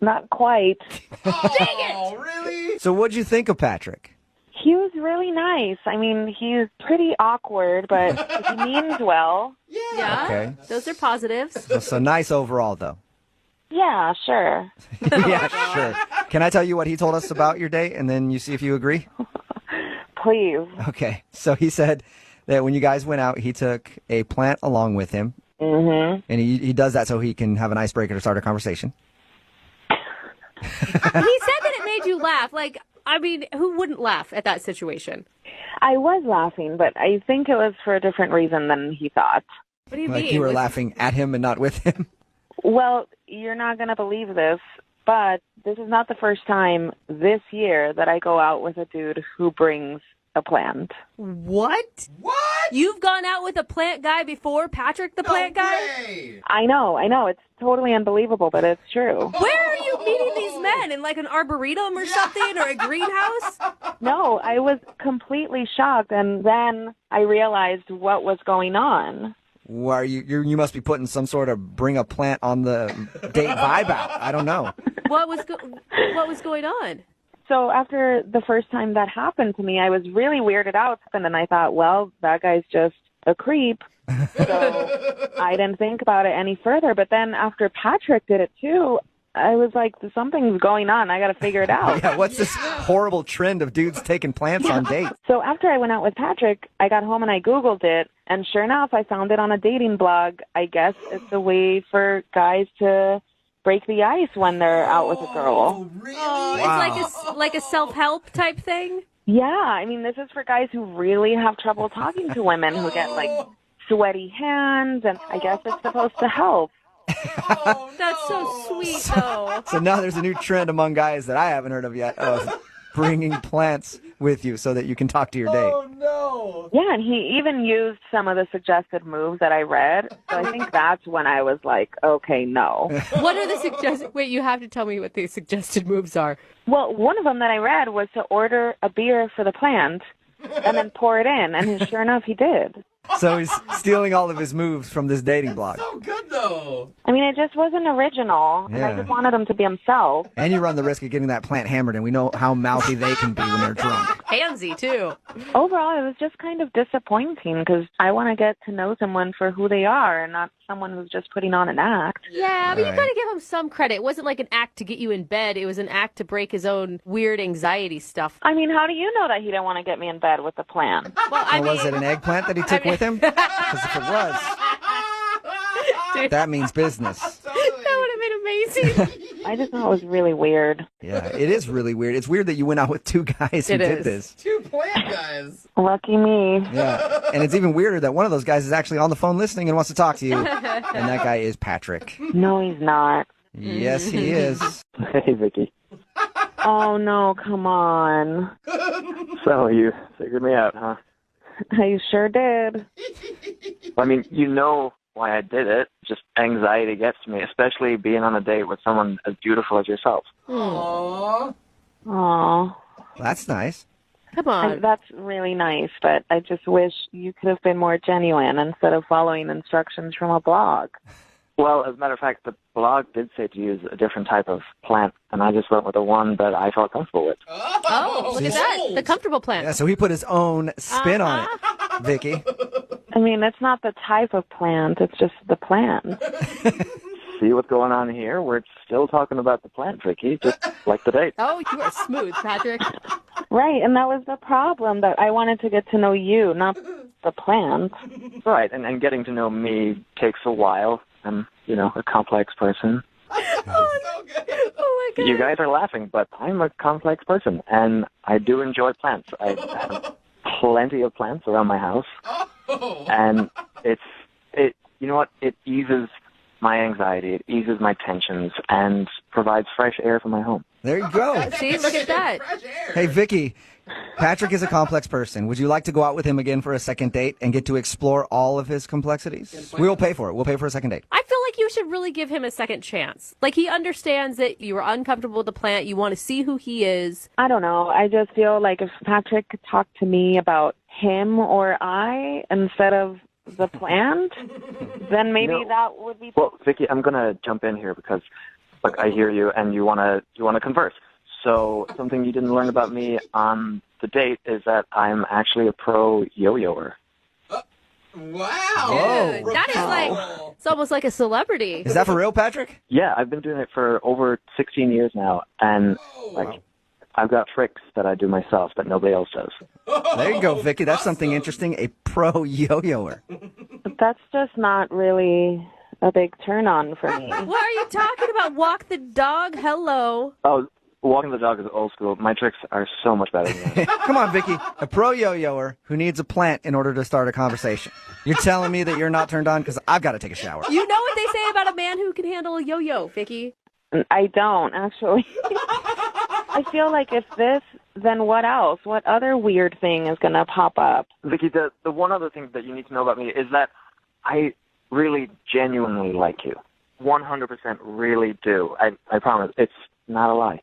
A: Not quite.
C: Oh, really?
B: So what'd you think of Patrick?
A: He was really nice. I mean, he's pretty awkward, but he means well.
D: Yeah.
B: Okay.
D: Those are positives.
B: So nice overall, though.
A: Yeah, sure.
B: Yeah, sure. Can I tell you what he told us about your date, and then you see if you agree?
A: Please.
B: Okay. So he said that when you guys went out, he took a plant along with him.
A: Mm-hmm.
B: And he does that so he can have an icebreaker to start a conversation.
D: He said that it made you laugh. Like, I mean, who wouldn't laugh at that situation?
A: I was laughing, but I think it was for a different reason than he thought.
D: What do you
B: Like
D: mean?
B: you were
D: Was-
B: laughing at him and not with him.
A: Well, you're not going to believe this, but this is not the first time this year that I go out with a dude who brings a plant.
D: What? What? You've gone out with a plant guy before, Patrick the plant guy?
A: I know. It's totally unbelievable, but it's true.
D: Where are you meeting these men? In like an arboretum or something, or a greenhouse?
A: No, I was completely shocked, and then I realized what was going on.
B: Why you must be putting some sort of bring a plant on the date vibe out. I don't know.
D: What was going on?
A: So after the first time that happened to me, I was really weirded out, and then I thought, well, that guy's just a creep. So I didn't think about it any further. But then after Patrick did it too, I was like, something's going on. I got to figure it out.
B: Yeah, what's this horrible trend of dudes taking plants on dates?
A: So after I went out with Patrick, I got home and I Googled it. And sure enough, I found it on a dating blog. I guess it's a way for guys to break the ice when they're out with a girl.
D: Oh, it's like a self-help type thing?
A: Yeah, I mean, this is for guys who really have trouble talking to women who get like sweaty hands, and I guess it's supposed to help.
D: That's so sweet, though.
B: So now there's a new trend among guys that I haven't heard of yet of bringing plants with you so that you can talk to your date.
C: Oh, no.
A: Yeah, and he even used some of the suggested moves that I read. So I think that's when I was like, okay, no.
D: What are the suggested... Wait, you have to tell me what the suggested moves are.
A: Well, one of them that I read was to order a beer for the plant and then pour it in. And sure enough, he did.
B: So he's stealing all of his moves from this dating blog.
C: So good, though.
A: I mean, it just wasn't original. And I
B: Yeah.
A: just wanted him to be himself.
B: And you run the risk of getting that plant hammered, and we know how mouthy they can be when they're drunk.
D: Handsy, too.
A: Overall, it was just kind of disappointing because I want to get to know someone for who they are and not someone who's just putting on an act.
D: Yeah, but you
B: Right.
D: gotta give him some credit. It wasn't like an act to get you in bed. It was an act to break his own weird anxiety stuff.
A: I mean, how do you know that he didn't want to get me in bed with the plant?
D: Well, I
B: Or
D: mean,
B: was it an eggplant that he took with him? Because if it was,
D: dude,
B: that means business.
D: that would have been amazing.
A: I just thought it was really weird.
B: Yeah, it is really weird. It's weird that you went out with two guys who
D: It
B: did
D: is.
B: this.
C: Two plant guys.
A: Lucky me.
B: Yeah, and it's even weirder that one of those guys is actually on the phone listening and wants to talk to you. And that guy is Patrick.
A: No, he's not.
B: Yes, he is.
N: Hey, Vicky.
A: Oh, no, come on.
N: So you figured me out, huh?
A: I sure did.
N: I mean, you know why I did it. Just anxiety gets to me, especially being on a date with someone as beautiful as yourself.
C: Aww.
A: Aw.
B: That's nice.
D: Come on.
A: That's really nice, but I just wish you could have been more genuine instead of following instructions from a blog.
N: Well, as a matter of fact, the blog did say to use a different type of plant, and I just went with the one that I felt comfortable with.
D: Oh, look at that. The comfortable plant.
B: Yeah, so he put his own spin on it, Vicky.
A: I mean, it's not the type of plant, it's just the plant.
N: See what's going on here? We're still talking about the plant, Vicky, just like the date.
D: Oh, you are smooth, Patrick.
A: Right, and that was the problem, that I wanted to get to know you, not the plant.
N: Right, and getting to know me takes a while. I'm, a complex person.
D: Oh my God.
N: You guys are laughing, but I'm a complex person, and I do enjoy plants. I have plenty of plants around my house, and you know what? It eases my anxiety, it eases my tensions, and provides fresh air for my home.
B: There you go.
D: See, look at that.
B: Hey, Vicky, Patrick is a complex person. Would you like to go out with him again for a second date and get to explore all of his complexities? We will pay for it. We'll pay for a second date.
D: I feel like you should really give him a second chance. Like, he understands that you were uncomfortable with the plant. You want to see who he is.
A: I don't know. I just feel like if Patrick could talk to me about him or I instead of the plant, then maybe that would be...
N: Well, Vicky, I'm going to jump in here because, look, I hear you and you want to converse. So something you didn't learn about me on the date is that I'm actually a pro yo-yoer.
C: Wow.
D: Dude, that is like, it's almost like a celebrity.
B: Is that for real, Patrick?
N: Yeah, I've been doing it for over 16 years now, and I've got tricks that I do myself that nobody else does.
B: There you go, Vicky. That's something interesting. A pro yo-yoer.
A: That's just not really a big turn on for me.
D: What are you talking about? Walk the dog? Hello.
N: Oh, walking the dog is old school. My tricks are so much better than that.
B: Come on, Vicky. A pro yo-yoer who needs a plant in order to start a conversation. You're telling me that you're not turned on because I've got to take a shower.
D: You know what they say about a man who can handle a yo-yo, Vicky?
A: I don't, actually. I feel like if this, then what else? What other weird thing is going to pop up?
N: Vicky, the one other thing that you need to know about me is that I really genuinely like you. 100% really do. I promise. It's not a lie.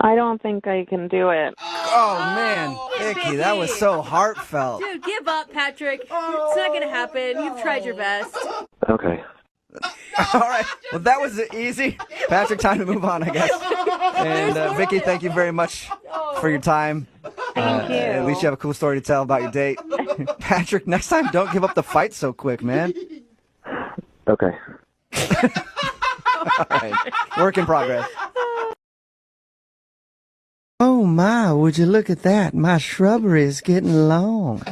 A: I don't think I can do it.
B: Oh, man. Vicky, that was so heartfelt.
D: Dude, give up, Patrick. It's not going to happen. You've tried your best.
N: Okay.
B: All right. Well, that was easy. Patrick, time to move on, I guess. And Vicky, thank you very much for your time.
A: Thank you.
B: At least you have a cool story to tell about your date. Patrick, next time, don't give up the fight so quick, man.
N: Okay.
B: All right. Work in progress. Oh, my, would you look at that? My shrubbery is getting long.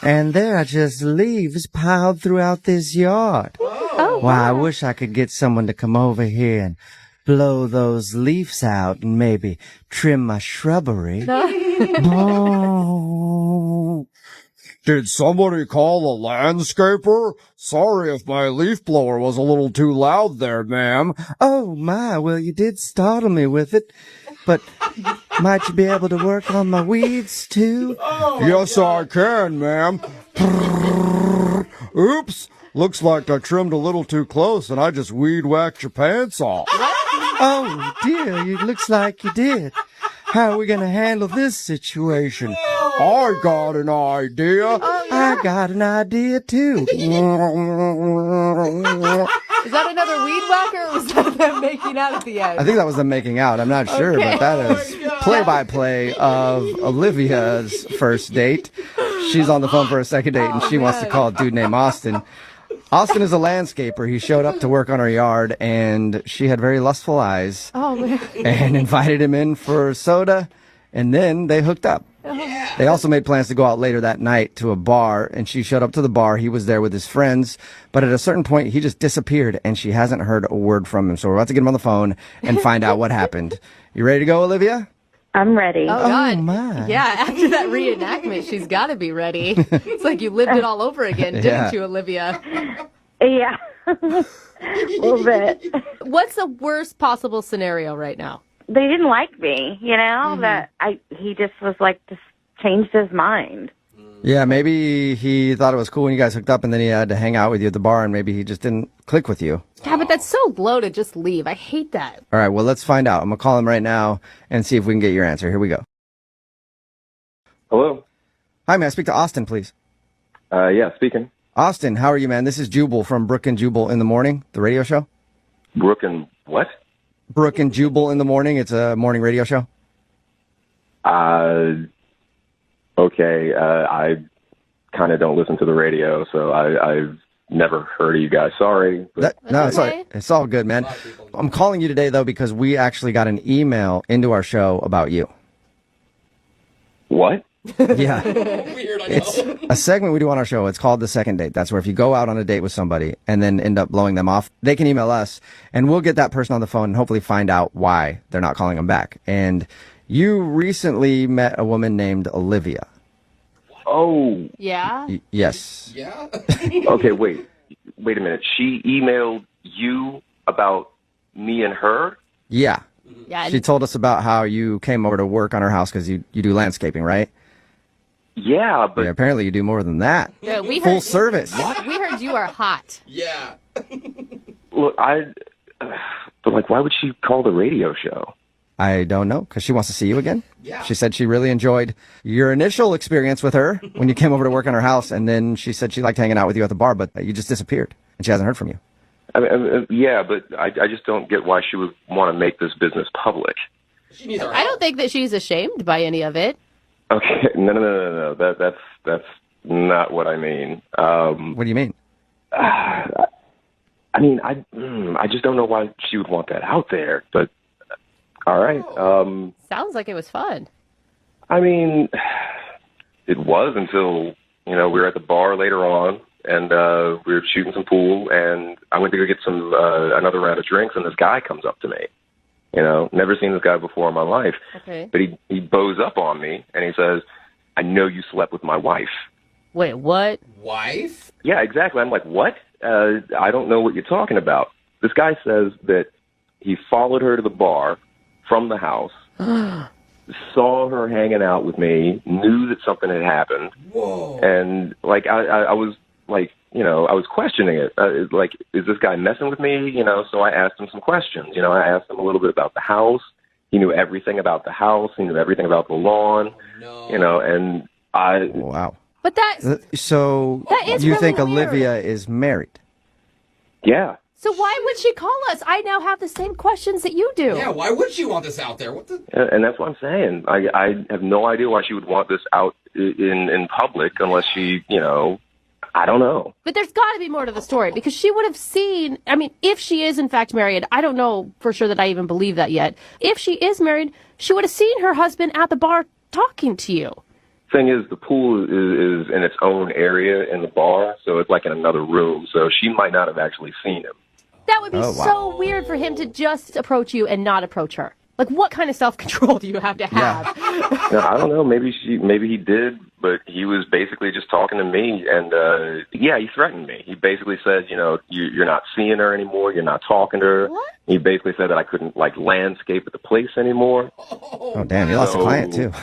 B: And there are just leaves piled throughout this yard.
A: Oh,
B: Why, I wish I could get someone to come over here and blow those leaves out and maybe trim my shrubbery. Oh.
H: Did somebody call a landscaper? Sorry if my leaf blower was a little too loud there, ma'am.
B: Oh, my, well, you did startle me with it. But might you be able to work on my weeds, too?
H: Yes, I can, ma'am. Oops, looks like I trimmed a little too close and I just weed whacked your pants off.
B: Oh, dear, it looks like you did. How are we going to handle this situation?
H: I got an idea.
B: I got an idea, too.
D: Is that another weed whacker, or was that them making out at the end?
B: I think that was them making out. I'm not sure,
D: Okay.
B: but that is play-by-play of Olivia's first date. She's on the phone for a second date, and she wants to call a dude named Austin. Austin is a landscaper. He showed up to work on her yard, and she had very lustful eyes
D: Oh, man.
B: and invited him in for soda, and then they hooked up. They also made plans to go out later that night to a bar, and she showed up to the bar. He was there with his friends, but at a certain point, he just disappeared, and she hasn't heard a word from him. So we're about to get him on the phone and find out what happened. You ready to go, Olivia?
E: I'm ready.
D: Oh, God.
B: my.
D: Yeah, after that reenactment, she's got to be ready. It's like you lived it all over again, didn't
B: Yeah.
D: you, Olivia?
E: Yeah. A little bit.
D: What's the worst possible scenario right now?
E: They didn't like me, you know, that he just was like, just changed his mind.
B: Yeah, maybe he thought it was cool when you guys hooked up, and then he had to hang out with you at the bar, and maybe he just didn't click with you.
D: Yeah, but that's so low to just leave. I hate that.
B: All right, well, let's find out. I'm going to call him right now and see if we can get your answer. Here we go.
F: Hello?
B: Hi, may I speak to Austin, please?
F: Yeah, speaking.
B: Austin, how are you, man? This is Jubal from Brooke and Jubal in the Morning, the radio show.
F: Brooke and what?
B: Brooke and Jubal in the Morning. It's a morning radio show.
F: Okay, I kind of don't listen to the radio, so I've never heard of you guys. Sorry. But...
B: No, it's all good, man. I'm calling you today, though, because we actually got an email into our show about you.
F: What?
B: Yeah. It's a segment we do on our show. It's called The Second Date. That's where if you go out on a date with somebody and then end up blowing them off, they can email us, and we'll get that person on the phone and hopefully find out why they're not calling them back. And you recently met a woman named Olivia.
F: Oh.
D: Yeah?
B: Yes.
C: Yeah?
F: Okay, wait a minute. She emailed you about me and her?
B: Yeah.
D: Yeah.
B: She told us about how you came over to work on her house because you do landscaping, right?
F: Yeah, but
B: apparently you do more than that.
D: Yeah, we
B: Full
D: heard,
B: service.
D: We heard you are hot.
C: Yeah.
F: look, but like, why would she call the radio show?
B: I don't know, because she wants to see you again.
C: Yeah.
B: She said she really enjoyed your initial experience with her when you came over to work on her house, and then she said she liked hanging out with you at the bar, but you just disappeared, and she hasn't heard from you.
F: I mean, yeah, but I just don't get why she would want to make this business public.
D: I don't think that she's ashamed by any of it.
F: Okay, no. That's not what I mean.
B: What do you mean?
F: I mean, I just don't know why she would want that out there. But all right.
D: Sounds like it was fun.
F: I mean, it was until we were at the bar later on, and we were shooting some pool, and I went to go get some another round of drinks, and this guy comes up to me. Never seen this guy before in my life.
D: Okay.
F: But he bows up on me, and he says, "I know you slept with my wife."
D: Wait, what?
C: Wife?
F: Yeah, exactly. I'm like, what? I don't know what you're talking about. This guy says that he followed her to the bar from the house, saw her hanging out with me, knew that something had happened.
C: Whoa.
F: And, like, I was, like, I was questioning it. Like, is this guy messing with me? So I asked him some questions. I asked him a little bit about the house. He knew everything about the house. He knew everything about the lawn. And I...
B: Wow.
D: But
B: So
D: that is
B: you
D: really
B: think
D: weird.
B: Olivia is married?
F: Yeah.
D: So why would she call us? I now have the same questions that you do.
C: Yeah, why would she want this out there? What the?
F: And that's what I'm saying. I have no idea why she would want this out in public unless she, I don't know.
D: But there's got to be more to the story because she would have seen, I mean, if she is in fact married, I don't know for sure that I even believe that yet. If she is married, she would have seen her husband at the bar talking to you.
F: Thing is, the pool is in its own area in the bar, so it's like in another room, so she might not have actually seen him.
D: That would be so weird for him to just approach you and not approach her. Like, what kind of self-control do you have to have?
F: No, I don't know. Maybe he did, but he was basically just talking to me, and he threatened me. He basically said, you're not seeing her anymore, you're not talking to her.
D: What?
F: He basically said that I couldn't landscape at the place anymore.
B: Oh, damn! You lost a client too.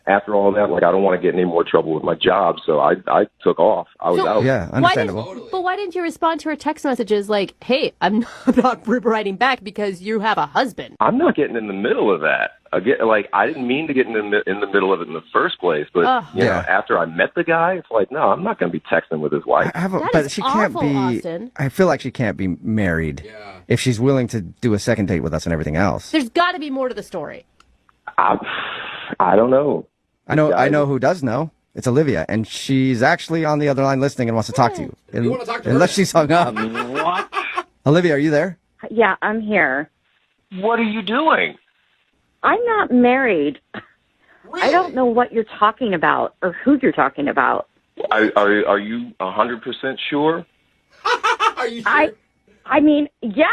F: After all that, I don't want to get in any more trouble with my job, so I took off. I was out.
B: Yeah, understandable.
D: But why didn't you respond to her text messages like, hey, I'm not writing back because you have a husband?
F: I'm not getting in the middle of that. I didn't mean to get in the middle of it in the first place, but after I met the guy, it's like, no, I'm not going to be texting with his wife.
B: But she can't
D: awful,
B: be.
D: Austin.
B: I feel like she can't be married if she's willing to do a second date with us and everything else.
D: There's got to be more to the story.
F: I don't know.
B: I know who does know. It's Olivia, and she's actually on the other line listening and wants to talk to you.
C: You want to talk to her?
B: Unless she's hung up.
F: What?
B: Olivia, are you there?
G: Yeah, I'm here.
F: What are you doing?
G: I'm not married.
C: Really?
G: I don't know what you're talking about or who you're talking about.
F: Are you 100% sure?
C: Are you sure?
G: I mean, yeah,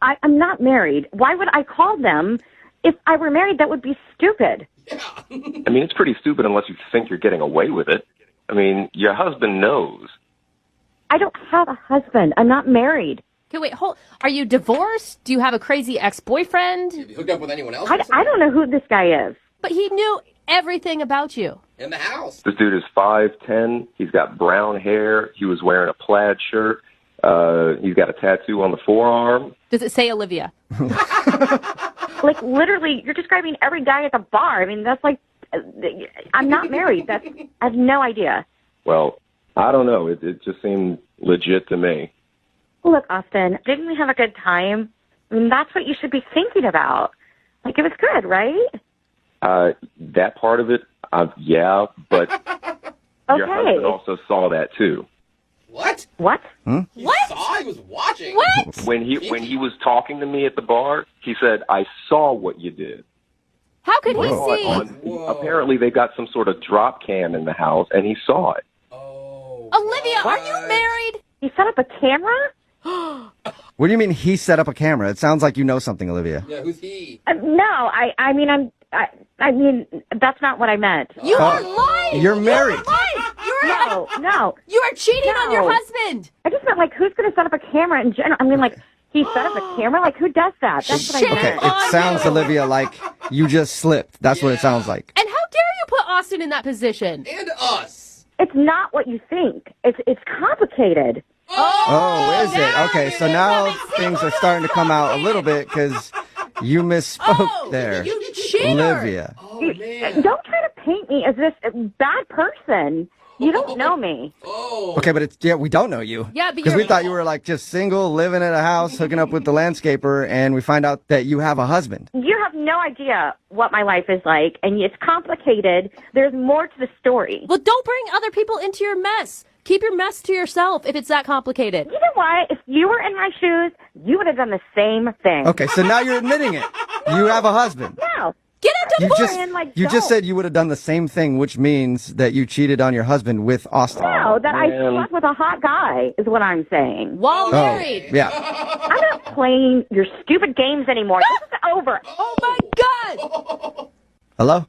G: I'm not married. Why would I call them? If I were married, that would be stupid.
F: I mean, it's pretty stupid unless you think you're getting away with it. I mean, your husband knows.
G: I don't have a husband. I'm not married.
D: Okay, wait, are you divorced? Do you have a crazy ex-boyfriend?
C: Have you hooked up with anyone else?
G: I don't know who this guy is.
D: But he knew everything about you.
C: In the house.
F: This dude is 5'10". He's got brown hair. He was wearing a plaid shirt. He's got a tattoo on the forearm.
D: Does it say Olivia?
G: Literally, you're describing every guy at the bar. I mean, that's like, I'm not married. I have no idea.
F: Well, I don't know. It just seemed legit to me.
G: Look, Austin, didn't we have a good time? I mean, that's what you should be thinking about. It was good, right?
F: That part of it, yeah, but your husband also saw that too.
C: What?
G: What?
C: He saw? He was watching.
D: What?
F: When he was talking to me at the bar, he said, "I saw what you did."
D: How could he see?
F: Apparently, they got some sort of drop cam in the house, and he saw it.
D: Olivia, are you married?
G: He set up a camera?
B: What do you mean he set up a camera? It sounds like you know something, Olivia.
C: Yeah, who's he?
G: No, I mean, that's not what I meant.
D: You are lying.
B: You're married.
G: No.
D: You are cheating on your husband.
G: I just meant, who's going to set up a camera in general? I mean, he set up a camera? Who does that? That's what I meant.
B: Okay, it sounds, Olivia, like you just slipped. That's what it sounds like.
D: And how dare you put Austin in that position.
C: And us.
E: It's not what you think. It's complicated.
B: Oh, is it? Okay, so now things are starting to come out a little bit because you misspoke there.
D: You cheater.
B: Olivia.
E: Don't try to paint me as this bad person. You don't know me.
B: Okay, but we don't know you.
D: Yeah, but
B: because we thought you were like just single, living in a house, hooking up with the landscaper, and we find out that you have a husband.
E: You have no idea what my life is like, and it's complicated. There's more to the story.
D: Well, don't bring other people into your mess. Keep your mess to yourself if it's that complicated.
E: You know what? If you were in my shoes, you would have done the same thing.
B: Okay, so now you're admitting it. You have a husband.
E: No.
D: Get a divorce.
B: You just said you would have done the same thing, which means that you cheated on your husband with Austin.
E: No, that I slept with a hot guy is what I'm saying.
D: While married.
B: Yeah.
E: I'm not playing your stupid games anymore. This is over.
D: Oh, my God.
B: Hello?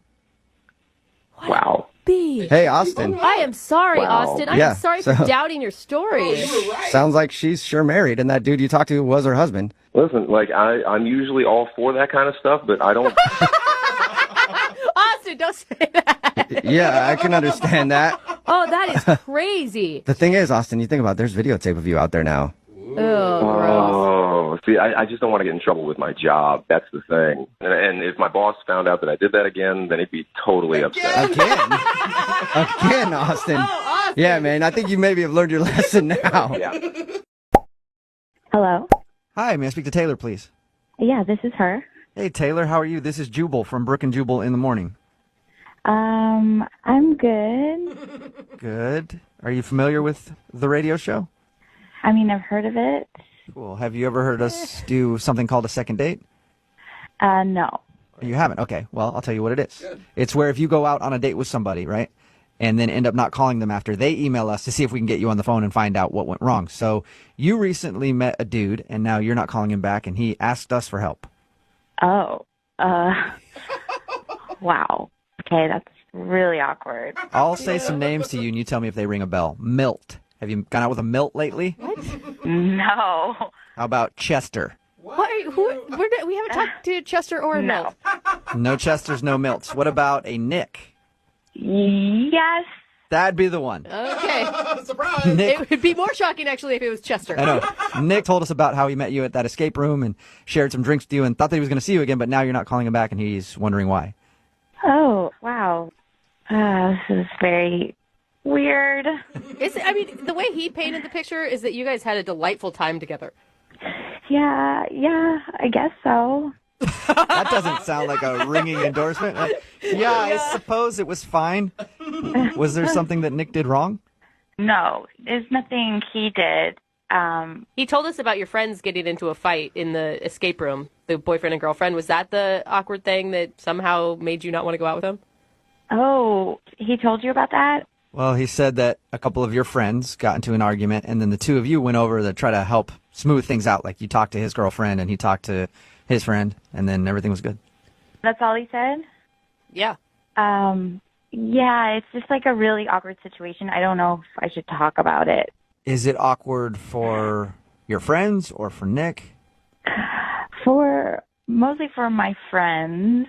F: Wow.
B: Hey, Austin.
D: I am sorry,
F: Wow.
D: Austin.
B: Yeah,
D: I'm sorry
B: so-
D: for doubting your story.
B: Sounds like she's sure married, and that dude you talked to was her husband.
F: Listen, like I'm usually all for that kind of stuff, but I don't.
D: Austin, don't say that.
B: Yeah, I can understand that.
D: Oh, that is crazy.
B: The thing is, Austin, you think about it, there's videotape of you out there now.
F: Oh, see, I just don't want to get in trouble with my job. That's the thing. And if my boss found out that I did that again, then he'd be totally upset.
B: Again, Austin.
D: Austin.
B: Yeah, man, I think you maybe have learned your lesson now.
F: Yeah.
I: Hello?
B: Hi, may I speak to Taylor, please?
I: Yeah, this is her.
B: Hey, Taylor, how are you? This is Jubal from Brooke and Jubal in the Morning.
I: I'm good.
B: Good. Are you familiar with the radio show?
I: I mean, I've heard of it.
B: Cool. Have you ever heard us do something called a second date?
I: No.
B: You haven't? Okay. Well, I'll tell you what it is. It's where if you go out on a date with somebody, right, and then end up not calling them after, they email us to see if we can get you on the phone and find out what went wrong. So you recently met a dude, and now you're not calling him back, and he asked us for help.
I: Oh. Wow. Okay, that's really awkward.
B: I'll say some names to you, and you tell me if they ring a bell. Milt. Have you gone out with a Milt lately?
I: No.
B: How about Chester?
D: What are you, we haven't talked to Chester or Milt.
B: No Chesters, no Milts. What about a Nick?
I: Yes.
B: That'd be the one.
D: Okay.
C: Surprise.
B: Nick.
D: It would be more shocking, actually, if it was Chester.
B: I know. Nick told us about how he met you at that escape room and shared some drinks with you and thought that he was going to see you again, but now you're not calling him back and he's wondering why.
I: Oh, wow. This is very weird.
D: I mean, the way he painted the picture is that you guys had a delightful time together.
I: Yeah, I guess so.
B: That doesn't sound like a ringing endorsement. Yeah, I suppose it was fine. Was there something that Nick did wrong?
I: No, there's nothing he did.
D: He told us about your friends getting into a fight in the escape room, the boyfriend and girlfriend. Was that the awkward thing that somehow made you not want to go out with him?
I: Oh, he told you about that?
B: Well, he said that a couple of your friends got into an argument, and then the two of you went over to try to help smooth things out. Like you talked to his girlfriend, and he talked to his friend, and then everything was good.
I: That's all he said?
D: Yeah.
I: Yeah, it's just like a really awkward situation. I don't know if I should talk about it.
B: Is it awkward for your friends or for Nick?
I: Mostly for my friends,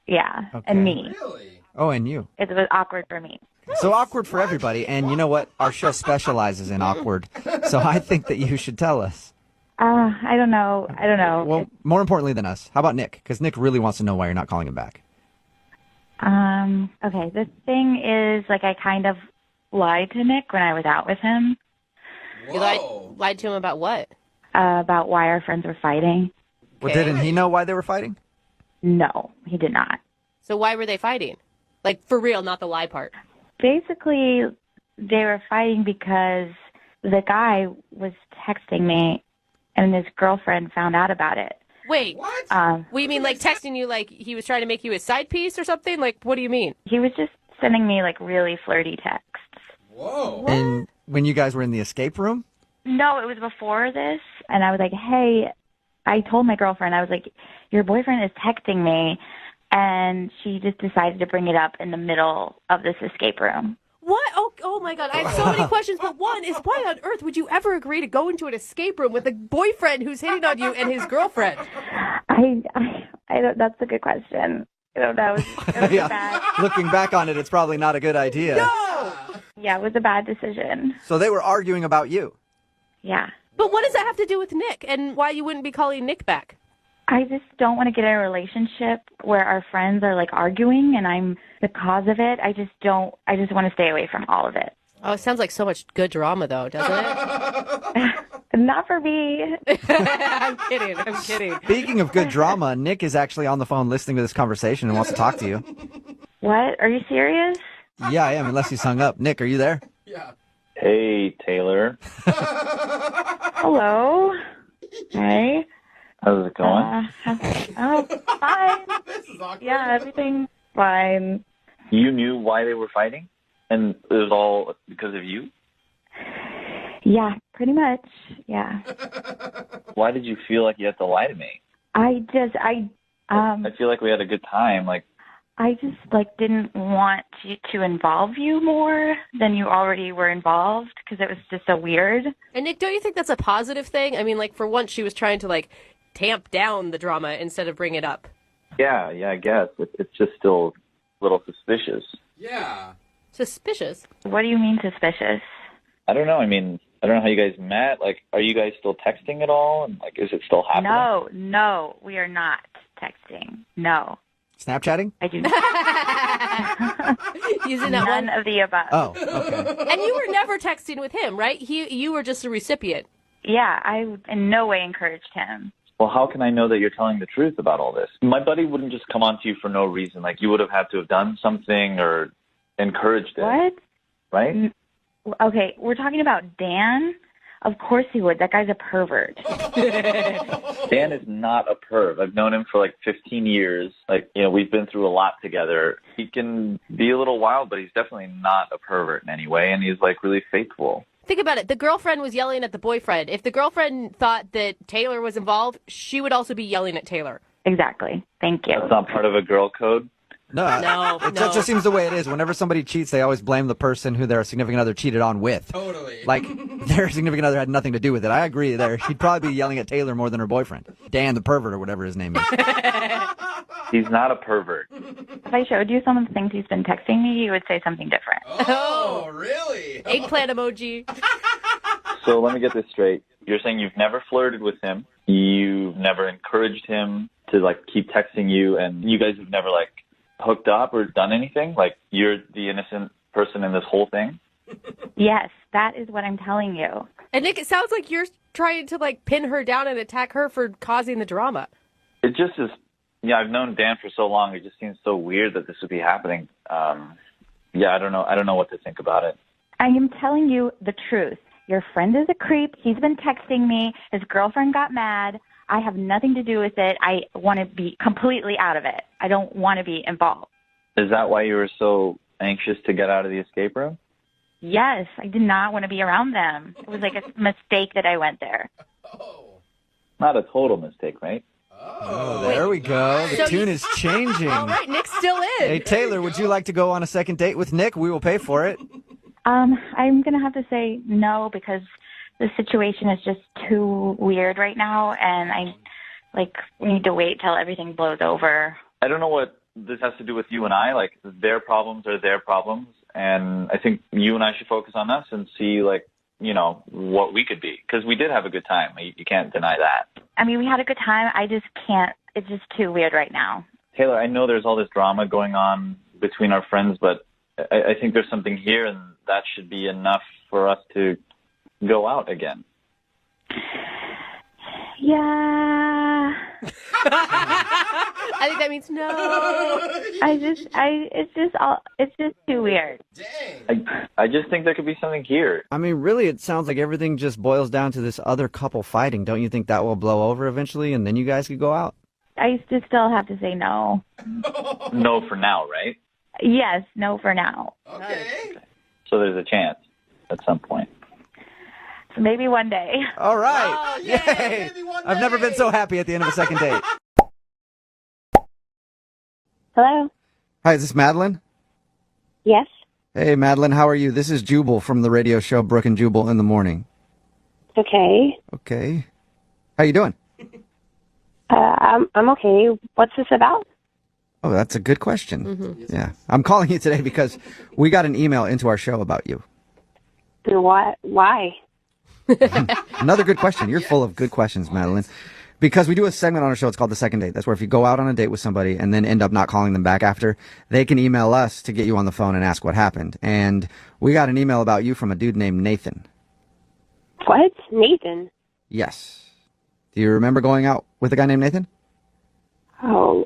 I: yeah, and me.
C: Really?
B: Oh, and you.
I: It was awkward for me.
B: So awkward for everybody, and you know what? Our show specializes in awkward, so I think that you should tell us.
I: I don't know.
B: Well, more importantly than us, how about Nick? Because Nick really wants to know why you're not calling him back.
I: Okay, the thing is, like, I kind of lied to Nick when I was out with him.
D: You lied to him about what?
I: About why our friends were fighting.
B: Well, didn't he know why they were fighting?
I: No, he did not.
D: So why were they fighting? Like, for real, not the lie part.
I: Basically, they were fighting because the guy was texting me, and his girlfriend found out about it.
D: Wait, what? We mean like texting you like he was trying to make you his side piece or something? Like, what do you mean?
I: He was just sending me, like, really flirty texts.
C: Whoa.
B: And when you guys were in the escape room?
I: No, it was before this, and I was like, hey, I told my girlfriend, I was like, your boyfriend is texting me, and she just decided to bring it up in the middle of this escape room.
D: What? Oh my God. I have so many questions, but one is why on earth would you ever agree to go into an escape room with a boyfriend who's hitting on you and his girlfriend?
I: I don't, that's a good question. That was
B: Yeah.
I: bad.
B: Looking back on it, it's probably not a good idea.
I: Yeah, it was a bad decision.
B: So they were arguing about you.
I: Yeah.
D: But what does that have to do with Nick and why you wouldn't be calling Nick back?
I: I just don't want to get in a relationship where our friends are like arguing and I'm the cause of it. I just want to stay away from all of it.
D: Oh, it sounds like so much good drama, though, doesn't it?
I: Not for me.
D: I'm kidding.
B: Speaking of good drama, Nick is actually on the phone listening to this conversation and wants to talk to you.
I: What? Are you serious?
B: Yeah, I am, unless he's hung up. Nick, are you there?
L: Hey, Taylor.
I: Hello. Hey.
L: How's it going?
I: Fine. Yeah, everything's fine.
L: You knew why they were fighting? And it was all because of you?
I: Yeah, pretty much. Yeah.
L: Why did you feel like you had to lie to me?
I: I
L: feel like we had a good time. Like,
I: I just didn't want to involve you more than you already were involved because it was just so weird.
D: And Nick, don't you think that's a positive thing? I mean, for once she was trying to tamp down the drama instead of bring it up.
L: yeah, I guess. It's just still a little suspicious.
C: Yeah.
D: Suspicious?
I: What do you mean suspicious?
L: I don't know. I mean, I don't know how you guys met. Are you guys still texting at all? And, is it still happening?
I: No, we are not texting. No.
B: Snapchatting?
I: I do not.
D: Using that
I: None of the above.
B: Oh, okay.
D: And you were never texting with him, right? You were just a recipient.
I: Yeah, I in no way encouraged him.
L: Well, how can I know that you're telling the truth about all this? My buddy wouldn't just come on to you for no reason. You would have had to have done something or encouraged it.
I: What?
L: Right?
I: Okay, we're talking about Dan. Of course he would. That guy's a pervert.
L: Dan is not a perv. I've known him for 15 years. We've been through a lot together. He can be a little wild, but he's definitely not a pervert in any way, and he's really faithful.
D: Think about it. The girlfriend was yelling at the boyfriend. If the girlfriend thought that Taylor was involved, she would also be yelling at Taylor.
I: Exactly. Thank you.
L: That's not part of a girl code?
B: No. That just seems the way it is. Whenever somebody cheats, they always blame the person who their significant other cheated on with.
C: Totally.
B: Their significant other had nothing to do with it. I agree there. She'd probably be yelling at Taylor more than her boyfriend. Dan the pervert or whatever his name is.
L: He's not a pervert.
I: If I showed you some of the things he's been texting me, you would say something different.
C: Oh, really?
D: Eggplant emoji.
L: So let me get this straight. You're saying you've never flirted with him. You've never encouraged him to keep texting you, and you guys have never hooked up or done anything? You're the innocent person in this whole thing?
I: Yes, that is what I'm telling you.
D: And Nick, it sounds like you're trying to pin her down and attack her for causing the drama.
L: It just is. Yeah, I've known Dan for so long. It just seems so weird that this would be happening. Yeah, I don't know. I don't know what to think about it.
I: I am telling you the truth. Your friend is a creep. He's been texting me. His girlfriend got mad. I have nothing to do with it. I want to be completely out of it. I don't want to be involved.
L: Is that why you were so anxious to get out of the escape room?
I: Yes, I did not want to be around them. It was a mistake that I went there.
L: Not a total mistake, right?
B: Oh, there we go. The tune is changing.
D: All right, Nick's still in.
B: Hey, Taylor, would you like to go on a second date with Nick? We will pay for it.
I: I'm going to have to say no because the situation is just too weird right now, and I need to wait till everything blows over.
L: I don't know what this has to do with you and I. Their problems are their problems, and I think you and I should focus on us and see, what we could be. Because we did have a good time. You can't deny that.
I: I mean, we had a good time. I just can't. It's just too weird right now.
L: Taylor, I know there's all this drama going on between our friends, but I think there's something here, and that should be enough for us to go out again.
I: Yeah.
D: I think that means no.
I: It's just too weird.
L: I just think there could be something here.
B: I mean, really, it sounds like everything just boils down to this other couple fighting. Don't you think that will blow over eventually, and then you guys could go out?
I: I just still have to say no.
L: No for now, right?
I: Yes, no for now.
C: Okay.
L: So there's a chance at some point.
I: So maybe one day.
B: All right.
C: Oh, yay! Maybe one
B: I've never
C: day.
B: been so happy at the end of a second date.
J: Hello?
B: Hi, is this Madeline?
J: Yes?
B: Hey, Madeline, how are you? This is Jubal from the radio show Brooke and Jubal in the Morning.
J: Okay.
B: Okay. How you doing?
J: I'm okay. What's this about?
B: Oh, that's a good question. Yeah. I'm calling you today because we got an email into our show about you.
P: What? Why?
B: Another good question. You're full of good questions, Madeline. Because we do a segment on our show, it's called The Second Date. That's where if you go out on a date with somebody and then end up not calling them back after, they can email us to get you on the phone and ask what happened. And we got an email about you from a dude named Nathan.
P: What? Nathan?
B: Yes. Do you remember going out with a guy named Nathan?
P: Oh.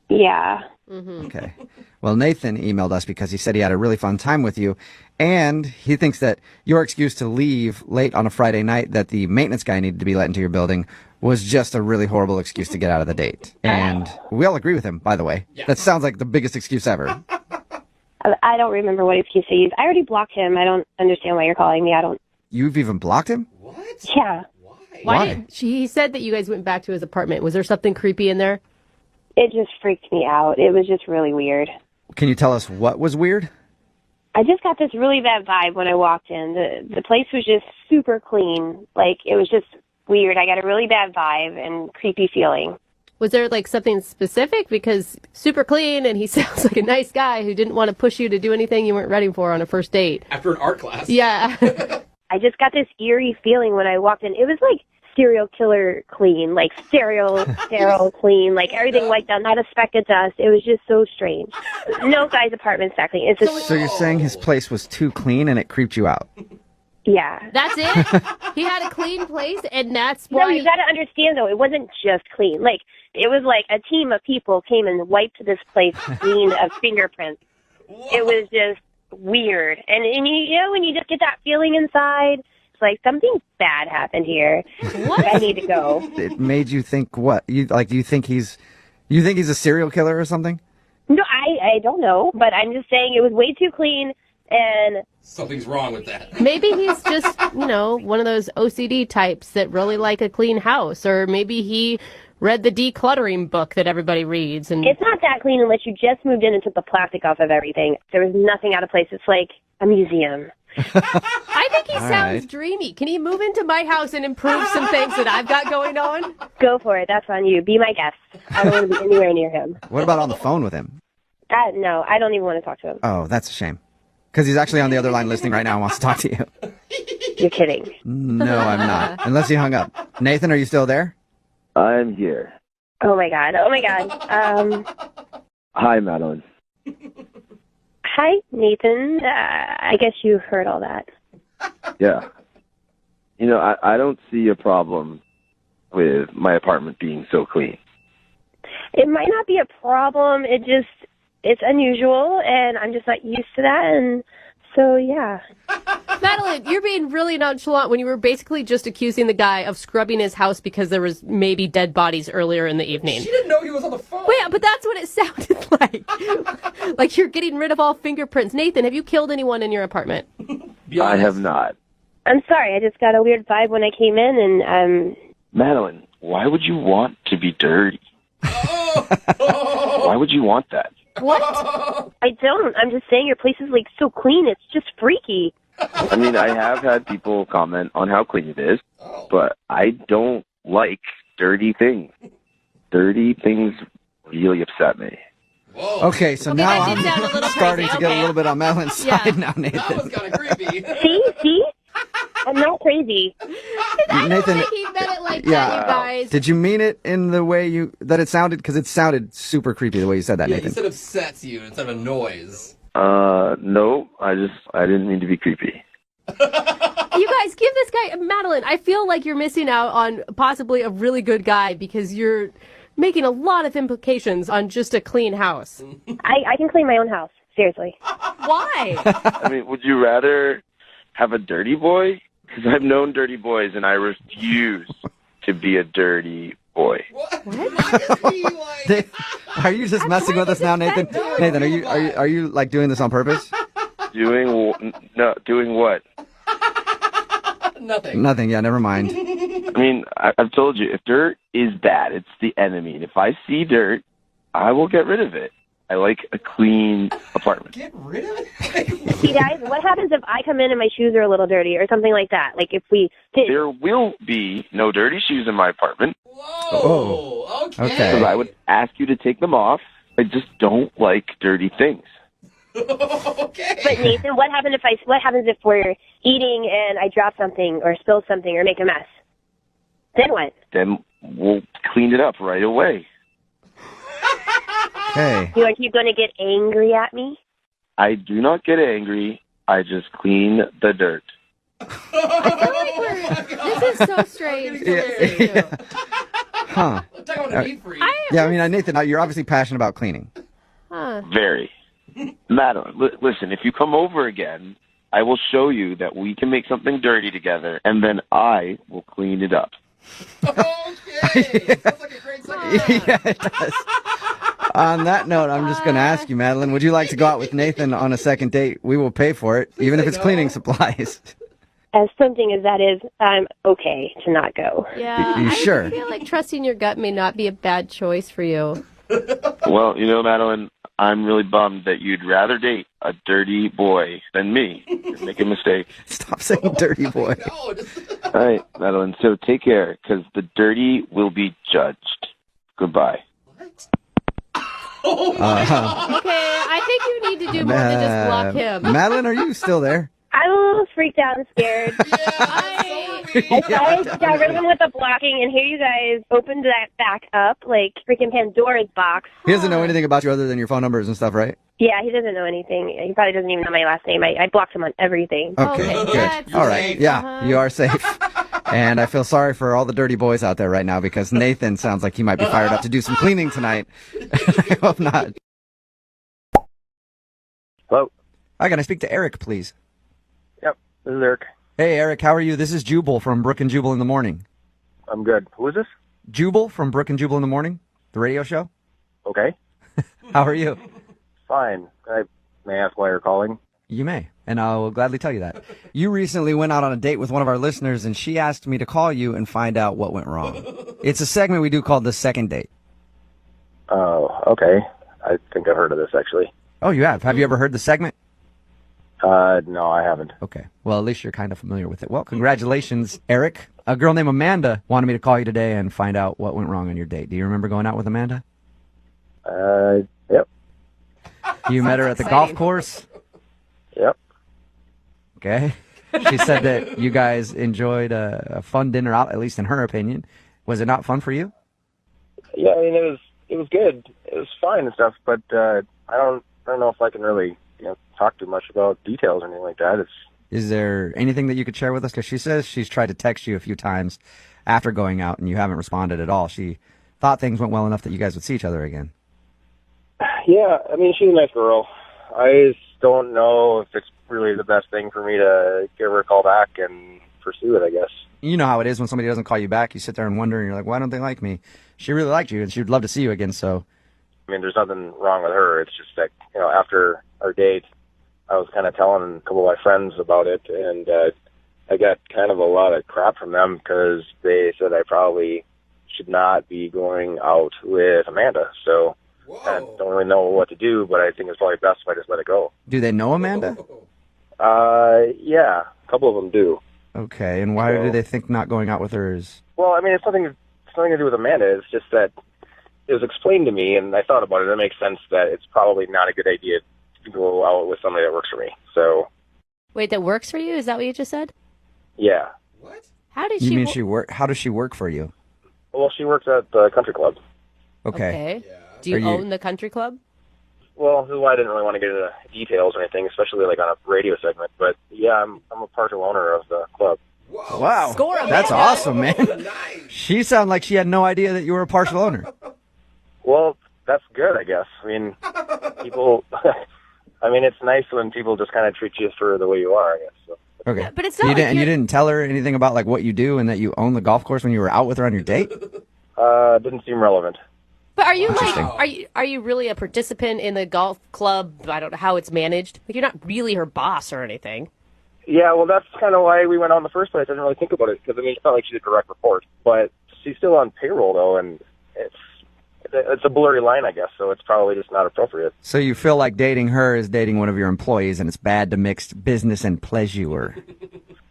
P: Yeah.
B: Okay. Well, Nathan emailed us because he said he had a really fun time with you, and he thinks that your excuse to leave late on a Friday night that the maintenance guy needed to be let into your building was just a really horrible excuse to get out of the date. And we all agree with him, by the way. Yeah. That sounds like the biggest excuse ever.
P: I don't remember what excuse I used. I already blocked him. I don't understand why you're calling me.
B: You've even blocked him?
C: What?
P: Yeah.
B: Why?
D: He said that you guys went back to his apartment. Was there something creepy in there?
P: It just freaked me out. It was just really weird.
B: Can you tell us what was weird?
P: I just got this really bad vibe when I walked in. The place was just super clean. Like, it was just weird. I got a really bad vibe and creepy feeling.
D: Was there like something specific? Because super clean and he sounds like a nice guy who didn't want to push you to do anything you weren't ready for on a first date.
C: After an art class.
D: Yeah.
P: I just got this eerie feeling when I walked in. It was like serial killer clean, like sterile clean, like everything wiped out, not a speck of dust. It was just so strange. No guy's apartment's that clean. It's just,
B: So you're saying his place was too clean and it creeped you out?
P: yeah.
D: That's it? He had a clean place and that's why...
P: No, you got to understand, though, it wasn't just clean. Like, it was like a team of people came and wiped this place clean of fingerprints. It was just weird. And you know, when you just get that feeling inside, it's like something bad happened here. What? I need to go.
B: It made you think what? You think he's a serial killer or something?
P: No, I don't know, but I'm just saying it was way too clean and...
C: Something's wrong with that.
D: Maybe he's just, one of those OCD types that really like a clean house. Or maybe he read the decluttering book that everybody reads. And
P: it's not that clean unless you just moved in and took the plastic off of everything. There was nothing out of place. It's like a museum.
D: I think he
B: All
D: sounds
B: right.
D: dreamy. Can he move into my house and improve some things that I've got going on?
P: Go for it. That's on you. Be my guest. I don't want to be anywhere near him.
B: What about on the phone with him?
P: No, I don't even want to talk to him.
B: Oh, that's a shame. Because he's actually on the other line listening right now and wants to talk to you.
P: You're kidding.
B: No, I'm not. Unless he hung up. Nathan, are you still there?
N: I'm here.
P: Oh, my God. Oh, my God.
N: Hi, Madeline.
P: Hi, Nathan. I guess you heard all that.
N: Yeah. I don't see a problem with my apartment being so clean.
P: It might not be a problem. It's unusual, and I'm just not used to that, and so, yeah.
D: Madeline, you're being really nonchalant when you were basically just accusing the guy of scrubbing his house because there was maybe dead bodies earlier in the evening.
C: She didn't know he was on the phone.
D: Wait, but that's what it sounded like. Like you're getting rid of all fingerprints. Nathan, have you killed anyone in your apartment?
N: I have not.
P: I'm sorry. I just got a weird vibe when I came in, and
N: Madeline, why would you want to be dirty? Why would you want that?
P: What? I don't. I'm just saying your place is, like, so clean. It's just freaky.
N: I mean, I have had people comment on how clean it is, but I don't like dirty things. Dirty things really upset me.
B: Okay, so now I'm starting to get a little bit on Madeline's side now, Nathan.
C: That was kind of creepy.
P: See? I'm not crazy.
D: I don't
B: Nathan,
D: think he meant it like that, you guys.
B: Did you mean it in the way that it sounded? Because it sounded super creepy the way you said that,
C: Yeah,
B: Nathan.
C: he said upsets you instead of a noise.
N: No, I didn't mean to be creepy.
D: You guys, give this guy, Madeline, I feel like you're missing out on possibly a really good guy because you're making a lot of implications on just a clean house.
P: I can clean my own house. Seriously.
D: Why?
N: I mean, would you rather have a dirty boy? Because I've known dirty boys, and I refuse to be a dirty boy.
B: Are you just messing with us now, Nathan? Nathan, are you like doing this on purpose?
N: Doing what?
C: Nothing.
B: Nothing. Yeah, never mind.
N: I mean, I've told you, if dirt is bad, it's the enemy. And if I see dirt, I will get rid of it.
S: I like a clean apartment.
C: Get rid of it.
M: See, guys, what happens if I come in and my shoes are a little dirty or something like that? Like if we did.
S: There will be no dirty shoes in my apartment.
C: Whoa. Okay.
S: Because I would ask you to take them off. I just don't like dirty things.
C: Okay.
M: But Nathan, what happens if we're eating and I drop something or spill something or make a mess? Then what?
S: Then we'll clean it up right away.
B: Okay.
M: Are you going to get angry at me?
S: I do not get angry. I just clean the dirt.
D: This is so strange.
B: Huh. Yeah, I mean, Nathan, you're obviously passionate about cleaning.
D: Huh.
S: Very. Madeline, listen, if you come over again, I will show you that we can make something dirty together, and then I will clean it up.
C: Okay. Sounds like a great second.
B: Yeah, it does. On that note, I'm just going to ask you, Madeline, would you like to go out with Nathan on a second date? We will pay for it, even if it's cleaning supplies.
M: As something as that is, I'm okay to not go.
D: Yeah,
B: You sure?
D: I feel like trusting your gut may not be a bad choice for you.
S: Well, Madeline, I'm really bummed that you'd rather date a dirty boy than me. You're making a mistake.
B: Stop saying dirty boy.
S: All right, Madeline, so take care, because the dirty will be judged. Goodbye.
D: Okay, I think you need to do more than just block him.
B: Madeline, are you still there?
M: I'm a little freaked out and scared. I got rid of him with the blocking, and here you guys opened that back up like freaking Pandora's box.
B: He doesn't know anything about you other than your phone numbers and stuff, right?
M: Yeah, he doesn't know anything. He probably doesn't even know my last name. I blocked him on everything.
B: Okay, good. All right. Yeah, you are safe. And I feel sorry for all the dirty boys out there right now because Nathan sounds like he might be fired up to do some cleaning tonight. I hope not.
N: Hello?
B: Hi, can I speak to Eric, please?
N: Yep, this is Eric.
B: Hey, Eric, how are you? This is Jubal from Brooke and Jubal in the Morning.
N: I'm good. Who is this?
B: Jubal from Brooke and Jubal in the Morning, the radio show.
N: Okay.
B: How are you?
N: Fine. May I ask why you're calling?
B: You may, and I will gladly tell you that. You recently went out on a date with one of our listeners, and she asked me to call you and find out what went wrong. It's a segment we do called The Second Date.
N: Oh, okay. I think I've heard of this, actually.
B: Oh, you have? Have you ever heard the segment?
N: No, I haven't.
B: Okay. Well, at least you're kind of familiar with it. Well, congratulations, Eric. A girl named Amanda wanted me to call you today and find out what went wrong on your date. Do you remember going out with Amanda?
N: Yep.
B: You met her at the golf course?
N: Yep.
B: Okay. She said that you guys enjoyed a fun dinner out, at least in her opinion. Was it not fun for you?
N: Yeah, I mean, it was good. It was fine and stuff, but I don't know if I can really talk too much about details or anything like that.
B: Is there anything that you could share with us? Because she says she's tried to text you a few times after going out and you haven't responded at all. She thought things went well enough that you guys would see each other again.
N: Yeah, I mean, she's a nice girl. I just don't know if it's really the best thing for me to give her a call back and pursue it, I guess.
B: You know how it is when somebody doesn't call you back. You sit there and wonder, and you're like, why don't they like me? She really liked you, and she would love to see you again, so.
N: I mean, there's nothing wrong with her. It's just that, after our date, I was kind of telling a couple of my friends about it, and I got kind of a lot of crap from them because they said I probably should not be going out with Amanda. So I don't really know what to do, but I think it's probably best if I just let it go.
B: Do they know Amanda?
N: Yeah, a couple of them do.
B: Okay, and why do they think not going out with her is?
N: Well, I mean, it's nothing to do with Amanda. It's just that it was explained to me, and I thought about it. It makes sense that it's probably not a good idea to go out with somebody that works for me. So.
D: Wait, that works for you? Is that what you just said?
N: Yeah.
D: How did
B: You
D: she?
B: mean she work? How does she work for you?
N: Well, she works at the country club.
B: Okay.
D: Do you own the country club?
N: Well, this is why I didn't really want to get into details or anything, especially like on a radio segment. But yeah, I'm a partial owner of the club.
B: Wow.
D: Score,
B: That's
D: Amanda.
B: awesome, man. She sounded like she had no idea that you were a partial owner.
N: Well, that's good, I guess. I mean, people. I mean, it's nice when people just kind of treat you for the way you are, I guess. So.
B: Okay.
D: But it's not
B: you
D: like
B: didn't. You didn't tell her anything about like what you do and that you own the golf course when you were out with her on your date.
N: Didn't seem relevant.
D: But are you are you really a participant in the golf club? I don't know how it's managed. Like you're not really her boss or anything.
N: Yeah, well, that's kind of why we went on in the first place. I didn't really think about it because I mean, it's not like she's a direct report, but she's still on payroll though, and it's
O: it's a blurry line, I guess. So it's probably just not appropriate.
B: So you feel like dating her is dating one of your employees, and it's bad to mix business and pleasure.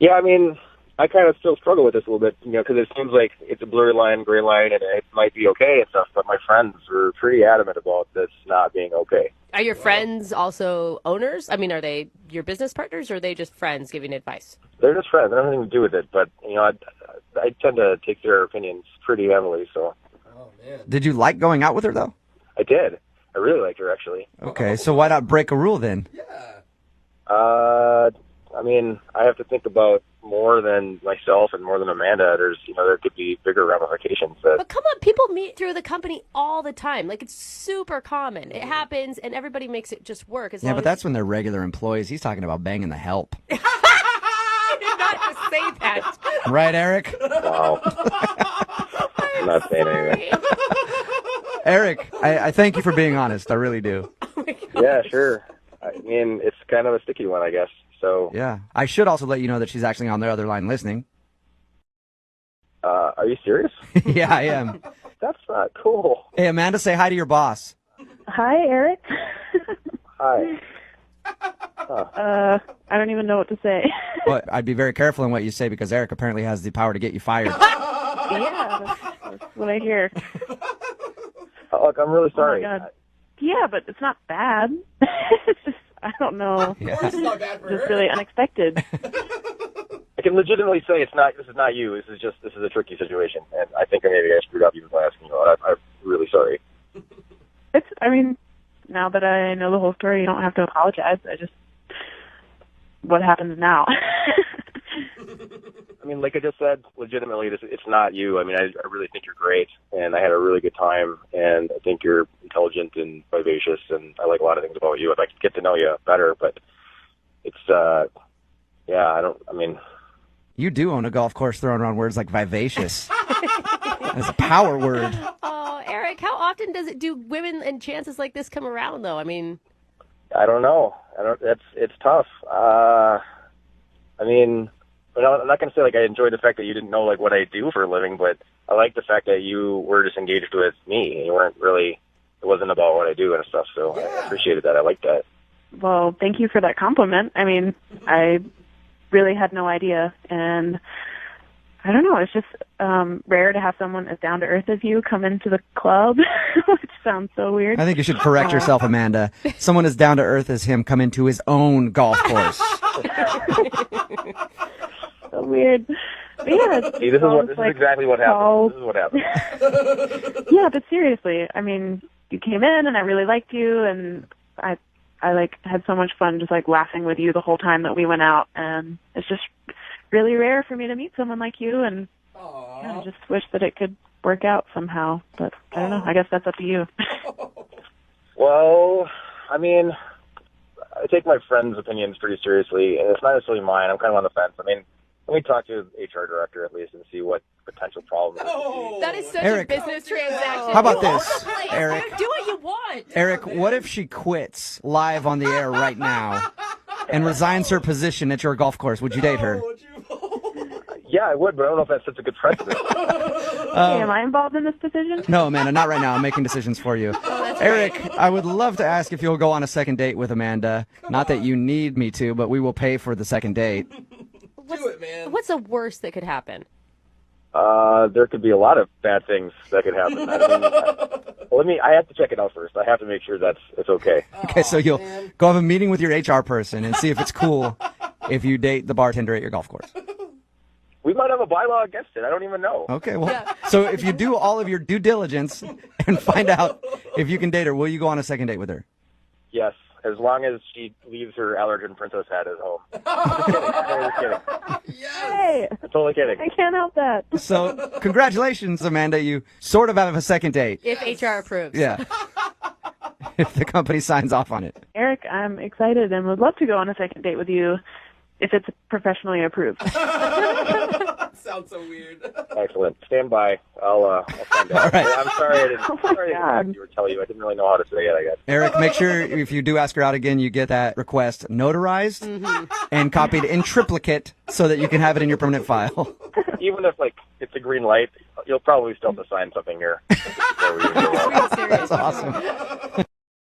O: Yeah, I mean, I kind of still struggle with this a little bit, because it seems like it's a blurry line, gray line, and it might be okay and stuff. But my friends were pretty adamant about this not being okay.
D: Are your friends also owners? I mean, are they your business partners, or are they just friends giving advice?
O: They're just friends. They don't have anything to do with it. But I tend to take their opinions pretty heavily. So.
B: Did you like going out with her, though?
O: I did. I really liked her, actually.
B: Okay, so why not break a rule then?
O: I mean, I have to think about more than myself and more than Amanda. There could be bigger ramifications.
D: But come on, people meet through the company all the time. Like, it's super common. It happens, and everybody makes it just work.
B: Yeah, but that's when they're regular employees. He's talking about banging the help.
D: I did not just say that.
B: Right, Eric?
O: Wow. I'm not saying anything.
B: Eric, I thank you for being honest. I really do.
O: Yeah, sure. I mean, it's kind of a sticky one, I guess. So
B: yeah, I should also let you know that she's actually on the other line listening.
O: Are you serious?
B: Yeah, I am.
O: That's not cool.
B: Hey, Amanda, say hi to your boss.
J: Hi, Eric.
O: Hi.
J: I don't even know what to say.
B: But I'd be very careful in what you say because Eric apparently has the power to get you fired.
J: Yeah, that's what I hear.
O: Look, I'm really sorry.
J: Oh my God. Yeah, but it's not bad. It's just, I don't know.
O: Yeah.
J: It's not bad for just really unexpected.
O: I can legitimately say this is not you. This is a tricky situation, and I think maybe I screwed up even by asking you out. I'm really sorry.
J: I mean, now that I know the whole story, you don't have to apologize. What happens now?
O: I mean, like I just said, legitimately, it's not you. I mean, I really think you're great, and I had a really good time, and I think you're intelligent and vivacious, and I like a lot of things about you. I'd like to get to know you better, but it's,
B: You do own a golf course throwing around words like vivacious. That's a power word.
D: Oh, Eric, how often do women and chances like this come around, though? I mean,
O: I don't know. It's tough. I mean, I'm not going to say like I enjoyed the fact that you didn't know like what I do for a living, but I like the fact that you were just engaged with me. You weren't really. It wasn't about what I do and stuff. So yeah. I appreciated that. I like that.
J: Well, thank you for that compliment. I mean, I really had no idea, and I don't know. It's just rare to have someone as down to earth as you come into the club, which sounds so weird.
B: I think you should correct yourself, Amanda. Someone as down to earth as him come into his own golf course.
J: So weird. But yeah,
O: See, this is exactly what happened. This is what happened.
J: Yeah, but seriously, I mean, you came in and I really liked you, and I like had so much fun just like laughing with you the whole time that we went out, and it's just really rare for me to meet someone like you, and I just wish that it could work out somehow, but I don't know. I guess that's up to you.
O: Well, I mean, I take my friends' opinions pretty seriously, and it's not necessarily mine. I'm kind of on the fence. I mean, let me talk to the HR director at least and see what potential problems there could be.
D: that is such
B: Eric,
D: a business transaction.
B: how about this, Eric?
D: Do what you want.
B: Eric, what if she quits live on the air right now and resigns her position at your golf course? Would you date her?
O: Yeah, I would, but I don't know if that sets a good precedent.
J: Am I involved in this decision?
B: No, Amanda, not right now. I'm making decisions for you. Eric, I would love to ask if you'll go on a second date with Amanda. Not that you need me to, but we will pay for the second date.
D: What's the worst that could happen?
O: There could be a lot of bad things that could happen. I mean, I have to check it out first. I have to make sure it's okay.
B: Okay, so you'll go have a meeting with your HR person and see if it's cool if you date the bartender at your golf course.
O: We might have a bylaw against it. I don't even know.
B: Okay, well, so if you do all of your due diligence and find out if you can date her, will you go on a second date with her?
O: Yes, as long as she leaves her allergen princess hat at home. I'm just kidding.
J: Hey,
O: I'm totally kidding.
J: I can't help that.
B: So, congratulations, Amanda. You sort of have a second date.
D: If HR approves.
B: Yeah. If the company signs off on it.
J: Eric, I'm excited and would love to go on a second date with you if it's professionally approved.
C: Sounds so weird.
O: Excellent. Stand by. I'll find out.
B: All right.
O: I'm sorry I didn't tell you. I didn't really know how to say it, I guess.
B: Eric, make sure if you do ask her out again, you get that request notarized and copied in triplicate so that you can have it in your permanent file.
O: even if like it's a green light, you'll probably still have to sign something here. Before we even go out.
B: That's awesome.